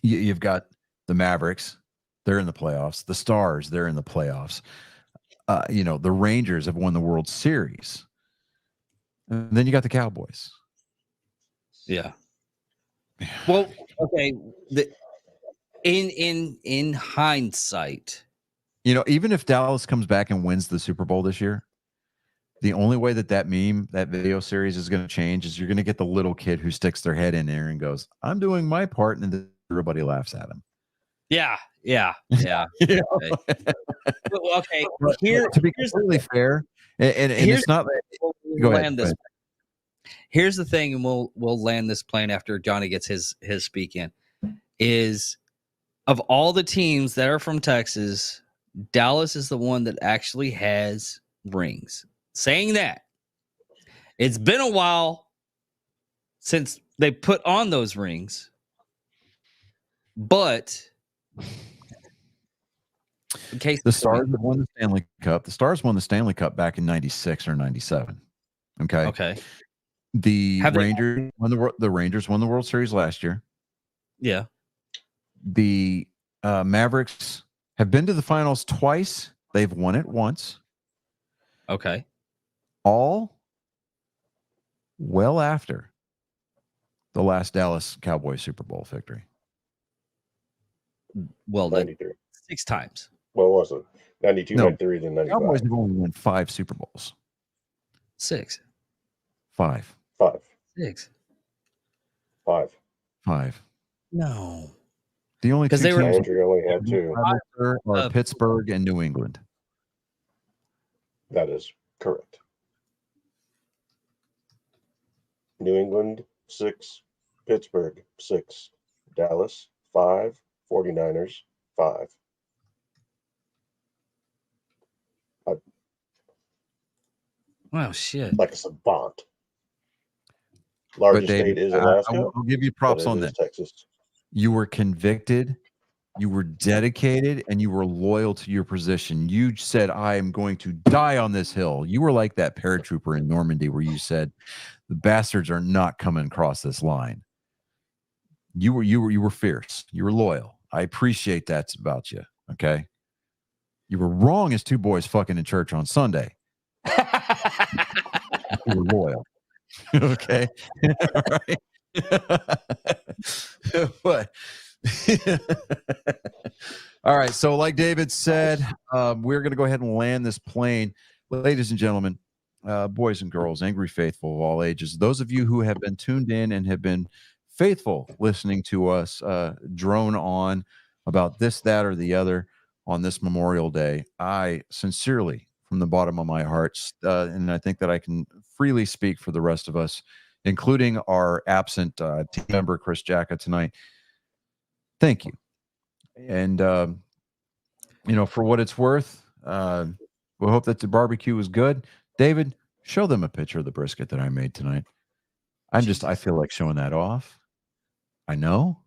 you've got the Mavericks, they're in the playoffs. The Stars, they're in the playoffs. The Rangers have won the World Series. And then you got the Cowboys. Yeah. Well, okay. In hindsight, even if Dallas comes back and wins the Super Bowl this year, the only way that video series is going to change is you're going to get the little kid who sticks their head in there and goes, "I'm doing my part," and then everybody laughs at him. Yeah. Okay. To be completely fair, and it's not. Go ahead. Here's the thing, and we'll land this plane after Johnny gets his speak in. Is of all the teams that are from Texas, Dallas is the one that actually has rings. Saying that, it's been a while since they put on those rings, but in case the Stars won the Stanley Cup. The Stars won the Stanley Cup back in 96 or 97. Okay. The Have they- Rangers won the Rangers won the World Series last year. Yeah. The Mavericks have been to the finals twice. They've won it once. Okay. All well after the last Dallas Cowboys Super Bowl victory. Well, then 93. 6 times. Well, it wasn't 92, No. 93, then 95. Cowboys have only won 5 Super Bowls. 6. 5. 5. 6. 5. 5. No. The only 'Cause two they were- teams Landry only had 2. are Pittsburgh and New England. That is correct. New England, 6. Pittsburgh, 6. Dallas, 5. 49ers, 5. Wow, shit. Like a savant. Largest David, state is I Alaska. will give you but props it on is this. Texas. You were convicted, you were dedicated, and you were loyal to your position. You said, I am going to die on this hill. You were like that paratrooper in Normandy where you said, the bastards are not coming across this line. You were fierce. You were loyal. I appreciate that about you. Okay. You were wrong as 2 boys fucking in church on Sunday. You were loyal. Okay. Right. But all right. So, like David said, we're going to go ahead and land this plane. Ladies and gentlemen, boys and girls, angry faithful of all ages, those of you who have been tuned in and have been faithful listening to us drone on about this, that, or the other on this Memorial Day, I sincerely, from the bottom of my heart, and I think that I can freely speak for the rest of us, including our absent team member, Chris Jacka, tonight. Thank you. And, for what it's worth, we hope that the barbecue was good. David, show them a picture of the brisket that I made tonight. I feel like showing that off. I know.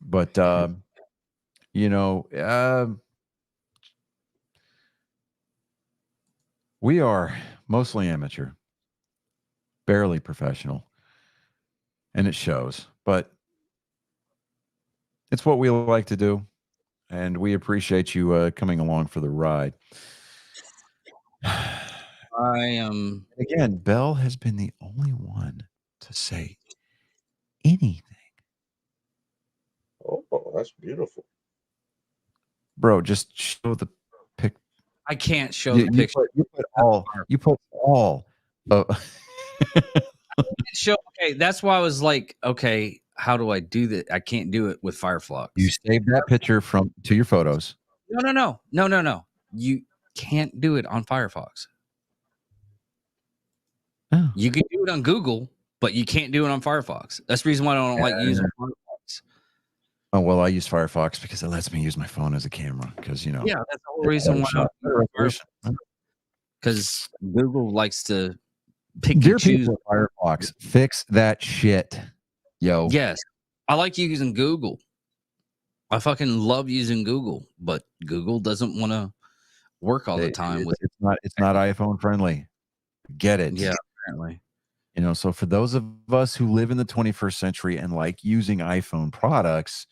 But, we are mostly amateur, barely professional, and it shows. But it's what we like to do, and we appreciate you coming along for the ride. Again, Bell has been the only one to say anything. Oh, that's beautiful. Bro, just show the pic. I can't show the picture. You put all. Show. Okay, that's why I was like, okay, how do I do that? I can't do it with Firefox. You save that picture to your photos. No. You can't do it on Firefox. Oh. You can do it on Google, but you can't do it on Firefox. That's the reason why I don't like using Firefox. Oh, well, I use Firefox because it lets me use my phone as a camera. Because yeah, that's the whole reason why. Because Google likes to pick and choose. Firefox, fix that shit, yo. Yes, I like using Google. I fucking love using Google, but Google doesn't want to work all the time with. It's not iPhone friendly. Get it? Yeah, apparently. So for those of us who live in the 21st century and like using iPhone products,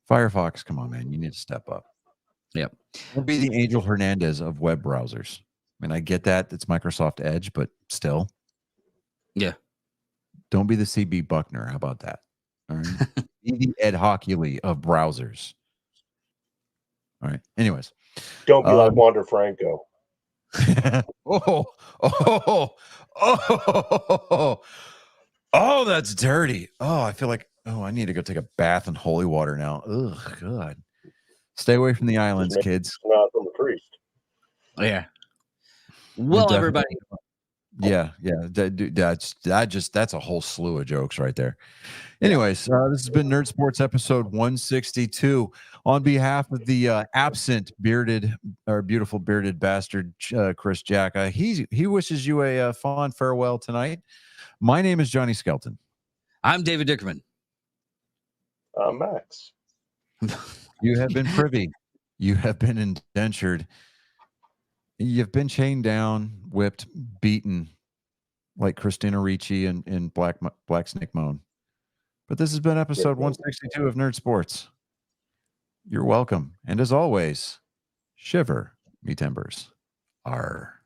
Firefox, come on, man, you need to step up. Yep. Don't be the Angel Hernandez of web browsers. I mean, I get that it's Microsoft Edge, but still. Yeah. Don't be the CB Buckner. How about that? All right. Be the Ed Hockley of browsers. All right. Anyways. Don't be like Wander Franco. Oh, that's dirty. Oh, I feel like, I need to go take a bath in holy water now. Ugh, God. Stay away from the islands, kids. Not from the priest. Yeah. Well, everybody. Yeah. That's a whole slew of jokes right there. Anyways, this has been Nerd Sports episode 162. On behalf of the absent beautiful bearded bastard, Chris Jacka, he wishes you a fond farewell tonight. My name is Johnny Skelton. I'm David Dickerman. Max. You have been privy. You have been indentured. You've been chained down, whipped, beaten, like Christina Ricci and Black Snake Moan. But this has been episode 162 of Nerd Sports. You're welcome. And as always, shiver, me timbers. Arr.